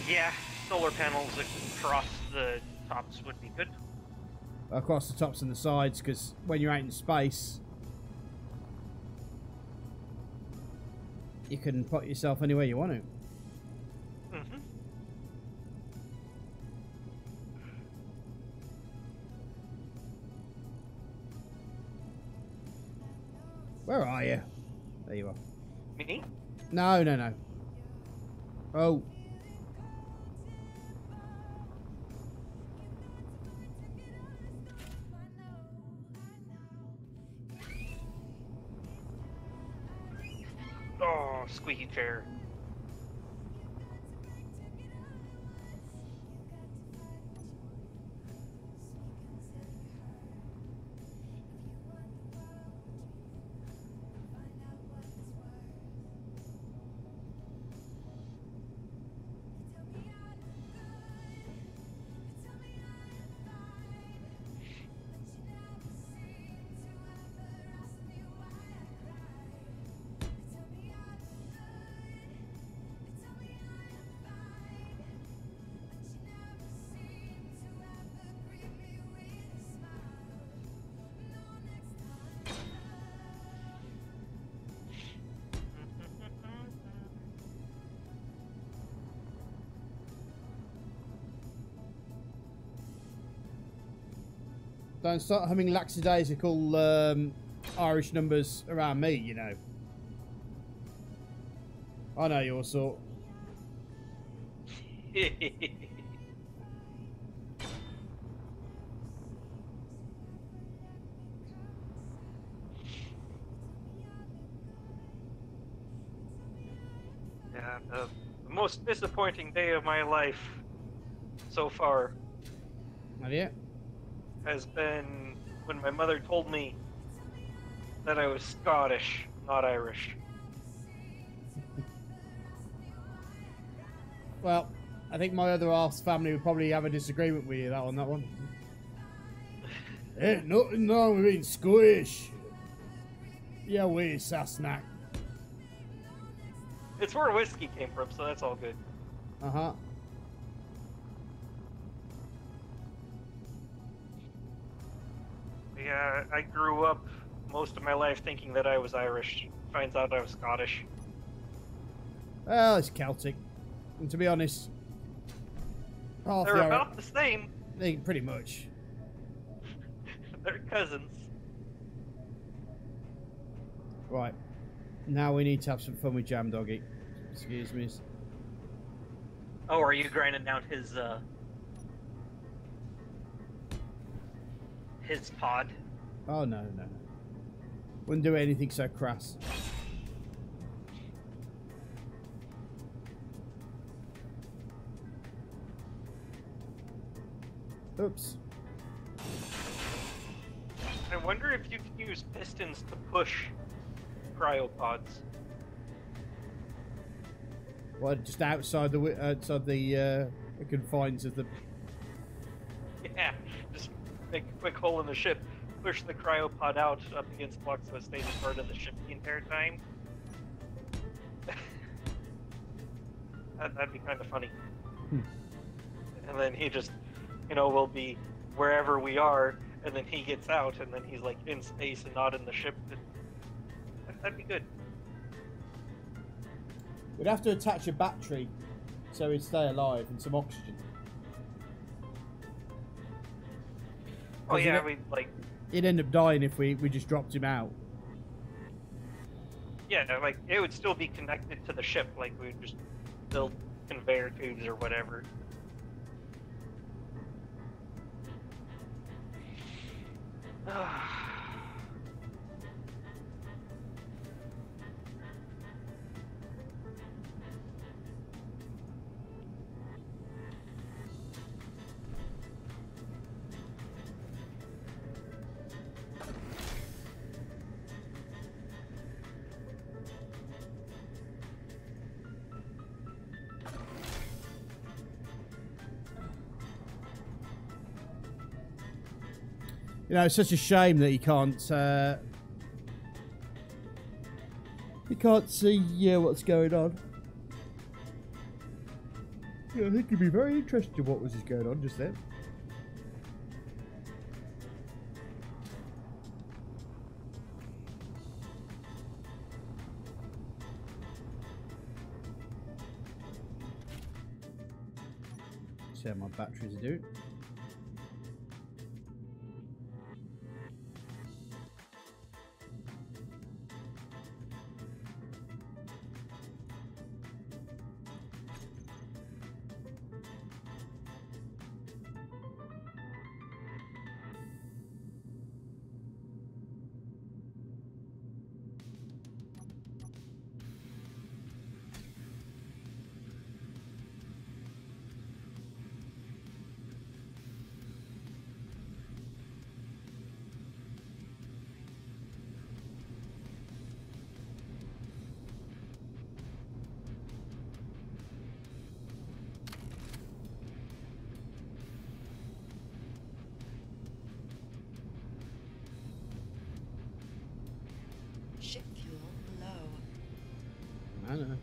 Yeah, solar panels across the tops would be good. Across the tops and the sides, because when you're out in space, you can put yourself anywhere you want to. Mm-hmm. Where are you? There you are. Me? No, no, no. Oh. Oh, squeaky chair. Don't start humming lackadaisical Irish numbers around me, you know. I know your sort. Yeah, the most disappointing day of my life so far Have you? has been when my mother told me that I was Scottish, not Irish. Well, I think my other half's family would probably have a disagreement with you on that one. Ain't nothing wrong with being Scottish. Yeah, we Sasnak. It's where whiskey came from, so that's all good. Uh-huh. Yeah, I grew up most of my life thinking that I was Irish. Finds out I was Scottish. Well, it's Celtic. And to be honest, half They're the about the same. they pretty much. They're cousins. Right. Now we need to have some fun with Jam Doggy. Excuse me. Oh, are you grinding down his pod? Oh, no, no. Wouldn't do anything so crass. Oops. I wonder if you can use pistons to push cryopods. What, just outside the confines of the... Yeah, just make a quick hole in the ship, push the cryopod out up against blocks so it stays part of the ship the entire time. That'd be kind of funny. And then he just, will be wherever we are, and then he gets out, and then he's like in space and not in the ship. That'd be good. We'd have to attach a battery so he'd stay alive and some oxygen. Oh yeah, we like... He'd end up dying if we just dropped him out. Yeah, like, it would still be connected to the ship, like we would just build conveyor tubes or whatever. It's such a shame that he can't see what's going on. Yeah, I think he'd be very interested in what was going on just then. see how my batteries are doing. Ship fuel low. I know.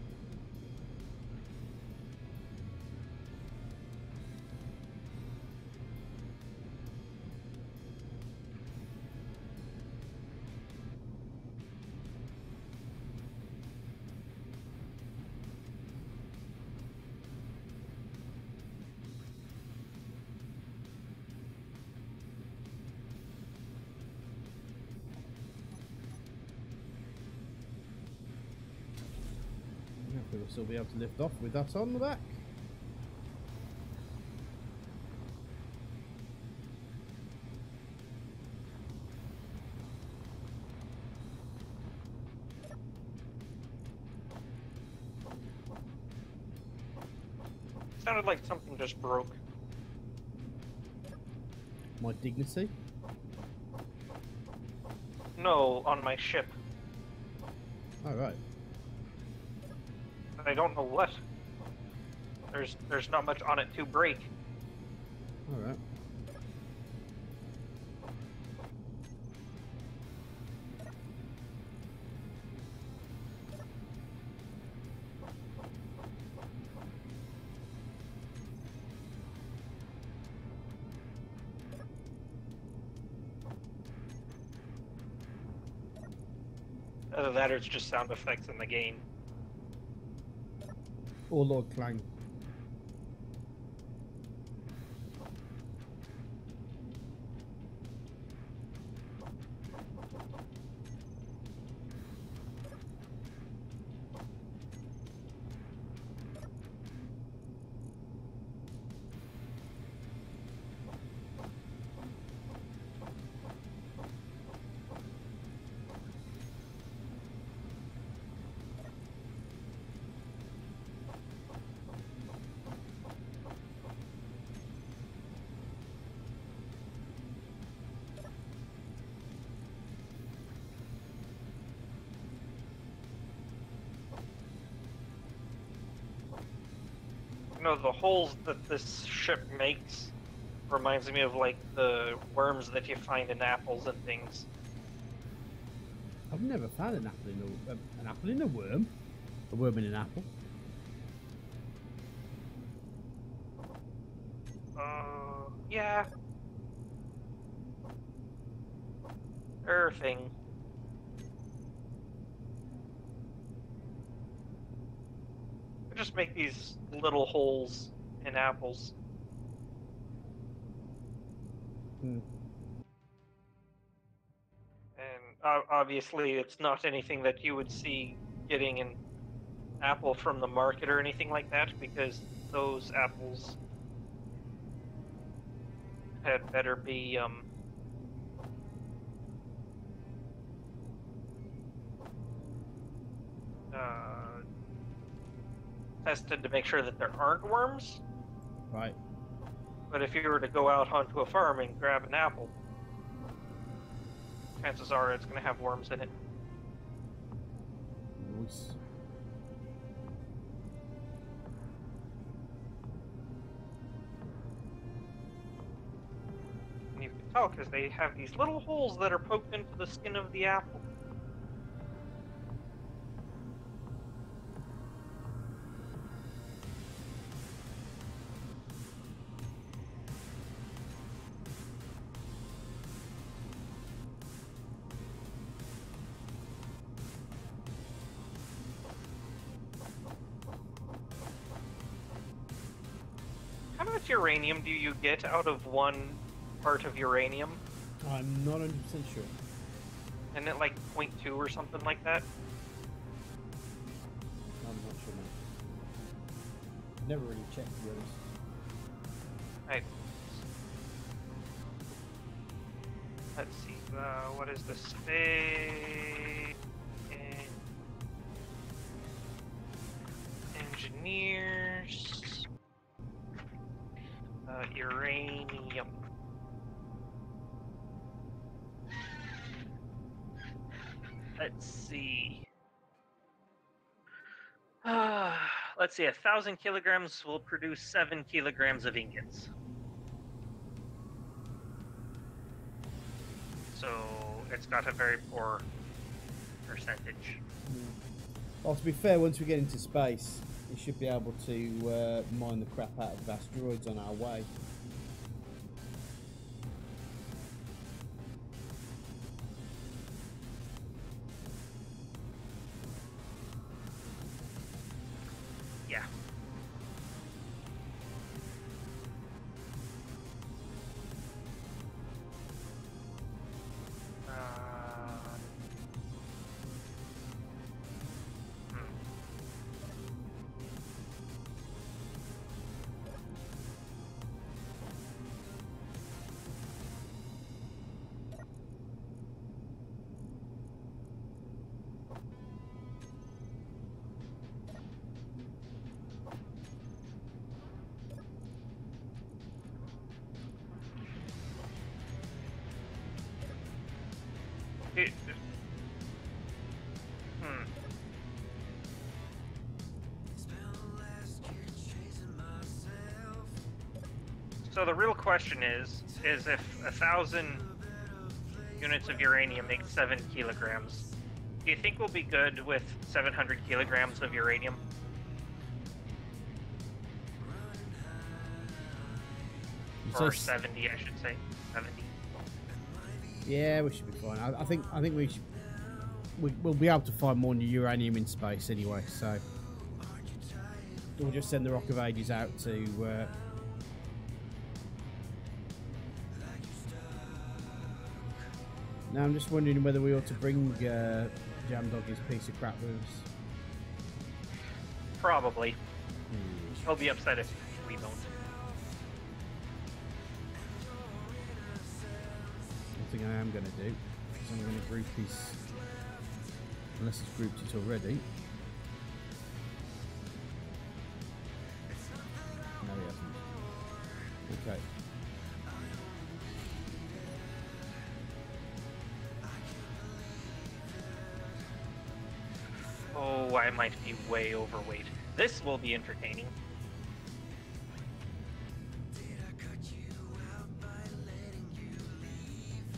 We'll still be able to lift off with that on the back. Sounded like something just broke. My dignity. No, on my ship. All right. I don't know what. There's not much on it to break. All right. Either that or it's just sound effects in the game. Or Lord Clang. You know, the holes that this ship makes reminds me of like the worms that you find in apples and things. I've never found an apple in an apple in a worm. A worm in an apple. Yeah. Thing. I just make these little holes in apples. Hmm. And obviously it's not anything that you would see getting an apple from the market or anything like that, because those apples had better be tested to make sure that there aren't worms. Right. But if you were to go out onto a farm and grab an apple, chances are it's going to have worms in it. Nice. And you can tell because they have these little holes that are poked into the skin of the apple. uranium do you get out of 1 part of uranium? I'm not 100% sure. Isn't it like 0.2 or something like that? I'm not sure, man. Never really checked, to be honest. I... Let's see, what is the space? Engineers... uranium. Let's see. Let's see, 1,000 kilograms will produce 7 kilograms of ingots. So it's got a very poor percentage. Well, to be fair, once we get into space, we should be able to mine the crap out of asteroids on our way. Yeah. So the real question is if 1,000 units of uranium makes 7 kilograms, do you think we'll be good with 700 kilograms of uranium? Or 70, I should say. 70. Yeah, we should be fine. I think we should. We'll be able to find more uranium in space anyway. So we'll just send the Rock of Ages out to. Now I'm just wondering whether we ought to bring Jam Dog his piece of crap with us. Probably. He'll be upset if we don't. One thing I am going to do is I'm going to group his, unless it's grouped it already. No, he hasn't. Okay. Oh, I might be way overweight. This will be entertaining.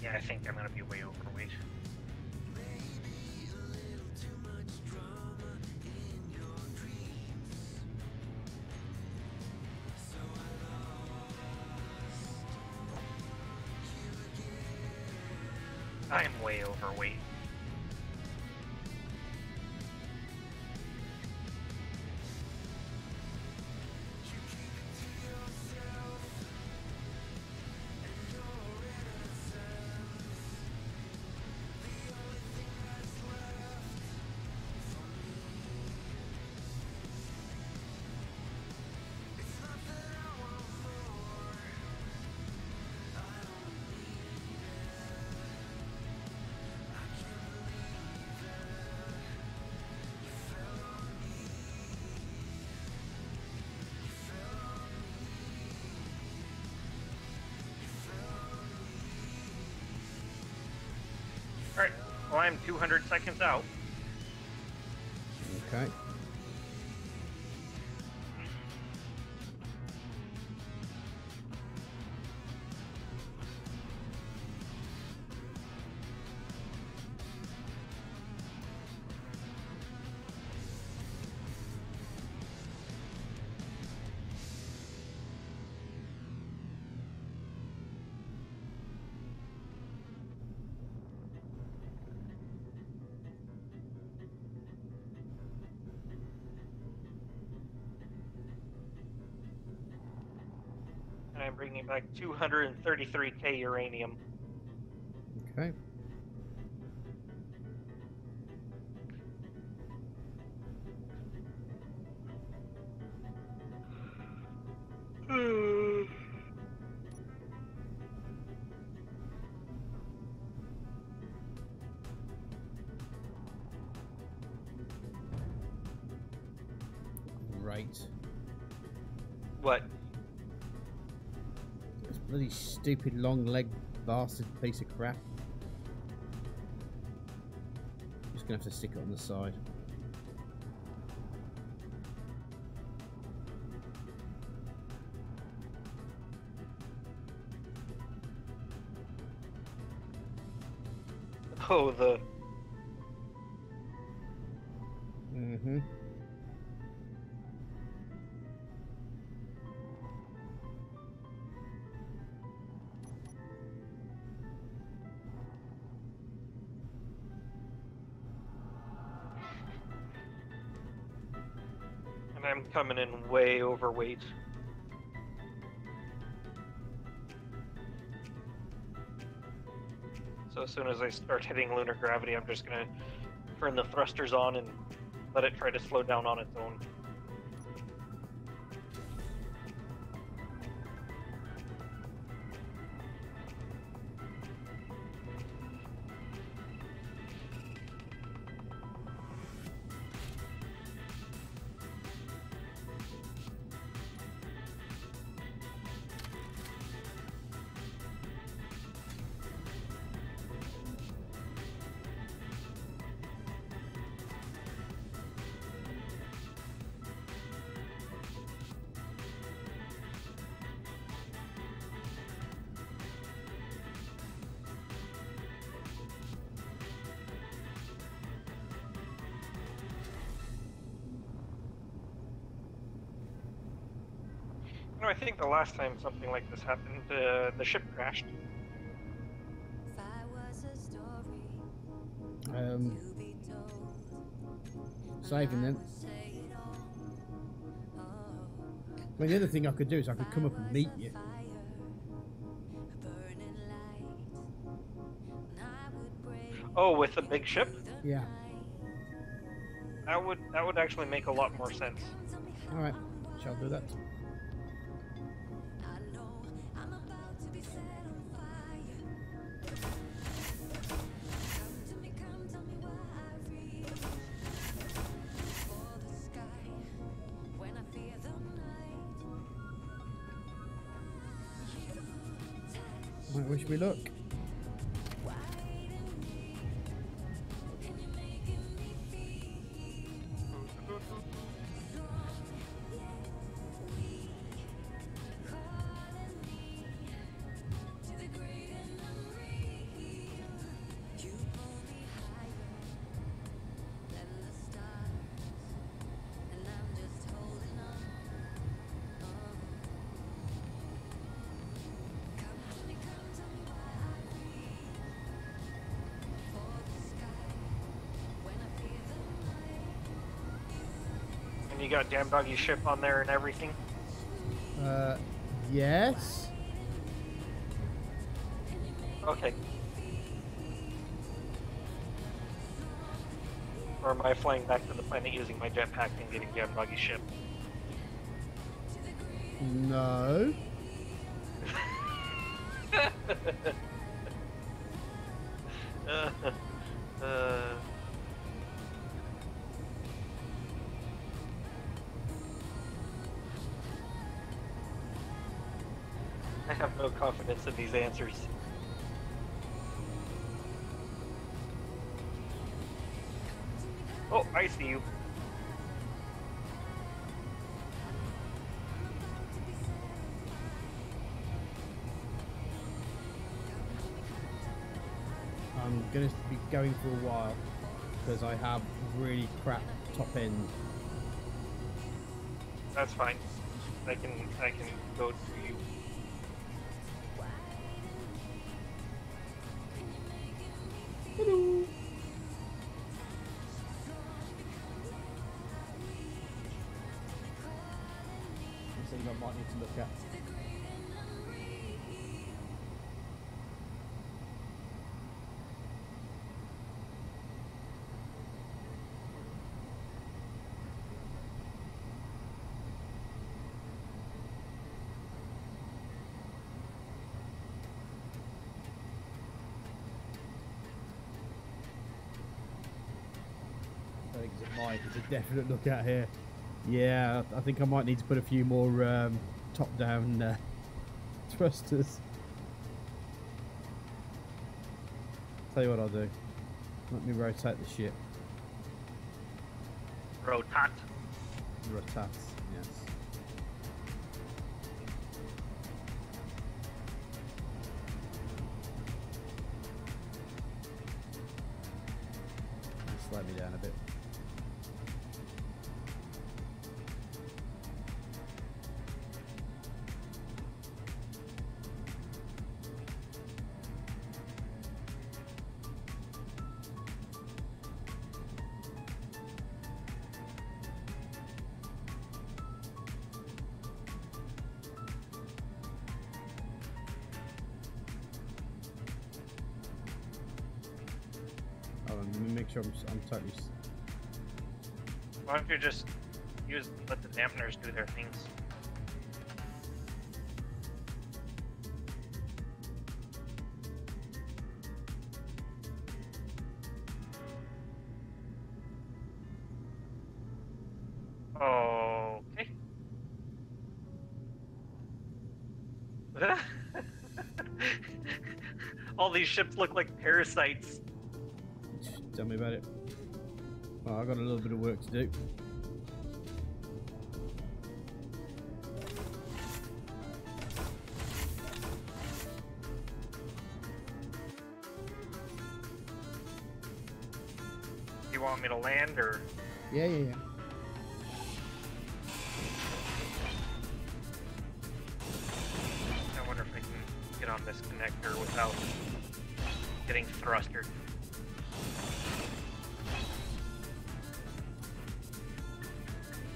Yeah, I think I'm gonna be way overweight. I'm way overweight. Alright, well I'm 200 seconds out. Okay. bringing back 233k uranium. Okay. Right. What? This bloody stupid long-legged bastard piece of crap. Just gonna have to stick it on the side. Oh, the... Mm-hmm. And I'm coming in way overweight. So as soon as I start hitting lunar gravity, I'm just gonna turn the thrusters on and let it try to slow down on its own. You know, I think the last time something like this happened, the ship crashed. Saving them. Well, the other thing I could do is I could come up and meet you. Oh, with the big ship? Yeah. That would actually make a lot more sense. All right. Shall do that. Right, wish me luck. You got Damn Doggy's ship on there and everything? Yes. Okay. Or am I flying back to the planet using my jetpack and getting Damn Doggy's ship? No. I have no confidence in these answers. Oh, I see you. I'm going to be going for a while because I have really crap top end. That's fine. I can go to you. Hello. Things I might need to look at. There's a definite look out here. Yeah, I think I might need to put a few more top-down thrusters. Tell you what I'll do. Let me rotate the ship. Rotat. Rotats, yes. Slow me down a bit. Let me make sure I'm totally. Why don't you just let the dampeners do their things? Okay. All these ships look like parasites. Tell me about it. Oh, I've got a little bit of work to do. You want me to land or? Yeah. I wonder if I can get on this connector without getting thrustered.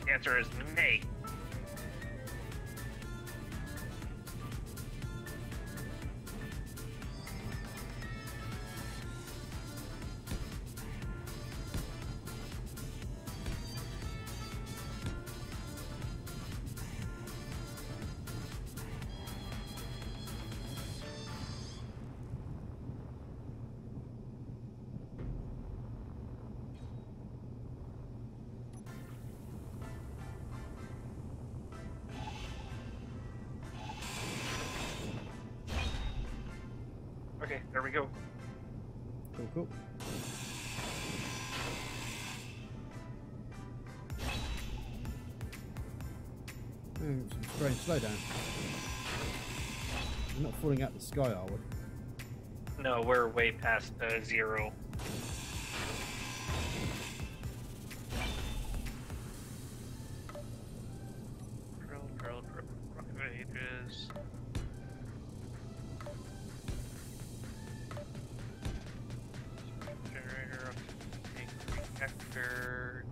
The answer is nay. Okay, there we go. Cool. Slow down. We're not falling out the sky, are we? No, we're way past 0. Drill. Rocket ages. Generator, reactor.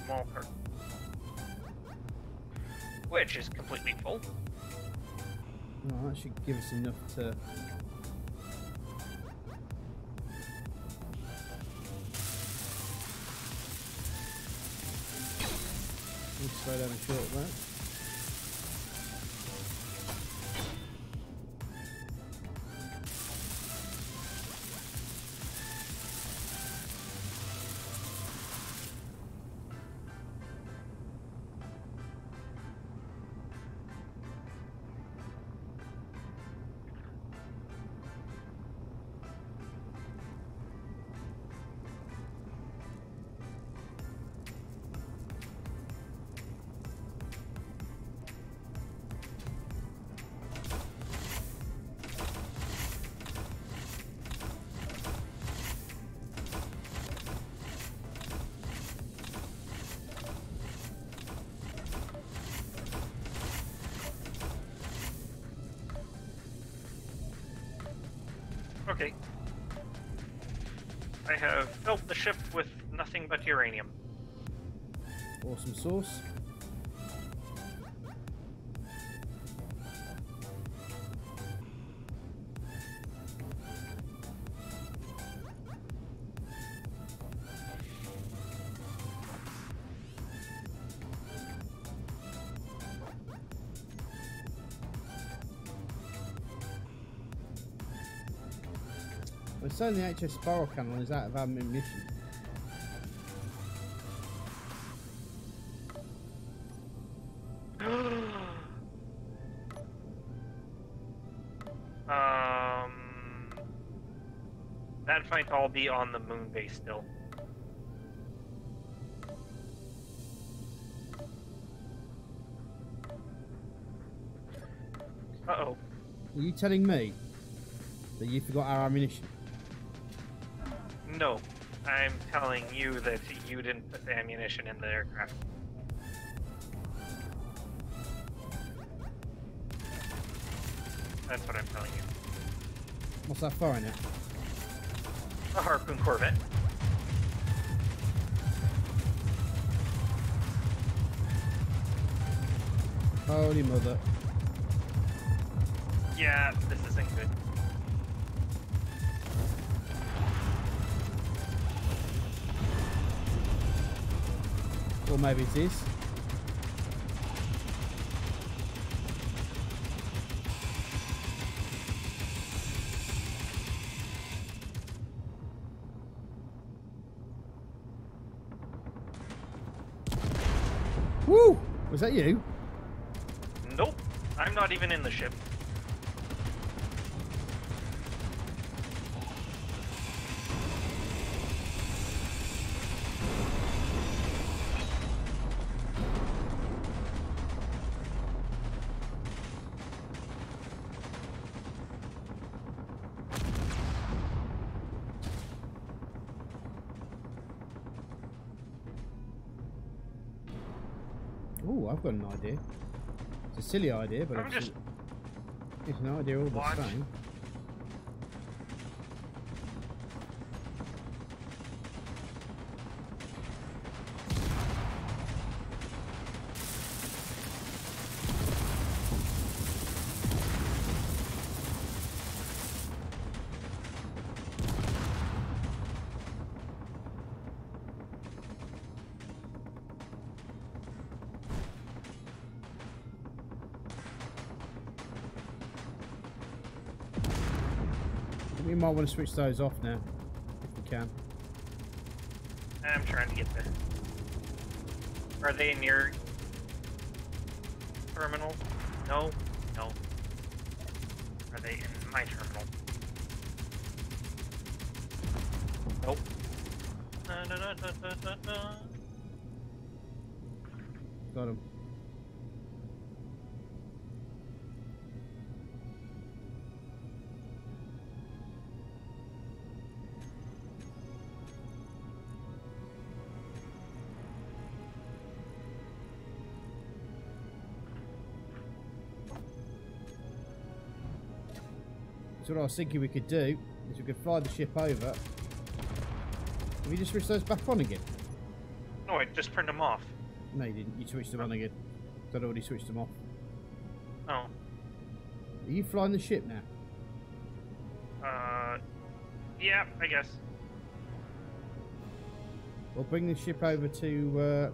Small part. Which is completely full. Oh, that should give us enough to. We'll slow down and short of that. Okay. I have filled the ship with nothing but uranium. Awesome sauce. We're saying the HS Spiral Cannon is out of ammunition. That might all be on the moon base still. Uh-oh. Are you telling me that you forgot our ammunition? No. I'm telling you that you didn't put the ammunition in the aircraft. That's what I'm telling you. What's that firing at? A Harpoon Corvette. Holy mother. Yeah, this isn't good. Or maybe it is. Woo! Was that you? Nope. I'm not even in the ship. Oh, I've got an idea. It's a silly idea, but it's an idea all the same. We might want to switch those off now, if we can. I'm trying to get there. Are they near terminal? No, no. Are they in my terminal? Nope. Got him. So what I was thinking we could do is we could fly the ship over. Have you just switched those back on again? No, I just turned them off. No, you didn't. You switched them on again. I'd already switched them off. Oh. Are you flying the ship now? Yeah, I guess. Well, bring the ship over to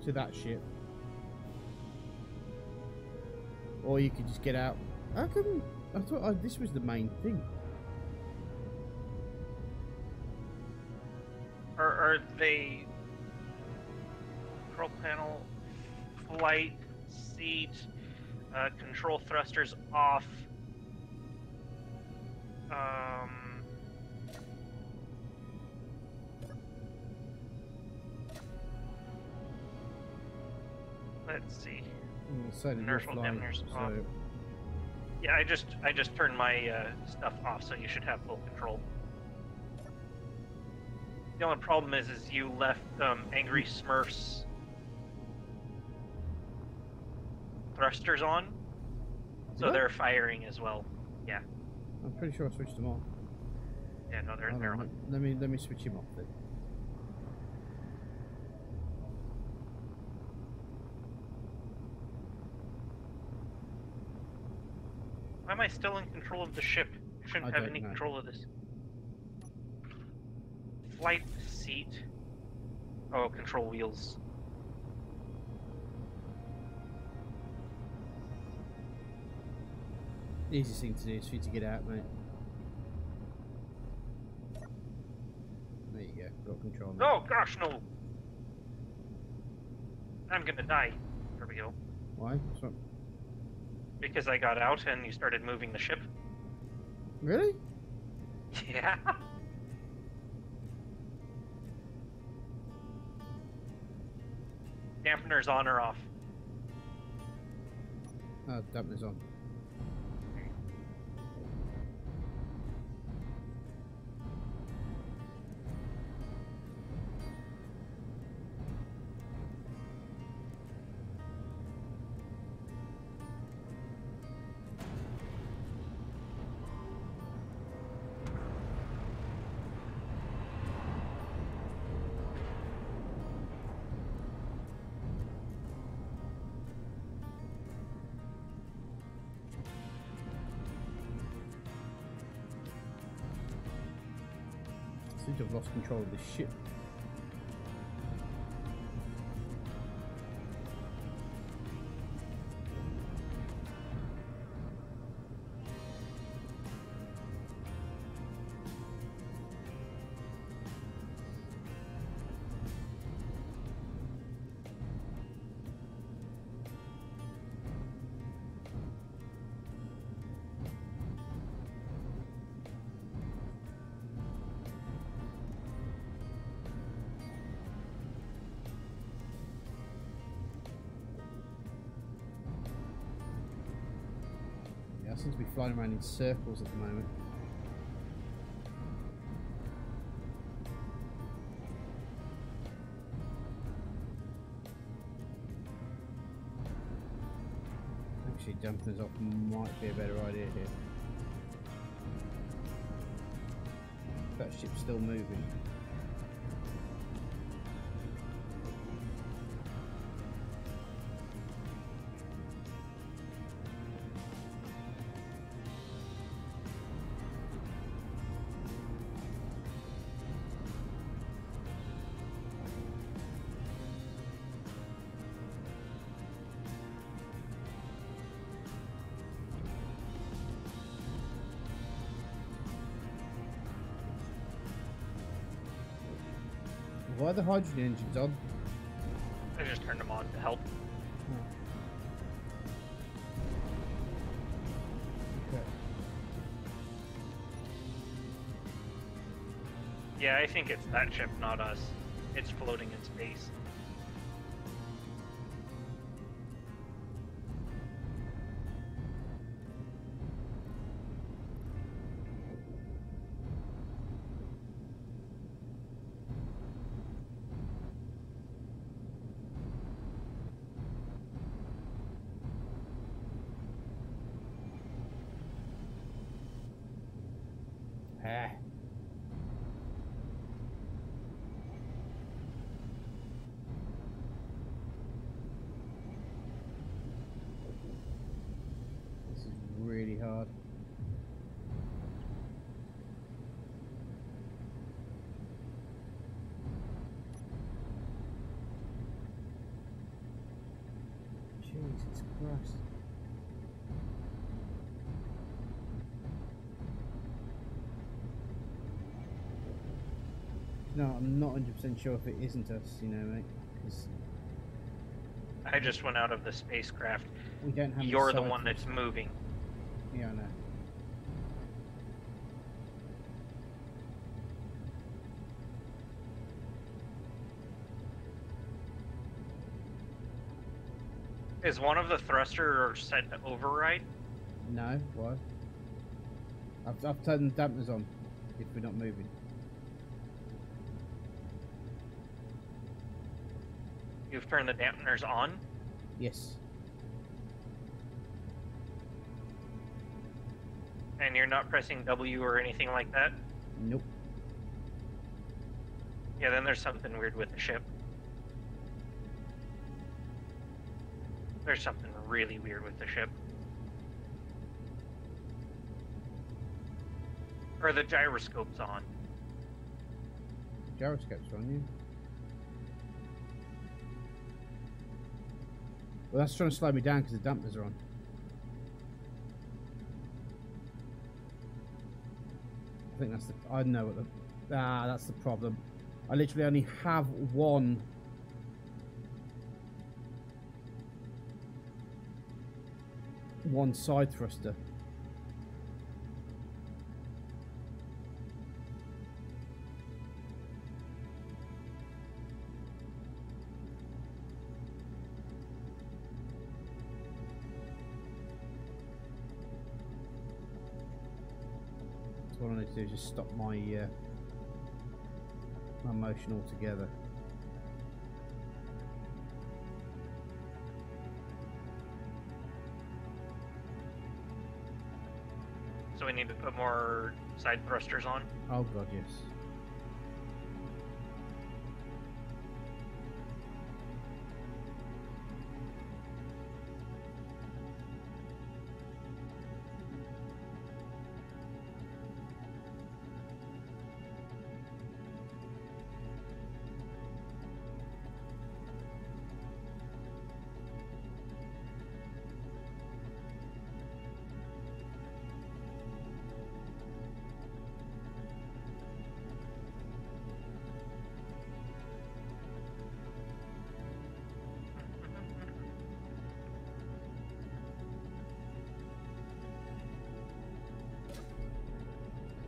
that ship. Or you could just get out. How come? I thought this was the main thing. Are they control panel, flight, seat, control thrusters off? Let's see. Inertial dampeners off. Yeah, I just turned my stuff off, so you should have full control. The only problem is you left Angry Smurf's thrusters on, so they're firing as well. Yeah. I'm pretty sure I switched them off. Yeah, no, they're on. Let me switch him off then. Why am I still in control of the ship? I shouldn't have any control of this. Flight seat. Oh, control wheels. The easiest thing to do is for you to get out, mate. There you go. Got control now. Oh gosh, no! I'm gonna die. There we go. Why? What's wrong? Because I got out and you started moving the ship. Really? Yeah. Dampener's on or off? Oh, dampener's on. I seem to have lost control of this ship. I seem to be flying around in circles at the moment. Actually, dampeners off might be a better idea here. That ship's still moving. Why are the hydrogen engines on? I just turned them on to help. Oh. Okay. Yeah, I think it's that ship, not us. It's floating in space. Ah. This is really hard. Jesus Christ. No, I'm not 100% sure if it isn't us, you know, mate. Because I just went out of the spacecraft. we don't have. You're the sight one of- that's moving. Yeah, I know. Is one of the thruster set to override? No, why? I've turned the dampeners on if we're not moving. You've turned the dampeners on? Yes. And you're not pressing W or anything like that? Nope. Yeah, then there's something weird with the ship. There's something really weird with the ship. Or the gyroscope's on. Gyroscope's on you. Well, that's trying to slow me down because the dampeners are on. I think that's the... I know what the... Ah, that's the problem. I literally only have one side thruster. So what I need to do is just stop my my motion altogether. So we need to put more side thrusters on. Oh god, yes.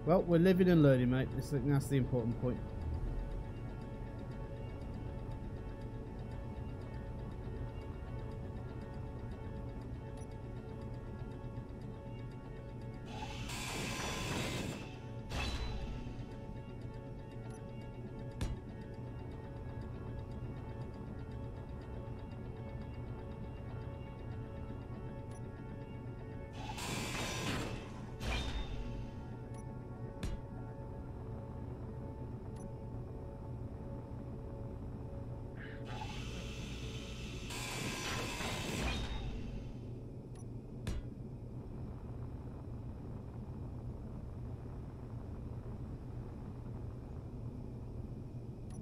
Well, we're living and learning, mate. That's the important point.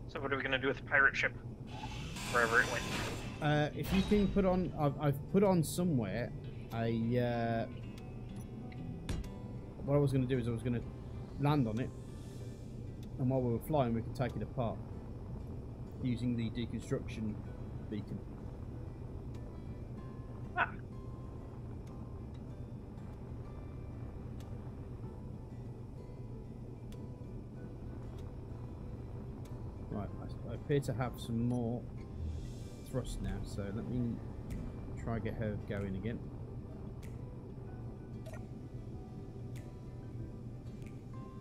So what are we gonna do with the pirate ship? Wherever it went. If you can put on, I've put on somewhere a. What I was going to do is I was going to land on it, and while we were flying, we could take it apart using the deconstruction beacon. Ah. Right, I appear to have some more thrust now, so let me try get her going again.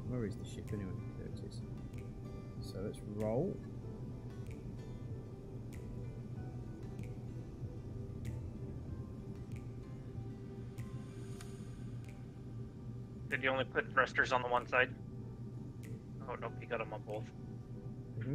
Where is the ship anyway? There it is. So let's roll. Did you only put thrusters on the one side? Oh nope, you got them on both. Mm-hmm.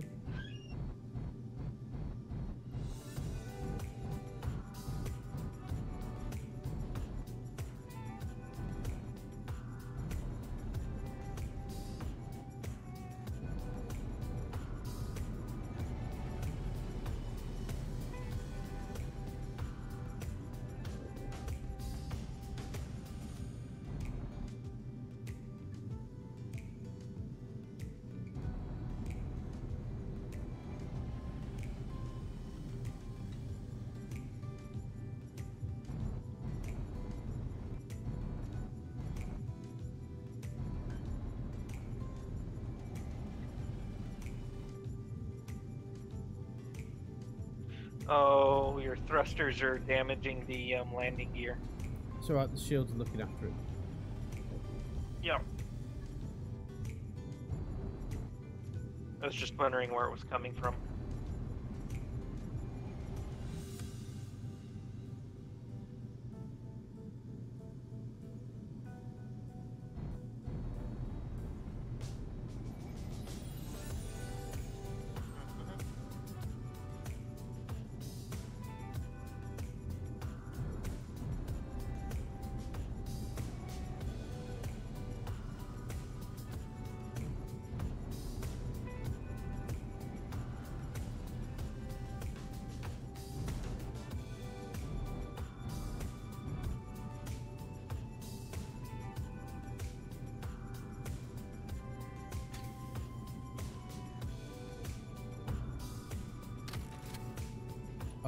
Oh, your thrusters are damaging the landing gear. It's alright, the shields are looking after it. Yeah. I was just wondering where it was coming from.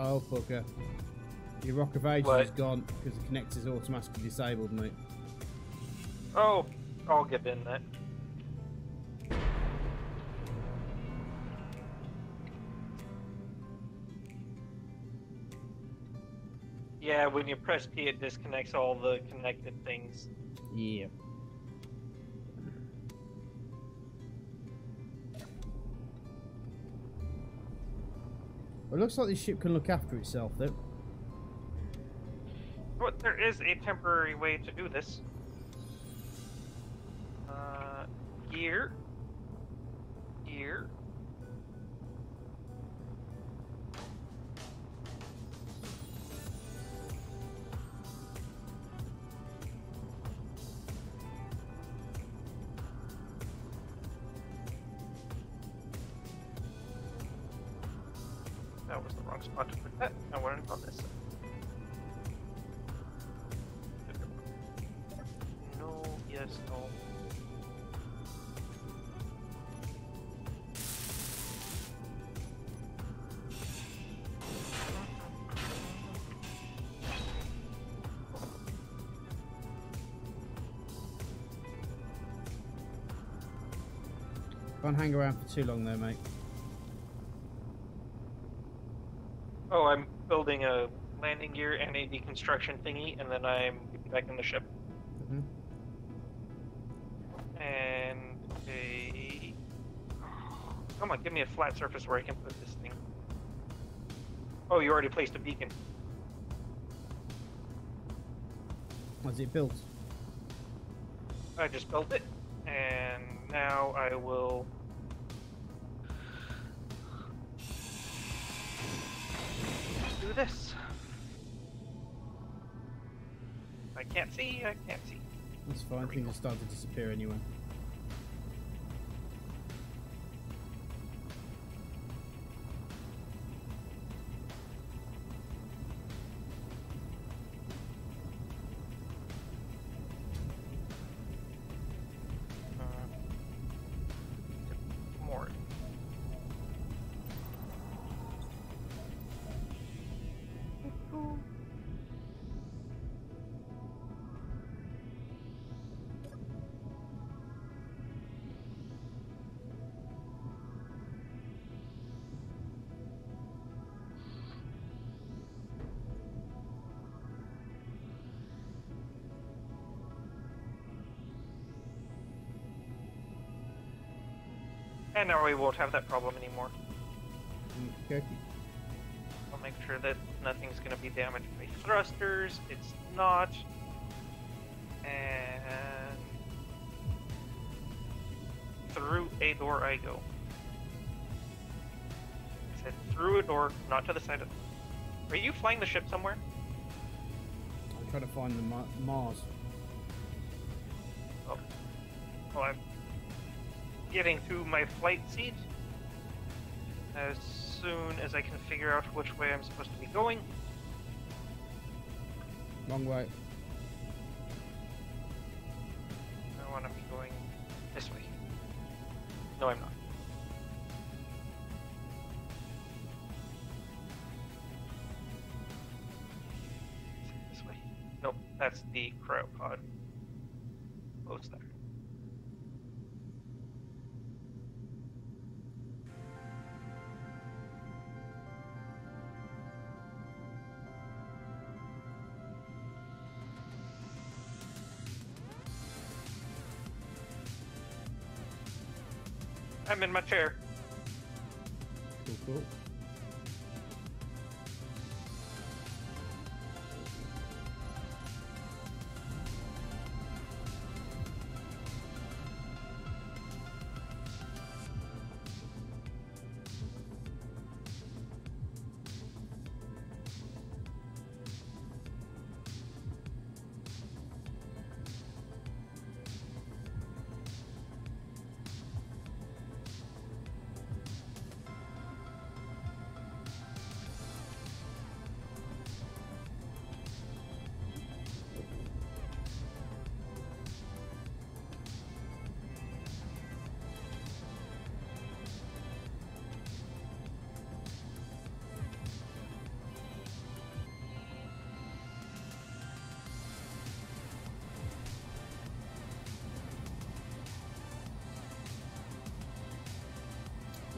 Oh, fucker. Your Rock of Ages What? is gone because the connector's automatically disabled, mate. Oh, I'll get in that. Yeah, when you press P, it disconnects all the connected things. Yeah. Well, it looks like this ship can look after itself, though. But there is a temporary way to do this. Gear. Gear. That was the wrong spot to put that. I wanted it on this side. No, yes, no. Can't hang around for too long, though, mate. Oh, I'm building a landing gear and a deconstruction thingy, and then I'm back in the ship. Mm-hmm. And a... Come on, give me a flat surface where I can put this thing. Oh, you already placed a beacon. How's it built? I just built it, and now I will... do this. I can't see, I can't see. That's fine. Things will start to disappear anyway. More. And now we won't have that problem anymore. Okay. I'll make sure that nothing's going to be damaged by thrusters. It's not. And through a door I go. I said through a door, not to the side of... Are you flying the ship somewhere? I'm trying to find the Mars. Oh. Well, I'm getting to my flight seat as soon as I can figure out which way I'm supposed to be going. Wrong way. I want to be going this way. No, I'm not. This way. Nope, that's the cryopod. Close there. I'm in my chair. Cool, cool.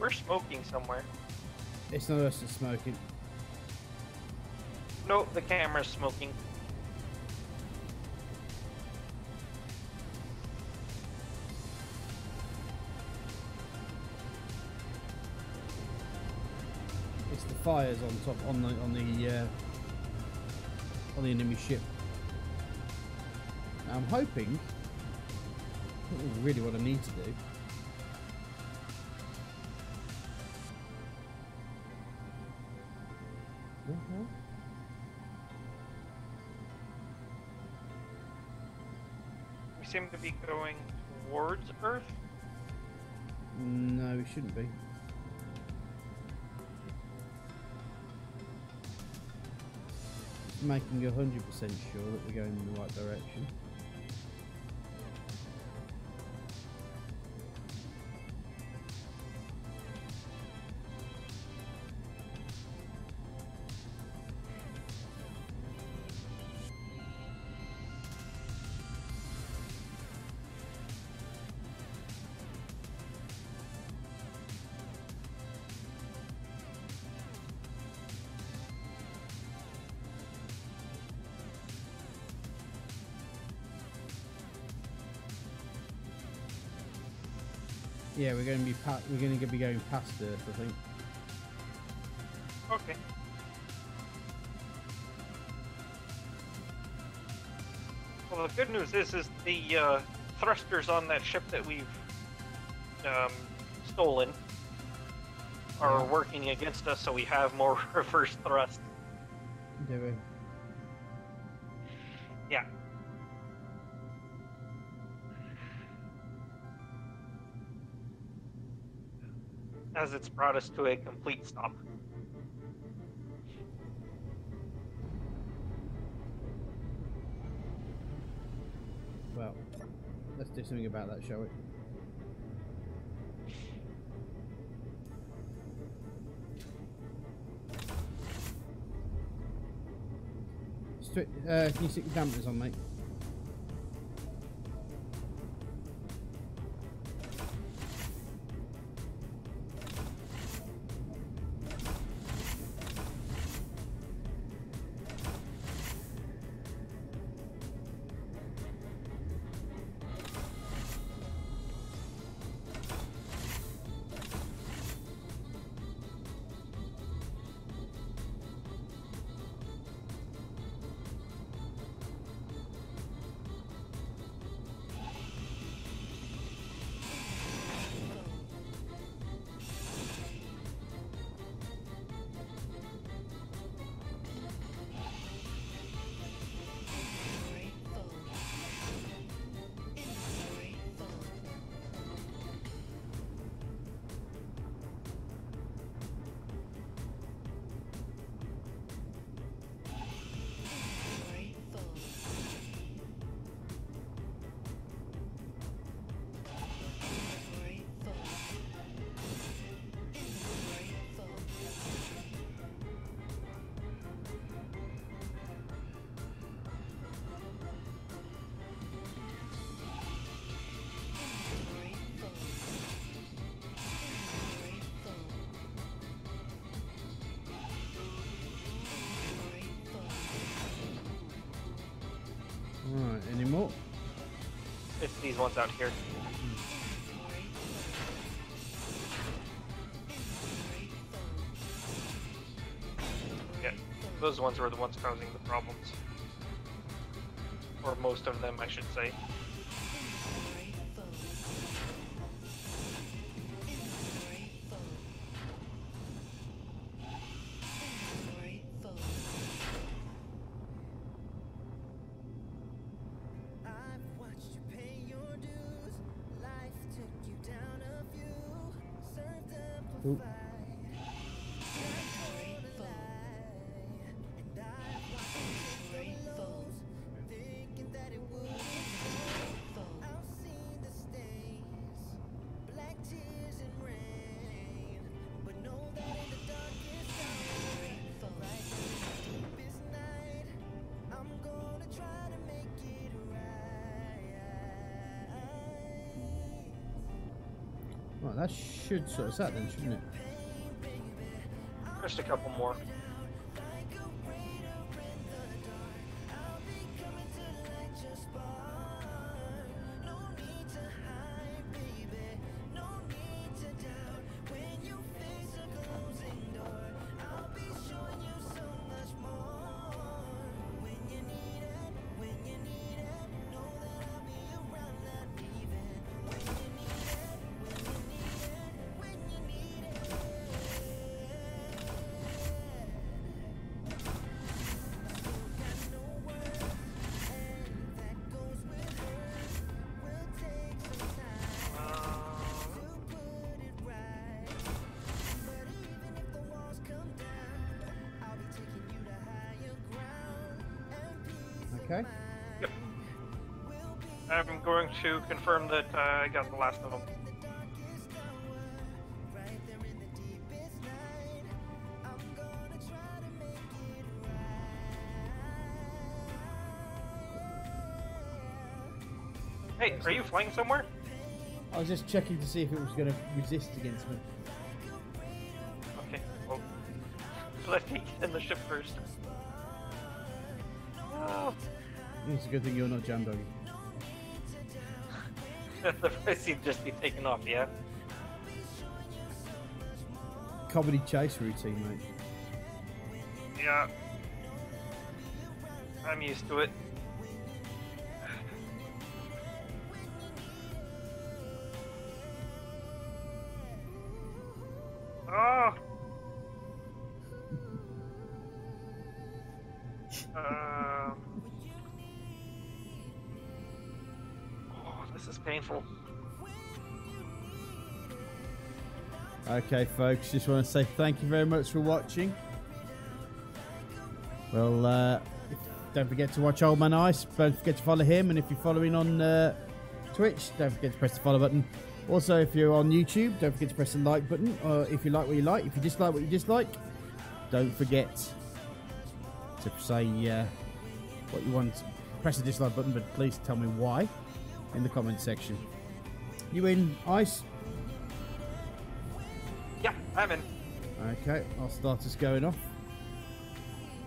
We're smoking somewhere. It's not us that's smoking. No, the camera's smoking. It's the fires on top on the enemy ship. Now, I'm hoping. This is really what I need to do. We seem to be going towards Earth. No, we shouldn't be. Making 100% sure that we're going in the right direction. Yeah, we're going to be going past Earth, I think. Okay. Well, the good news is the thrusters on that ship that we've stolen are working against us, so we have more reverse thrust. Do we? Yeah. As it's brought us to a complete stop. Well, let's do something about that, shall we? Can you stick the dampers on, mate? Alright, any more? It's these ones out here. Yeah, those ones were the ones causing the problems. Or most of them, I should say. Ooh. Right, that should sort us out then, shouldn't it? Just a couple more. Okay. Yep. I'm going to confirm that I got the last of them. Hey, are you flying somewhere? I was just checking to see if it was going to resist against me. Okay, well, let me get in the ship first. Oh. It's a good thing you're not jam doggy. The price seemed to just be taken off, yeah? Comedy chase routine, mate. Yeah. I'm used to it. Oh! Oh, this is painful. Okay, folks, just want to say thank you very much for watching. Well, don't forget to watch Old Man Ice. Don't forget to follow him, and if you're following on Twitch, don't forget to press the follow button. Also, if you're on YouTube, don't forget to press the like button. Or if you like what you like, if you dislike what you dislike, don't forget to say what you want. Press the dislike button, but please tell me why in the comment section. You in, Ice? Yeah, I'm in. Okay, I'll start us going off.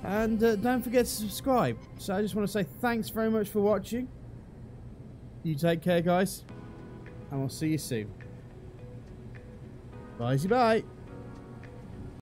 And don't forget to subscribe. So I just want to say thanks very much for watching. You take care, guys. And we'll see you soon. Bye-bye.